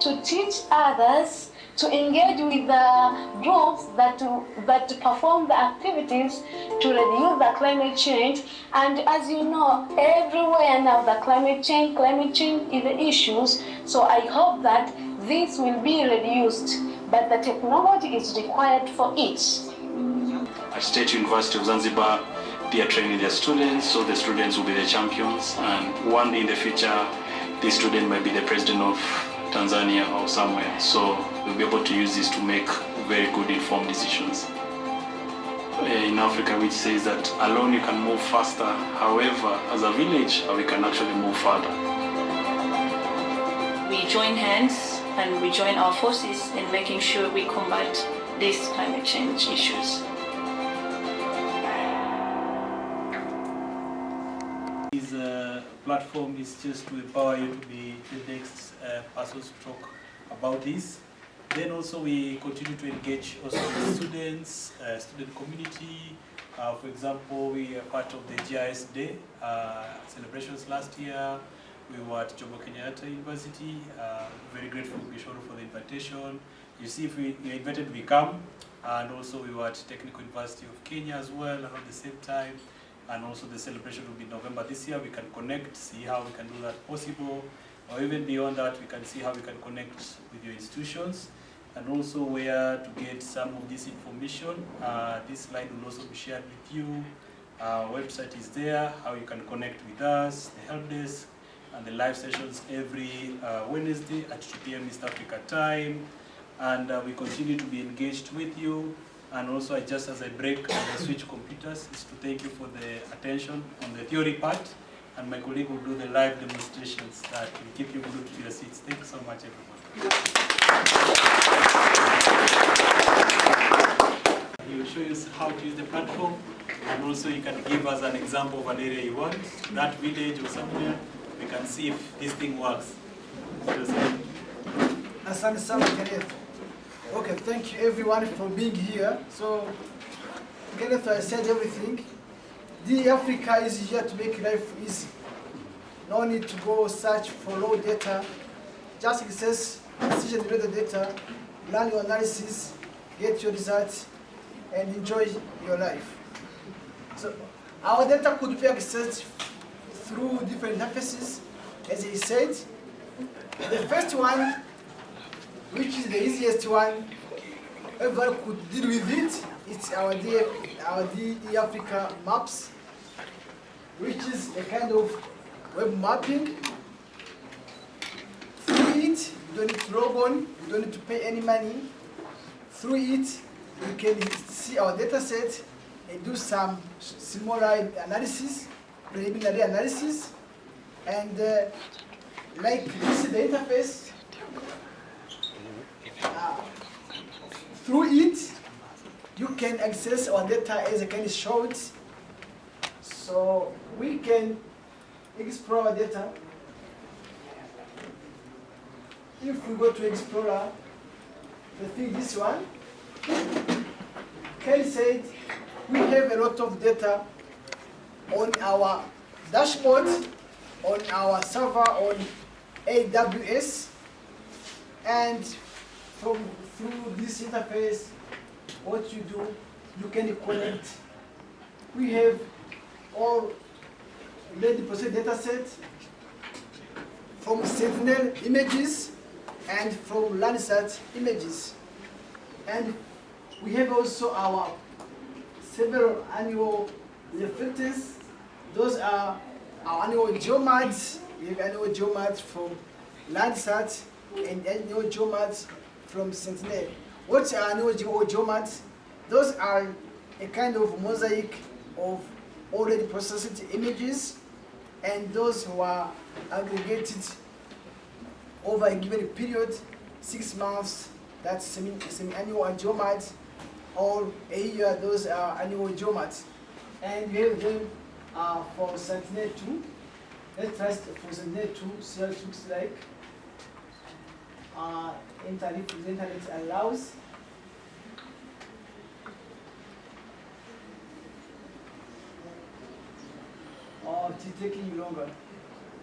to teach others, to engage with the groups that perform the activities to reduce the climate change. And as you know, everywhere now the climate change is the issues. So I hope that this will be reduced, but the technology is required for it. at State University of Zanzibar, they are training their students, so the students will be the champions, and one day in the future, this student might be the president of Tanzania or somewhere, so we'll be able to use this to make very good informed decisions. In Africa, which says that alone you can move faster, however, as a village, we can actually move further. We join hands and we join our forces in making sure we combat these climate change issues. This platform is just to empower you to be the next person to talk about this. Then also we continue to engage also with students, student community. For example, we are part of the GIS Day celebrations last year. We were at Jomo Kenyatta University. Very grateful to Bishop for the invitation. You see, if we invited, we come. And also we were at Technical University of Kenya as well around the same time. And also the celebration will be November this year. We can connect, see how we can do that possible. Or even beyond that, we can see how we can connect with your institutions. And also where to get some of this information. This slide will also be shared with you. Our website is there, how you can connect with us, the help desk, and the live sessions every Wednesday at 2 p.m. East Africa time. And we continue to be engaged with you. And also, just as I break and I switch computers, is to thank you for the attention on the theory part. And my colleague will do the live demonstrations that will keep you glued to your seats. Thank you so much, everyone. He will show you how to use the platform. And also, you can give us an example of an area you want, that village or somewhere. We can see if this thing works. Asante sana Kenneth. Okay, thank you everyone for being here. So, Kenneth has said everything. The Africa is here to make life easy. No need to go search for raw data. Just access decision-related data, run your analysis, get your results, and enjoy your life. So, our data could be accessed through different interfaces, as he said. The first one, which is the easiest one, everyone could deal with it. It's our DE Africa Maps, which is a kind of web mapping. Through it, you don't need to log on, you don't need to pay any money. Through it, you can see our data set and do some similar analysis, preliminary analysis. And like this is the interface. Through it, you can access our data as I can show it. So we can explore our data. If we go to Explorer, the thing this one, Ken said we have a lot of data on our dashboard, on our server, on AWS, and through this interface, what you do, you can connect. We have all ready processed data set from Sentinel images and from Landsat images. And we have also our several annual filters. Those are our annual geomads. We have annual geomads from Landsat and annual geomads from Sentinel. What are annual geomads? Those are a kind of mosaic of already processed images, and those who are aggregated over a given period, 6 months, that's semi-annual geomads, or a year, those are annual geomads. And we have them for Sentinel-2. Let's try for Sentinel-2, see how it looks like. Internet allows. Oh, it's taking longer.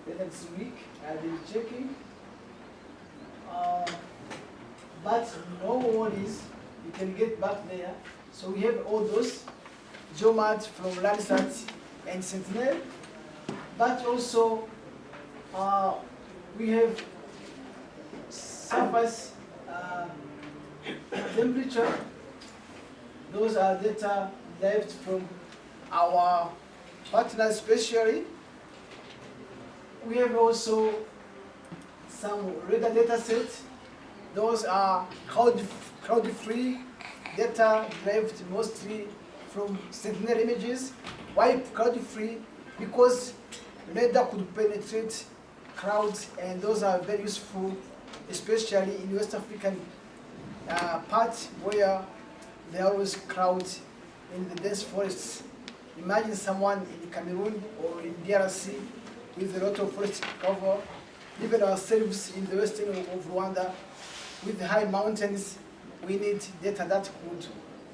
That's weak. I've been checking. But no worries, you can get back there. So we have all those geomads from Landsat and Sentinel, but also we have surface temperature. Those are data derived from our partners, especially. We have also some radar data sets. Those are cloud-free data derived mostly from Sentinel images. Why cloud-free? Because radar could penetrate clouds, and those are very useful, especially in West African part where there are always clouds in the dense forests. Imagine someone in Cameroon or in DRC with a lot of forest cover, even ourselves in the western of Rwanda, with the high mountains, we need data that could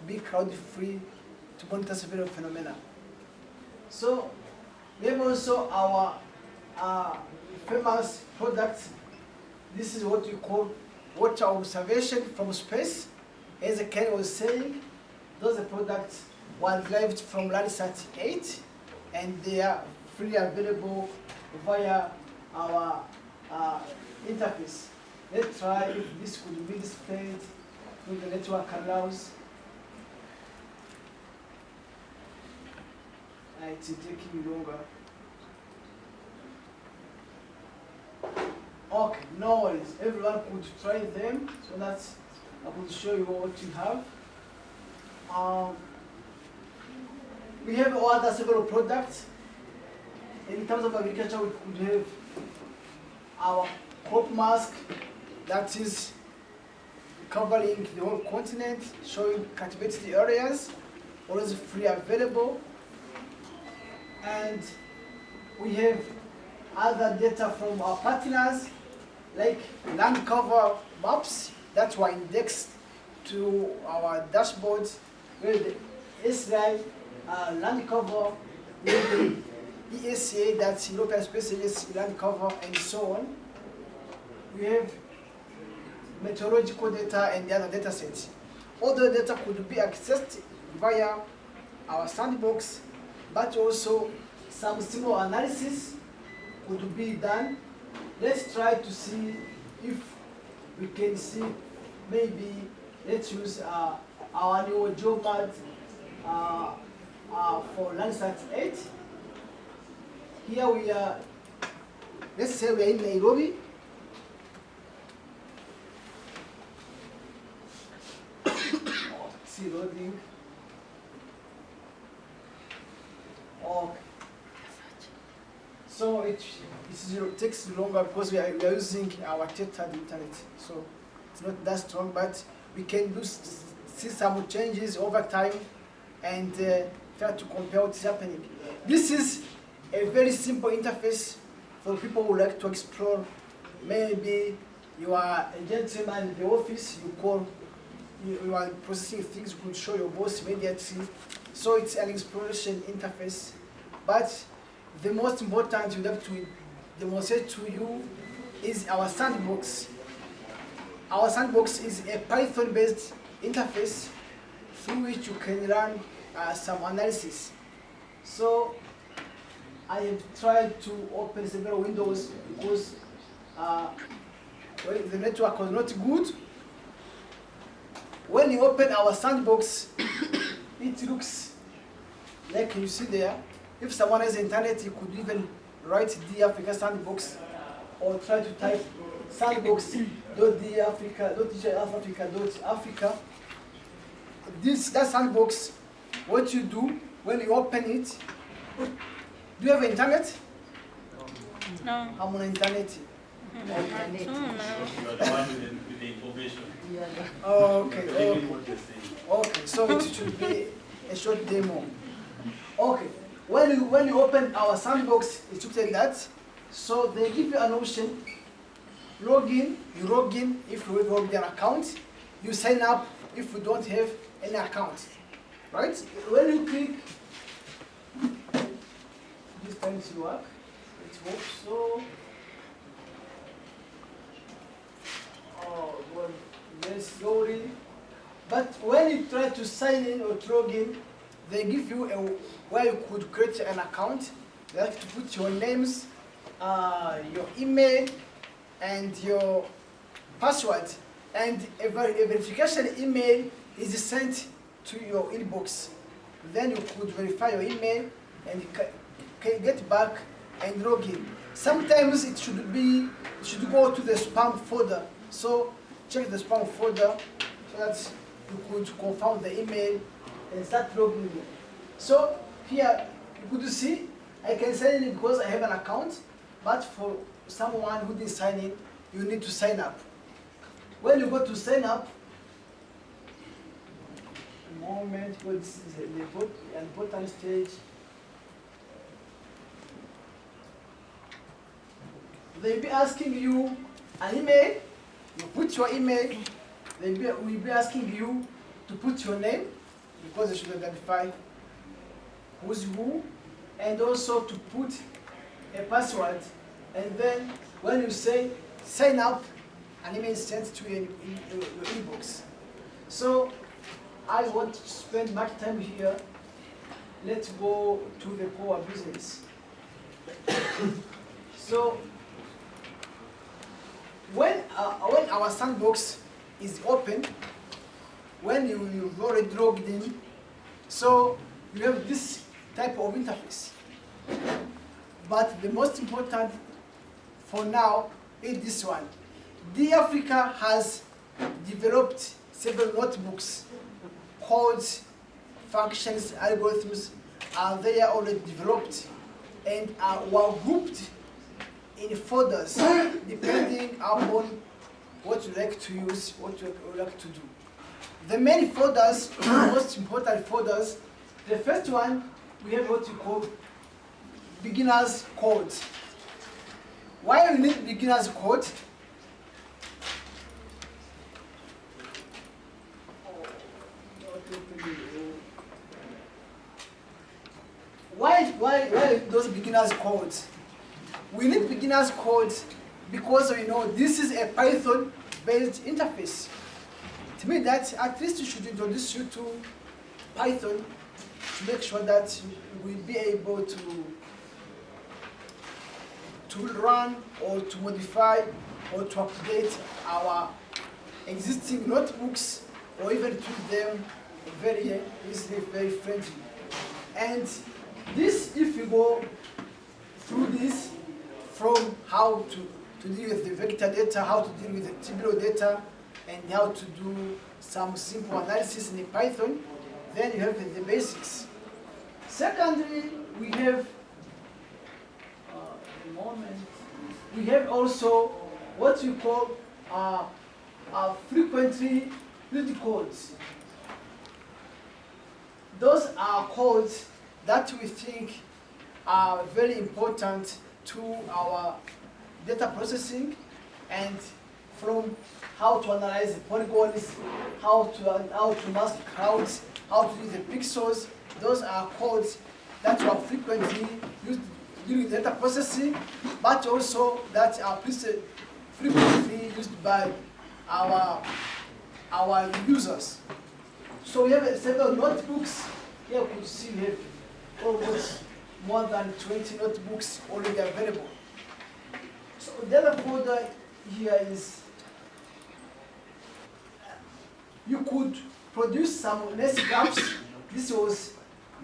be crowd-free to monitor severe phenomena. So we have also our famous product. This is what we call water observation from space. As Ken was saying, those products were derived from Landsat 8, and they are freely available via our interface. Let's try if this could be displayed through the network allows. It's taking longer. Okay, no worries. Everyone could try them, so that's I could show you what you have. We have other several products. In terms of agriculture, we could have our crop mask that is covering the whole continent, showing cultivated areas, always free available. And we have other data from our partners, like land cover maps that were indexed to our dashboards with the SRI land cover, with the ESA, that's European Space Agency land cover, and so on. We have meteorological data and the other data sets. All the data could be accessed via our sandbox, but also some simple analysis could be done. Let's try to see if we can see, maybe let's use our new geomap for Landsat 8. Here we are, let's say we are in Nairobi. See loading. Okay. So it takes longer because we are using our tethered internet. So it's not that strong, but we can see some changes over time and try to compare what's happening. This is a very simple interface for people who like to explore. Maybe you are a gentleman in the office, you are processing things, you could show your boss immediately. So it's an exploration interface. But the most important we have to demonstrate to you is our sandbox. Our sandbox is a Python-based interface through which you can run some analysis. So I have tried to open several windows because the network was not good. When you open our sandbox, it looks like you see there. If someone has internet, you could even write the Africa sandbox or try to type sandbox.africa.africa.africa. That sandbox, what you do when you open it, do you have internet? No. I'm on internet. You are the one with the information. Okay. Taking what you're saying. Okay, so it should be a short demo. Okay, when you open our sandbox, it looks like that. So they give you an option. You log in if you have an account. You sign up if you don't have any account. Right? When you click, this time to work. It works. So, well, very slowly. But when you try to sign in or to log in, they give you where you could create an account. You have to put your names, your email, and your password. And a verification email is sent to your inbox. Then you could verify your email and can get back and log in. Sometimes it should go to the spam folder. So check the spam folder so that you could confirm the email and start logging in. So here you could see I can sign in because I have an account, but for someone who didn't sign in, you need to sign up. When you go to sign up, this is the important stage. They'll be asking you an email You put your email, we'll be asking you to put your name, because they should identify who's who, and also to put a password. And then when you say sign up, an email is sent to you in your inbox. So I want to spend much time here. Let's go to the core business. So when our sandbox is open, when you've already logged in, so you have this type of interface. But the most important for now is this one. DAfrica has developed several notebooks, codes, functions, algorithms are there already developed and were grouped in folders depending upon what you like to use, what you like to do. The main folders, the most important folders, the first one, we have what you call beginner's code. Why we need beginner's code? Why those beginner's codes? We need beginner's codes because we know this is a Python-based interface. To me, that at least you should introduce you to Python to make sure that you will be able to run or to modify or to update our existing notebooks or even treat them very easily, very friendly. And this, if you go through this, from how to deal with the vector data, how to deal with the tabular data, and how to do some simple analysis in Python, then you have the basics. Secondly, we have we have also what we call frequently used codes. Those are codes that we think are very important to our data processing, and from how to analyze the polygons, how to mask crowds, how to use the pixels. Those are codes that are frequently used during data processing, but also that are frequently used by our users. So we have several notebooks. Here you could see we have almost more than 20 notebooks already available. So the other folder here is you could produce some nest graphs. This was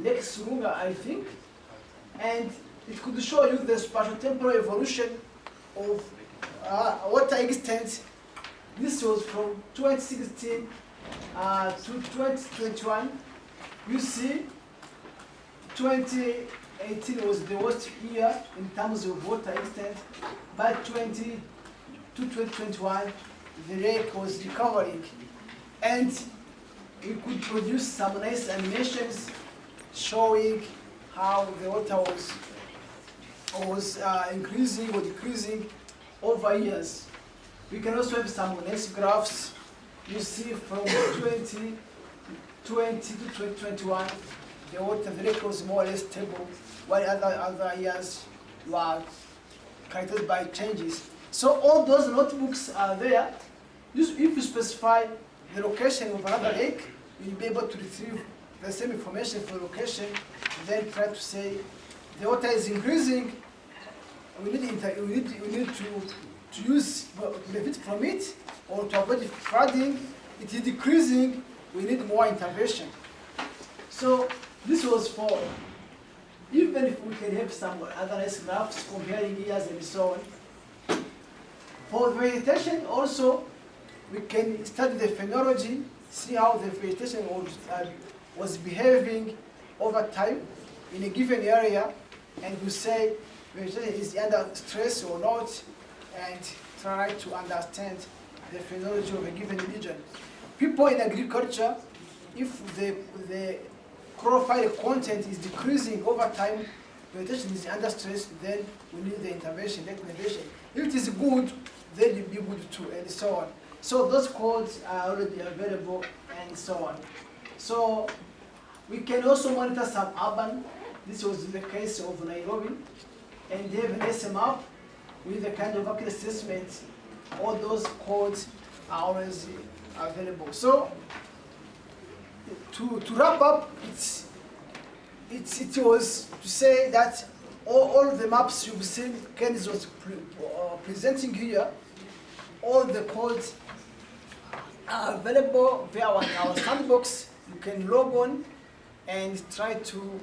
Lex Runga, I think, and it could show you the spatial-temporal evolution of water extent. This was from 2016 to 2021. You see, 2018 was the worst year in terms of water extent. By 2021, the lake was recovering. And we could produce some nice animations showing how the water was increasing or decreasing over years. We can also have some nice graphs. You see from 2020 to 2021, the lake was more or less stable, while other years were characterized by changes. So all those notebooks are there. If you specify the location of another lake, you'll be able to retrieve the same information for location, then try to say the water is increasing. We need to use benefit from it, or to avoid flooding. It is decreasing. We need more intervention. So this was for, even if we can have some other nice graphs comparing years and so on. For vegetation also, we can study the phenology, see how the vegetation was behaving over time in a given area, and we say vegetation is under stress or not, and try to understand the phenology of a given region. People in agriculture, if the chlorophyll content is decreasing over time, vegetation is under stress, then we need the intervention, net intervention. If it is good, they'll be good too, and so on. So those codes are already available, and so on. So we can also monitor some urban. This was the case of Nairobi, and they have an SMAP with a kind of accuracy assessment. All those codes are always available. So to wrap up, it was to say that all the maps you've seen Ken was presenting here, all the codes are available via our sandbox. You can log on and try to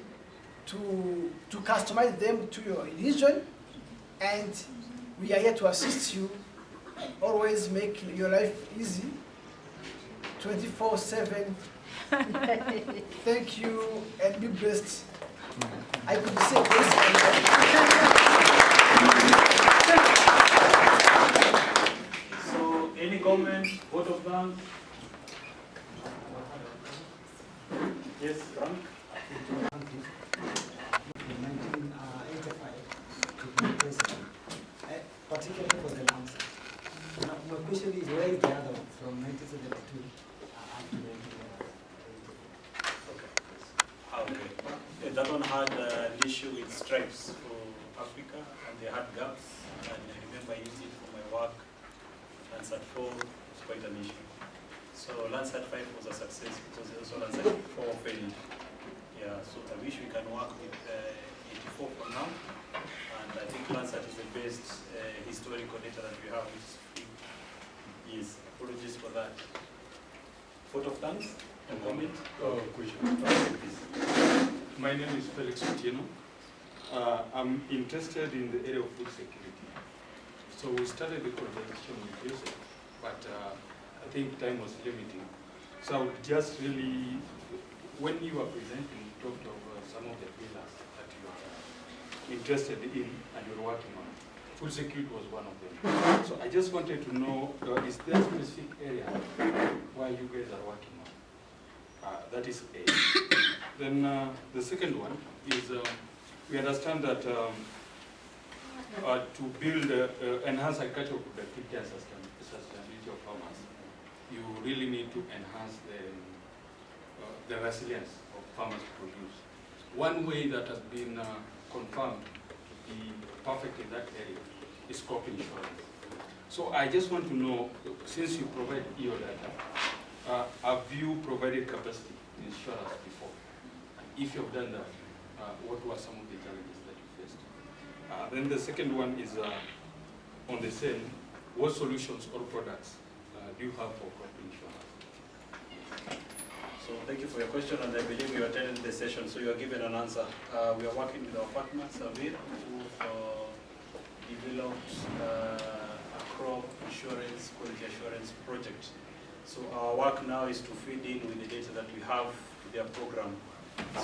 customize them to your region, and we are here to assist you. Always make your life easy, 24/7. Thank you and be blessed. I could say this. So, any comment, vote of thanks? Yes, Frank? In 1985, particularly for the lands. Now, my question is, where is the other one from 1972 up to 1985? Okay. Yeah, that one had an issue with stripes for Africa, and they had gaps, and I remember using it for my work. Landsat 4 was quite an issue. So Landsat 5 was a success because also Landsat 4 failed. Yeah, so I wish we can work with 84 for now, and I think Landsat is the best historical data that we have, which is free. Yes, apologies for that. Vote of thanks? A comment? Question. My name is Felix Otieno. I'm interested in the area of food security. So we started the conversation with Joseph, but I think time was limiting. So I would just really, when you are presenting, you talked of some of the pillars that you are interested in and you're working on. Food security was one of them. So I just wanted to know, is there a specific area where you guys are working on? That is A. Then the second one is we understand that to build, enhance agricultural productivity and sustainability of farmers, you really need to enhance the resilience of farmers to produce. One way that has been confirmed to be perfect in that area is crop insurance. So I just want to know, since you provide your data, have you provided capacity insurance before? And if you've done that, what were some of the challenges that you faced? Then the second one is on the same, what solutions or products do you have for crop insurance? So thank you for your question, and I believe you attended the session, so you are given an answer. We are working with our partner, Savir, who developed a crop insurance, quality assurance project. So our work now is to feed in with the data that we have to their program.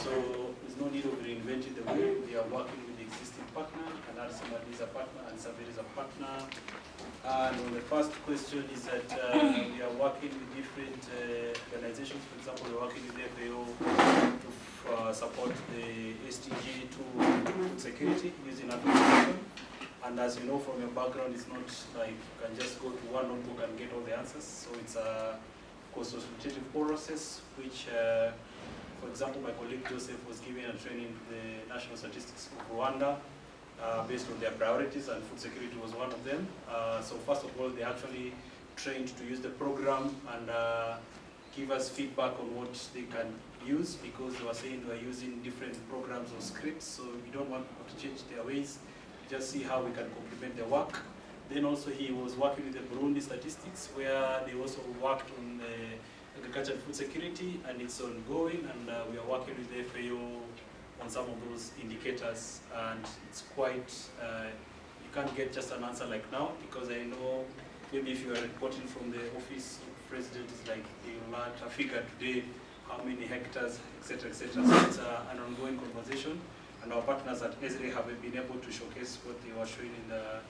So there's no need of reinventing the wheel. We are working with the existing partner, and RCMRD is a partner, and Savir is a partner. And on the first question is that we are working with different organizations. For example, we're working with the FAO to support the STG to food security using application. And as you know from your background, it's not like you can just go to one notebook and get all the answers. So it's a consultative process, which, for example, my colleague Joseph was giving a training to the National Statistics of Rwanda based on their priorities, and food security was one of them. So first of all, they actually trained to use the program and give us feedback on what they can use, because they were saying they were using different programs or scripts, so we don't want people to change their ways. Just see how we can complement their work. Then also he was working with the Burundi statistics, where they also worked on agriculture and food security, and it's ongoing, and we are working with the FAO on some of those indicators, and it's quite, you can't get just an answer like now, because I know maybe if you are reporting from the office of the president, it's like you learned a figure today, how many hectares, etc., etc. So it's an ongoing conversation. And our partners at Esri have been able to showcase what they were showing in the,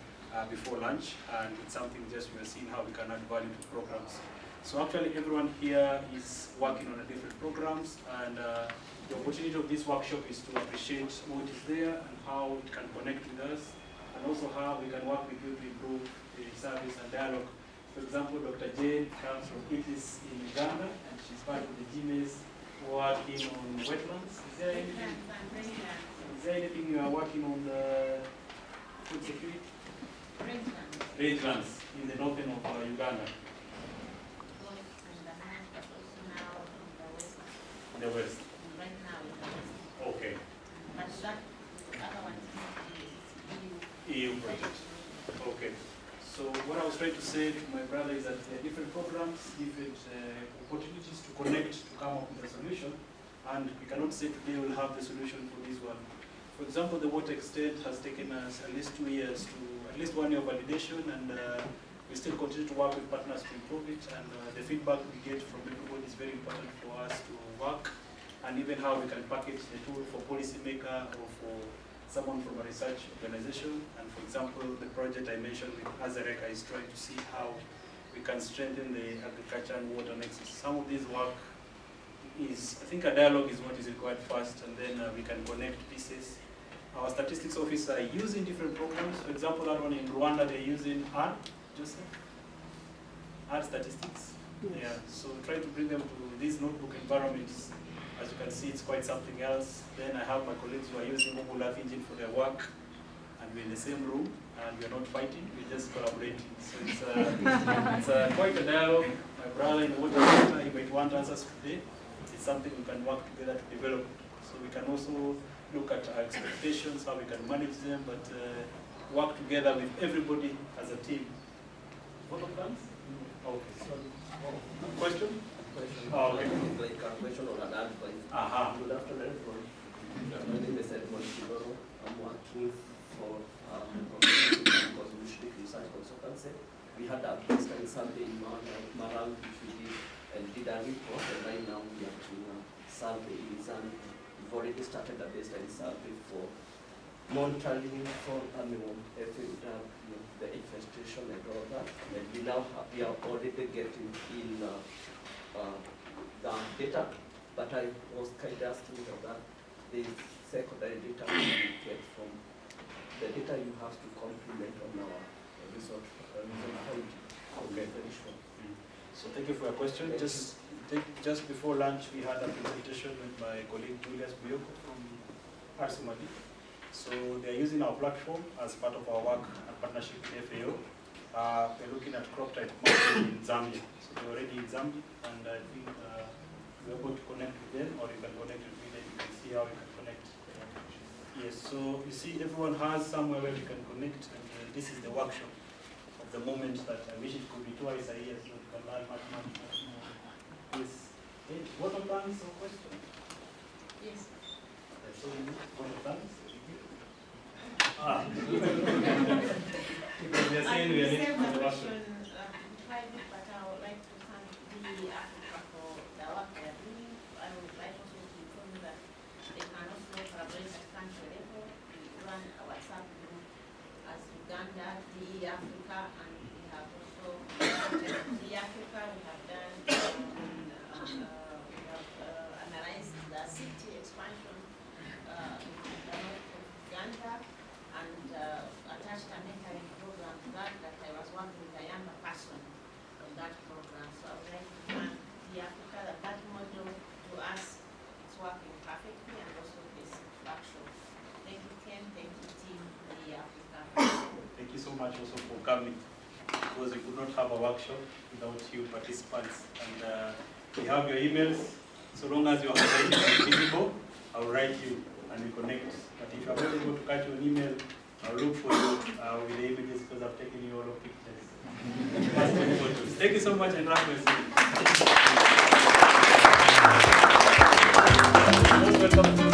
before lunch, and it's something just we are seeing how we can add value to programs. So actually everyone here is working on different programs, and the opportunity of this workshop is to appreciate what is there and how it can connect with us, and also how we can work with you to improve the service and dialogue. For example, Dr. Jane comes from ITIS in Uganda, and she's part of the GMAs working on wetlands. Is there anything you are working on the food security? Rangelands in the northern of Uganda. In the west. Right now in the west. Okay. But that other one is EU project. Okay. So what I was trying to say to my brother is that there are different programs, different opportunities to connect, to come up with a solution, and we cannot say today we'll have the solution for this one. For example, the water extent has taken us at least 2 years to at least 1 year validation, and we still continue to work with partners to improve it, and the feedback we get from everybody is very important for us to work, and even how we can package the tool for policymaker or for someone from a research organization. And for example, the project I mentioned with RCMRD RIC is trying to see how we can strengthen the agriculture and water nexus. Some of this work is, I think a dialogue is what is required first, and then we can connect pieces. Our statistics office are using different programs. For example, that one in Rwanda, they're using ARD, Joseph? ARD statistics. Yes. Yeah, so try to bring them to these notebook environments. As you can see, it's quite something else. Then I have my colleagues who are using Google Earth Engine for their work, and we're in the same room, and we're not fighting, we're just collaborating. So it's quite a dialogue. My brother in the water sector, he might want answers today. It's something we can work together to develop. So we can also look at our expectations, how we can manage them, but work together with everybody as a team. What of plans? Okay. Question? Oh, okay. Like a question or an advice. Good afternoon, everyone. My name is Edmond Kiboro. I'm working for Cosmologic Research Consultancy. We had a baseline survey in Malawi, which we did and did a report, and right now we are doing a survey in Zambia. We've already started a baseline survey for monitoring for the infestation and all that. And we are already getting in the data, but I was kind of asking that the secondary data we get from the data you have to complement on our result finding. Okay. Very sure. So thank you for your question. Just before lunch, we had a presentation with my colleague Julius Buyoko from RCMRD. So they are using our platform as part of our work and partnership with FAO. We're looking at crop type modeling in Zambia. So they're already in Zambia, and I think we're able to connect with them, or you can connect with me, then you can see how we can connect. Yes, so you see everyone has somewhere where we can connect, and this is the workshop of the moment that I wish it could be twice a year so we can learn much more. Yes. What of plans or questions? Yes. So what of plans? Because we are saying we are late for the workshop. Private, but I would like to thank the Africa for the work they are doing. I would like also to inform you that they can also collaborate at country level. We run a WhatsApp group as Uganda, the Africa, and we have also the Africa. We have done, we have analyzed the city expansion in the north of Uganda, and attached a mentoring program to that I was working with a younger person on that program. So I would like to thank the Africa that model to us is working perfectly, and also this workshop. Thank you, Ken. Thank you, team, the Africa. Thank you so much also for coming, because we could not have a workshop without you participants. And we have your emails. So long as your handwriting is visible, I'll write you and we connect. But if you're not able to catch your email, I'll look for you with the images, because I've taken you all of pictures. Thank you so much, and welcome to